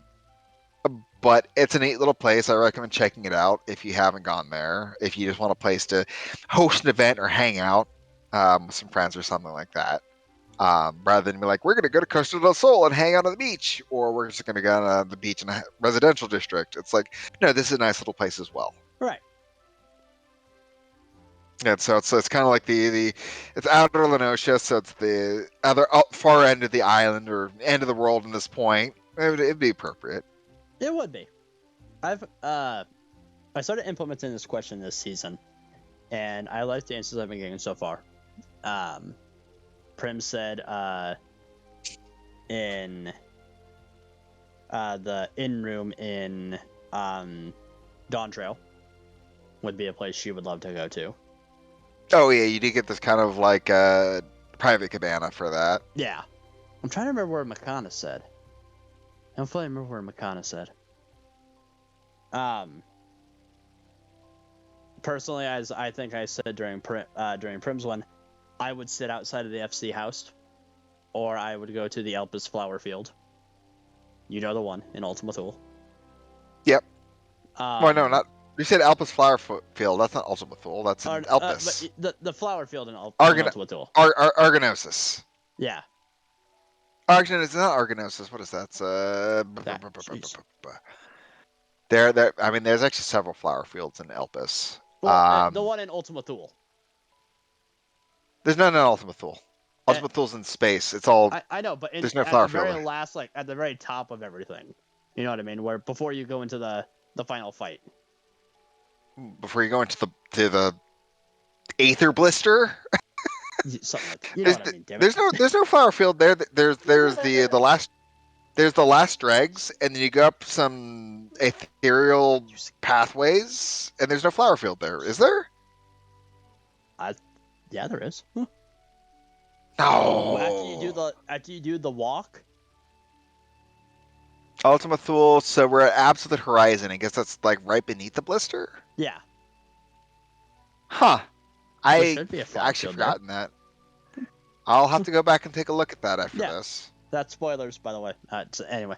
but it's a neat little place. I recommend checking it out if you haven't gone there. If you just want a place to host an event or hang out with some friends or something like that. Rather than be like, we're going to go to Costa del Sol and hang out on the beach, or we're just going to go on the beach in a residential district. It's like, no, this is a nice little place as well. Right. And so it's kind of like it's outer Lenosha, so it's the other far end of the island or end of the world in this point. It'd be appropriate. It would be. I started implementing this question this season, and I like the answers I've been getting so far. Prim said in the inn room in Dawn Trail would be a place she would love to go to. Oh yeah, you did get this kind of like private cabana for that. Yeah. I'm trying to remember where Makana said. I don't fully remember where Makana said. Personally, as I think I said during Prim's one, I would sit outside of the FC house, or I would go to the Elpis flower field. You know the one in Ultima Thule. Yep. Well, no, not. You said Elpis Flower Field. That's not Ultima Thule. That's in Elpis. But the flower field in Ultima Thule. Argonosis. Yeah. It's not Argonosis. What is that? There. I mean, there's actually several flower fields in Elpis. Well, the one in Ultima Thule. There's none in Ultima Thule. Ultima Thule's in space. It's all. I know, but there's no flower field. At the very last, like at the very top of everything. You know what I mean? Where before you go into the final fight. Before you go into the Aether Blister. Something like you know what I mean. Damn it. There's no flower field there. There's the last. There's the last dregs, and then you go up some ethereal pathways, and there's no flower field there. Is there? Yeah, there is. No. Well, after you do the walk. Ultima Thule. So we're at Absolute Horizon. I guess that's like right beneath the blister. Yeah. Huh. I actually forgotten that. I'll have to go back and take a look at that after this. That's spoilers, by the way. Anyway,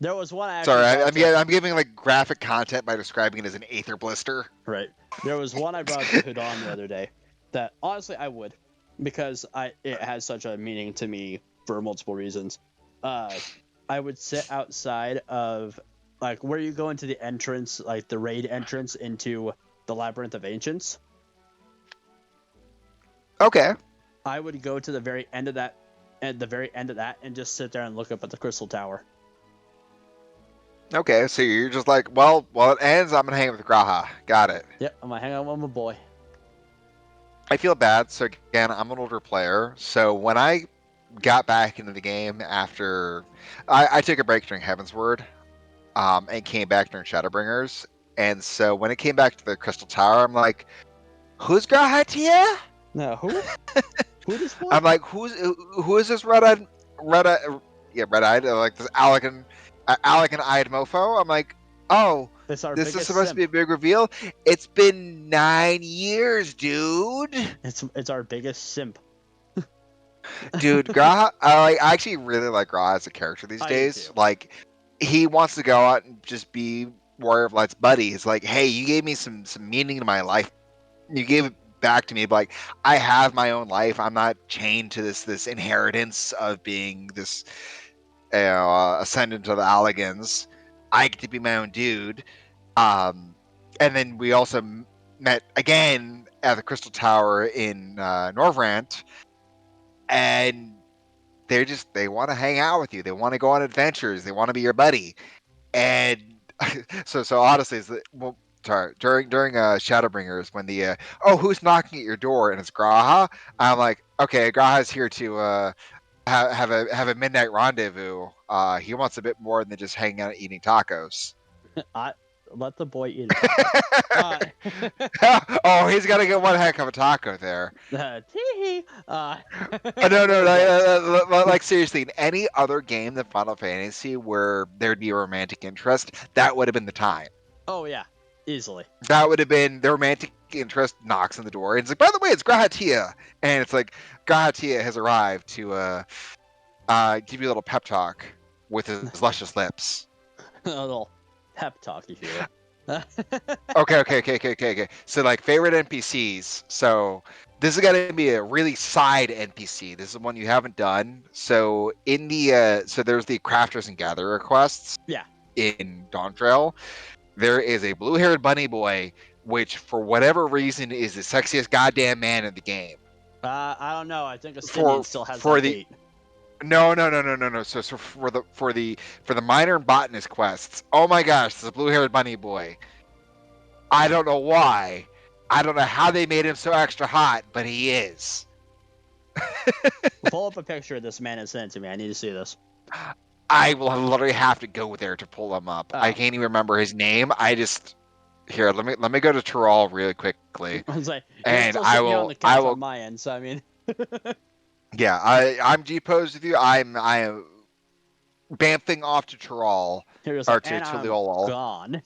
there was one. Sorry, I'm giving like graphic content by describing it as an Aether Blister. Right. There was one I brought to Hudon the other day that honestly I would, because it has such a meaning to me for multiple reasons. I would sit outside of like where you go into the entrance, like the raid entrance into the Labyrinth of Ancients. Okay. I would go to the very end of that, and just sit there and look up at the Crystal Tower. Okay, so you're just like, well, it ends. I'm gonna hang out with Graha. Got it. Yep, I'm gonna hang out with my boy. I feel bad. So again, I'm an older player. So when I got back into the game after I took a break during Heaven's Word, and came back during Shadowbringers. And so when it came back to the Crystal Tower, I'm like, who's Grahatia? No, who? Who this boy? I'm like, who is this red-eyed, yeah, red-eyed, like this Alec-eyed mofo? I'm like, oh, It's our this is biggest supposed to be a simp. big reveal. It's been 9 years, dude. It's our biggest simp. Dude, Graha, I actually really like Graha as a character these I do days. too. Like, he wants to go out and just be Warrior of Light's buddy. He's like, hey, you gave me some meaning to my life. You gave it back to me. But like, I have my own life. I'm not chained to this inheritance of being this ascendant of the Alligans. I get to be my own dude. And then we also met again at the Crystal Tower in Norvrant, and they want to hang out with you. They want to go on adventures. They want to be your buddy. And so honestly, well, sorry, during Shadowbringers, when the oh, who's knocking at your door, and it's Graha, I'm like, okay, Graha's here to have a midnight rendezvous. He wants a bit more than just hanging out and eating tacos. I let the boy eat a taco. Oh, he's gonna get one heck of a taco there. Tee-hee. No, no, Very good. like seriously, in any other game than Final Fantasy where there'd be a romantic interest, that would have been the time. Oh yeah, easily. That would have been the romantic interest knocks on the door. And it's like, by the way, it's Grahatia. And it's like, Grahatia has arrived to give you a little pep talk with his luscious lips. A little pep talk, if you will. Okay. So, like, favorite NPCs. So, this is going to be a really side NPC. This is one you haven't done. So, in the, so there's the Crafters and Gatherer quests. Yeah. In Dawntrail. There is a blue-haired bunny boy, which for whatever reason is the sexiest goddamn man in the game. I don't know. I think Ascendian still has for that the bait. no. So for the minor and botanist quests, oh my gosh, this blue-haired bunny boy. I don't know why. I don't know how they made him so extra hot, but he is. Pull up a picture of this man and send it to me. I need to see this. I will literally have to go there to pull him up. Oh. I can't even remember his name. Here, let me go to Tyrol really quickly. I was like, and I will. On the couch I will. On my end, so I mean. Yeah, I'm G-posed with you. I am bamfing off to Tyrol Here's or like, to and I'm Liolol. gone.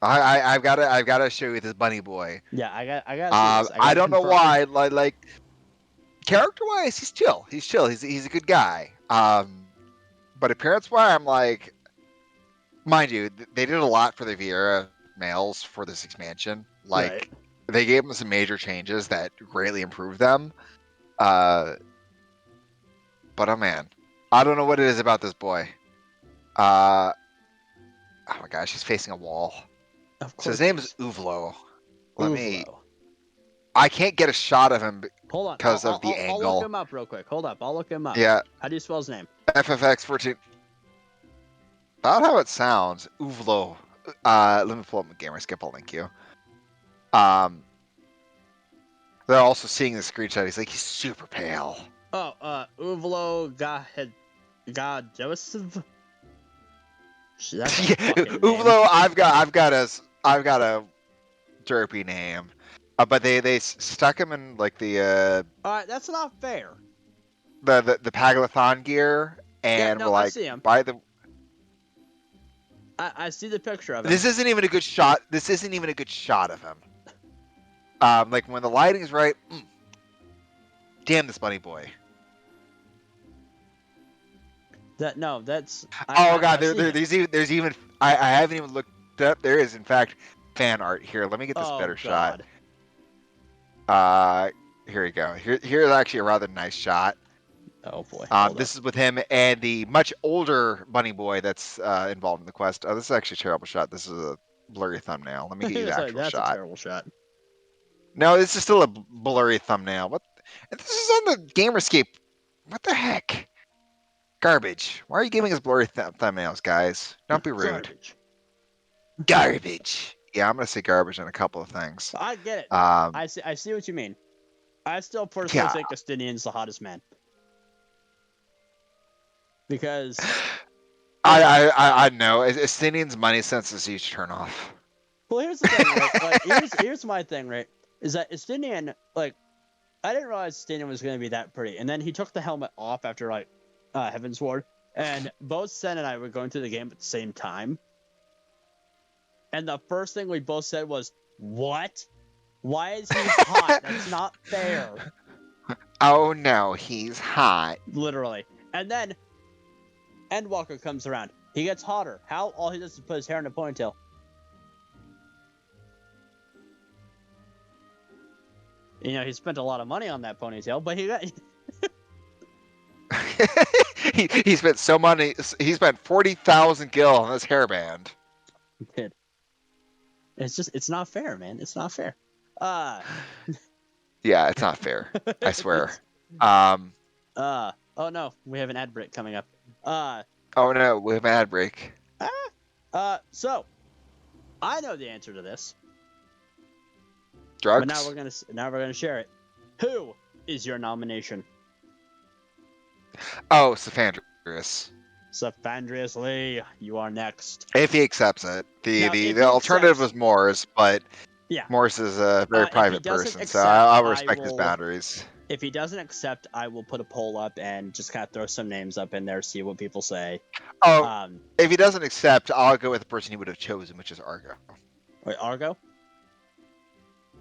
I've got to show you this bunny boy. Yeah, I got to see this. I don't know why. Like character wise, he's chill. He's chill. He's a good guy. But appearance wise, I'm like, mind you, they did a lot for the Vieira males for this expansion. Like, right. They gave them some major changes that greatly improved them. But oh man, I don't know what it is about this boy. Oh my gosh, he's facing a wall. Of course. So his name is Uvlo. Uvlo. I can't get a shot of him Hold on. because of the angle. I'll look him up real quick. Hold up. I'll look him up. Yeah. How do you spell his name? FFX14. About how it sounds. Uvlo. Let me pull up my gamer skip. I'll link you. They're also seeing the screenshot. He's like, he's super pale. Oh, Uvlo God Joseph. Uvlo, I've got a derpy name. But they stuck him in like the Alright, that's not fair. The Paglathon gear, and we're like, I see him. by the I see the picture of him. This isn't even a good shot. This isn't even a good shot of him. Like when the lighting's right. Damn this bunny boy. That's. Oh god, there's even I haven't even looked up. There is in fact fan art here. Let me get this better shot. Here we go. Here's actually a rather nice shot. Oh boy. This is with him and the much older bunny boy that's involved in the quest. Oh, this is actually a terrible shot. This is a blurry thumbnail. Let me get you the actual that's shot. A terrible shot. No, this is still a blurry thumbnail. What? This is on the Gamerscape. What the heck? Garbage. Why are you giving us blurry thumbnails, guys? Don't be rude. Garbage. Yeah, I'm gonna say garbage on a couple of things. I get it. I see what you mean. I still personally Yeah. think Estinian's the hottest man. Because I know. Estinian's money sense is a huge turnoff. well, here's the thing, right? Like here's my thing, right? Is that Estinian, like, I didn't realize Estinian was gonna be that pretty. And then he took the helmet off after like Heaven's Ward. And both Sen and I were going through the game at the same time. And the first thing we both said was, "What? Why is he hot? That's not fair." Oh no, he's hot. Literally. And then Endwalker comes around. He gets hotter. How? All he does is put his hair in a ponytail. You know, he spent a lot of money on that ponytail, but he got. he spent so money. He spent 40,000 gil on this hairband. Did. It's not fair, man. It's not fair. Yeah, it's not fair. I swear. Oh no, we have an ad break coming up. Oh no, we have an ad break. So I know the answer to this. Drugs. But now we're gonna share it. Who is your nomination? Oh, Safandrius. Safandrius Lee, you are next. If he accepts it. Now, if The he alternative accepts- was Morse, but Yeah. Morse is a very If he private doesn't person, so accept, I'll I respect his will- boundaries. If he doesn't accept, I will put a poll up and just kind of throw some names up in there, see what people say. Oh, if he doesn't accept, I'll go with the person he would have chosen, which is Argo. Wait, Argo?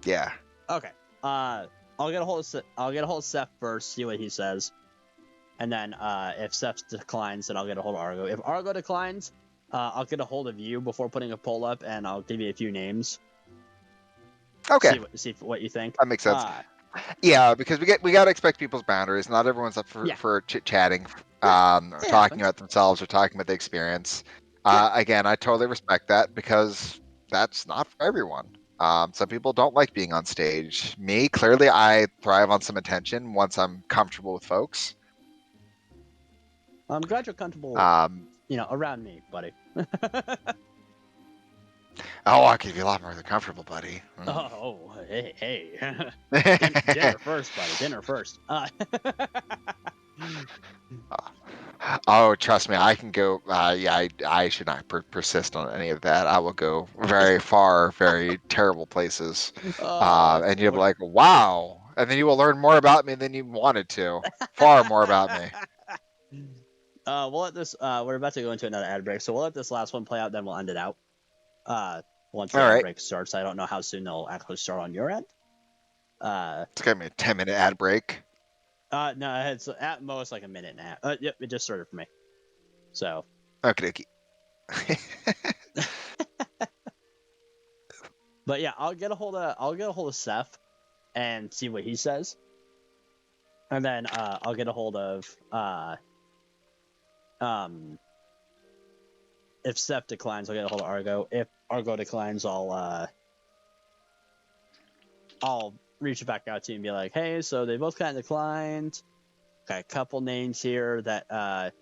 Yeah. Okay. I'll get a hold of Seth first, see what he says, and then if Seth declines, then I'll get a hold of Argo. If Argo declines, I'll get a hold of you before putting a poll up, and I'll give you a few names. Okay. See what you think. That makes sense. Yeah, because we gotta expect people's boundaries. Not everyone's up for chit chatting, or talking about themselves or talking about the experience. Again, I totally respect that because that's not for everyone. Some people don't like being on stage. Me, clearly, I thrive on some attention once I'm comfortable with folks. I'm glad you're comfortable, around me, buddy. Oh, I could be a lot more than comfortable, buddy. Oh, hey. Dinner first, buddy. Dinner first. Oh, trust me, I can go. Yeah, I should not persist on any of that. I will go very far, very terrible places, and you'll be like, "Wow!" And then you will learn more about me than you wanted to. Far more about me. We'll let this. We're about to go into another ad break, so we'll let this last one play out. Then we'll end it out. Once the ad break starts, I don't know how soon they'll actually start on your end. It's gonna be a 10-minute ad break. No, it's at most like a minute and a half. Yep, it just started for me. So. Okay. But yeah, I'll get a hold of Seth and see what he says, and then I'll get a hold of if Seth declines, I'll get a hold of Argo. If Argo declines, I'll reach back out to you and be like, hey, so they both kind of declined. Got a couple names here that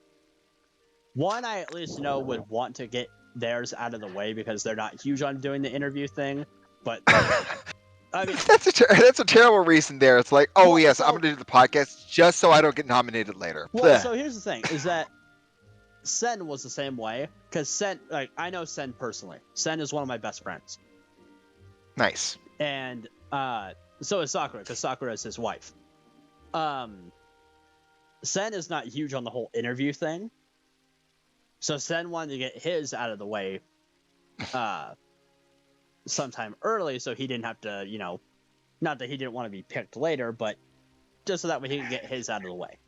one I at least know would want to get theirs out of the way because they're not huge on doing the interview thing. But I mean, that's a terrible reason. There, it's like, oh yes, I'm gonna do the podcast just so I don't get nominated later. Well, so here's the thing: is that Sen was the same way because Sen, like, I know Sen personally. Sen is one of my best friends. Nice. And so is Sakura because Sakura is his wife. Sen is not huge on the whole interview thing, so Sen wanted to get his out of the way sometime early, so he didn't have to, not that he didn't want to be picked later, but just so that way he could get his out of the way.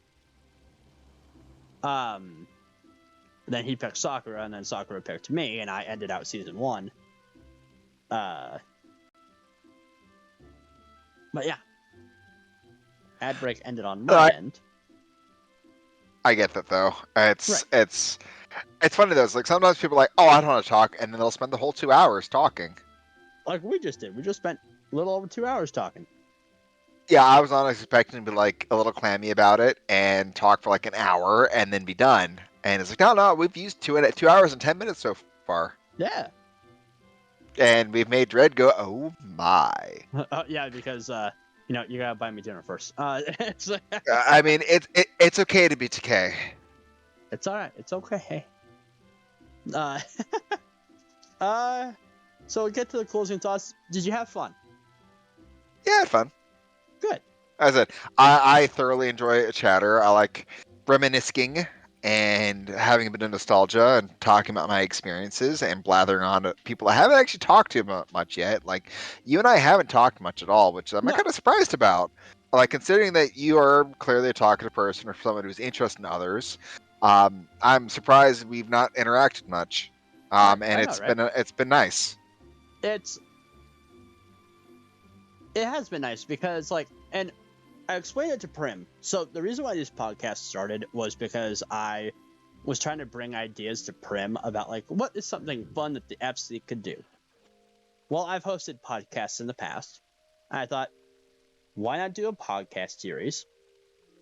Then he picked Sakura, and then Sakura picked me, and I ended out season 1. But yeah, ad break ended on my end. I get that though. It's funny though. It's like sometimes people are like, oh, I don't want to talk, and then they'll spend the whole 2 hours talking. Like we just did. We just spent a little over 2 hours talking. Yeah, I was not expecting to be like a little clammy about it and talk for like an hour and then be done. And it's like, no, we've used 2 hours and 10 minutes so far. Yeah. And we've made Dredd go, oh my. Yeah, because You gotta buy me dinner first. I mean, it's okay to be TK. It's all right. It's okay. Hey. Uh, uh, so we get to the closing thoughts. Did you have fun? Yeah, I had fun. Good. As I said, I thoroughly enjoy a chatter. I like reminiscing and having a bit of nostalgia and talking about my experiences and blathering on to people I haven't actually talked to much yet. Like, you and I haven't talked much at all, which I'm No. kind of surprised about. Like, considering that you are clearly a talkative person or someone who's interested in others, I'm surprised we've not interacted much. And I know, right? it's been nice. It has been nice because and I explained it to Prim. So the reason why this podcast started was because I was trying to bring ideas to Prim about what is something fun that the FC could do. Well, I've hosted podcasts in the past. And I thought, why not do a podcast series,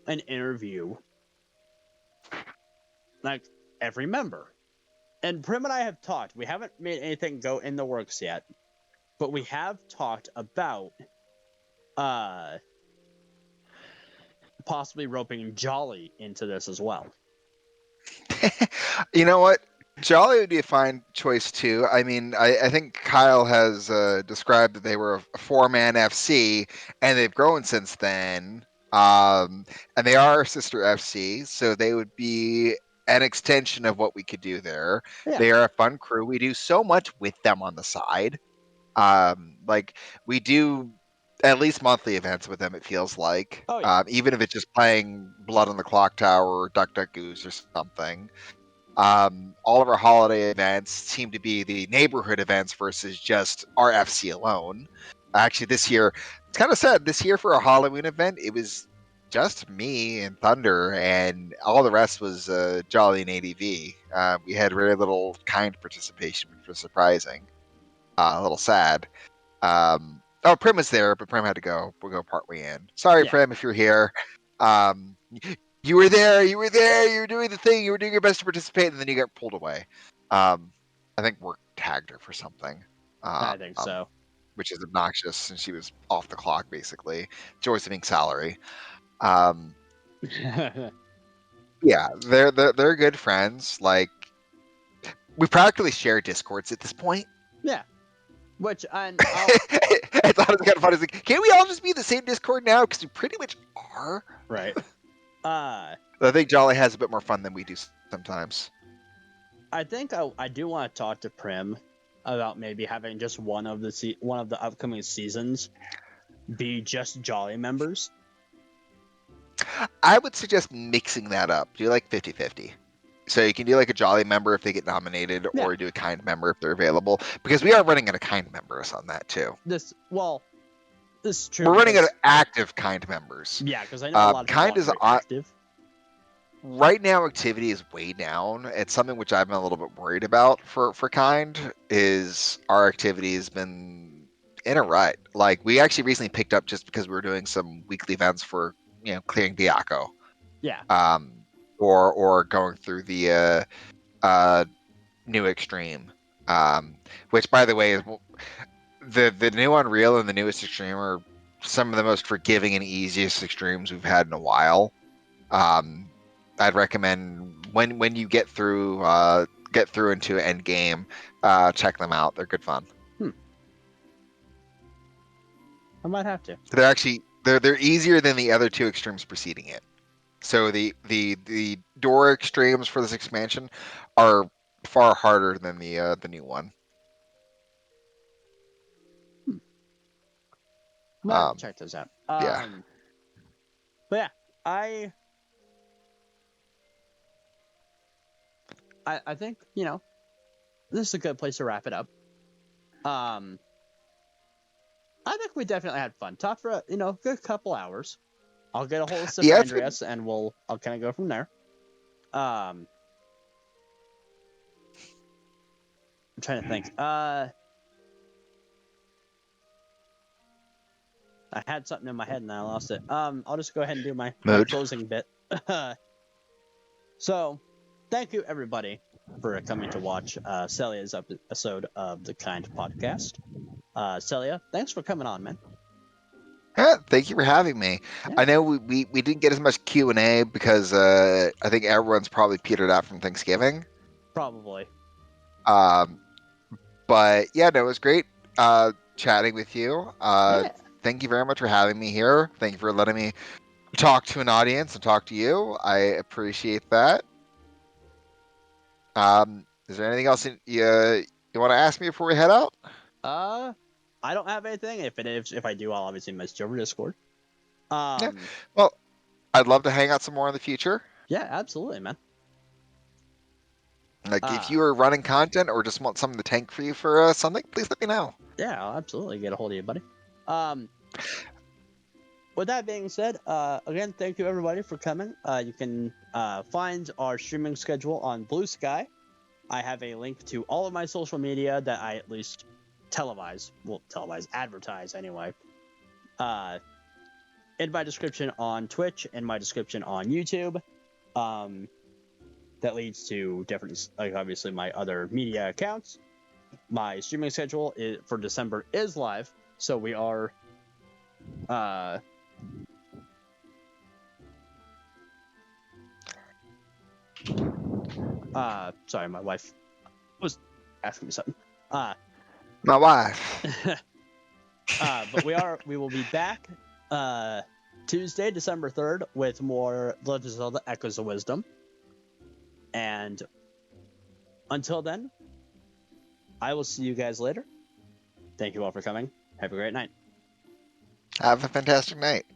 an interview, every member? And Prim and I have talked. We haven't made anything go in the works yet, but we have talked about possibly roping Jolly into this as well. You know what? Jolly would be a fine choice too. I mean, I think Kyle has described that they were a four-man FC, and they've grown since then. And they are a sister FC, so they would be an extension of what we could do there. Yeah. They are a fun crew. We do so much with them on the side. Like we do at least monthly events with them. It feels like, Oh yeah. even if it's just playing Blood on the Clock Tower or Duck Duck Goose or something. All of our holiday events seem to be the neighborhood events versus just our FC alone. Actually, this year, it's kind of sad. This year for a Halloween event, it was just me and Thunder, and all the rest was Jolly and ADV. We had very little kind participation, which was surprising. A little sad. Prim was there, but Prim had to go. We'll go partway in. Sorry, Yeah. Prim, if you're here. Um, you were there. You were there. You were doing the thing. You were doing your best to participate, and then you got pulled away. I think work tagged her for something. I think so. Which is obnoxious, and she was off the clock basically. Joycening salary. Um, yeah, they're good friends. Like we practically share discords at this point. Yeah. Which I thought it was kind of funny. It's like, can't we all just be the same Discord now? Because we pretty much are. Right. I think Jolly has a bit more fun than we do sometimes. I think I do want to talk to Prim about maybe having just one of the upcoming seasons be just Jolly members. I would suggest mixing that up. Do like 50-50. So you can do like a Jolly member if they get nominated, or do a kind member if they're available. Because we are running out of kind members on that too. This is true. We're running out of active kind members. Yeah, because I know a lot of kind people is active. Right now, activity is way down. It's something which I've been a little bit worried about for kind. Is our activity has been in a rut. Like we actually recently picked up just because we were doing some weekly events for clearing Biako. Yeah. Or going through the new extreme. Which by the way is the new Unreal and the newest extreme are some of the most forgiving and easiest extremes we've had in a while. I'd recommend when you get through into end game, check them out. They're good fun. I might have to. They're actually they're easier than the other two extremes preceding it. So the door extremes for this expansion are far harder than the new one. Check those out. Yeah. But yeah, I think this is a good place to wrap it up. I think we definitely had fun. Talked for a good couple hours. I'll get a hold of Andreas and I'll kind of go from there. I'm trying to think. I had something in my head and I lost it. I'll just go ahead and do my closing bit. So, thank you everybody for coming to watch Celia's episode of the Kind Podcast. Selia, thanks for coming on, man. Thank you for having me. Yeah, I know we didn't get as much Q&A because I think everyone's probably petered out from Thanksgiving. probably. Um, but yeah, no, it was great chatting with you. Yeah. Thank you very much for having me here. Thank you for letting me talk to an audience and talk to you. I appreciate that. Is there anything else you want to ask me before we head out? Uh, I don't have anything. If I do, I'll obviously message over Discord. Yeah. Um, Well, I'd love to hang out some more in the future. yeah, absolutely, man. Like if Uh, you are running content or just want something to tank for you for something, please let me know. yeah, I'll absolutely get a hold of you, buddy. Um, with that being said, again, thank you everybody for coming. You can find our streaming schedule on Blue Sky. I have a link to all of my social media that I at least advertise anyway. In my description on Twitch, in my description on YouTube. That leads to different, like obviously my other media accounts. My streaming schedule for December is live, so we are sorry, my wife was asking me something. My wife. But we will be back Tuesday, December 3rd with more Legend of Zelda Echoes of Wisdom. And until then, I will see you guys later. Thank you all for coming. Have a great night. Have a fantastic night.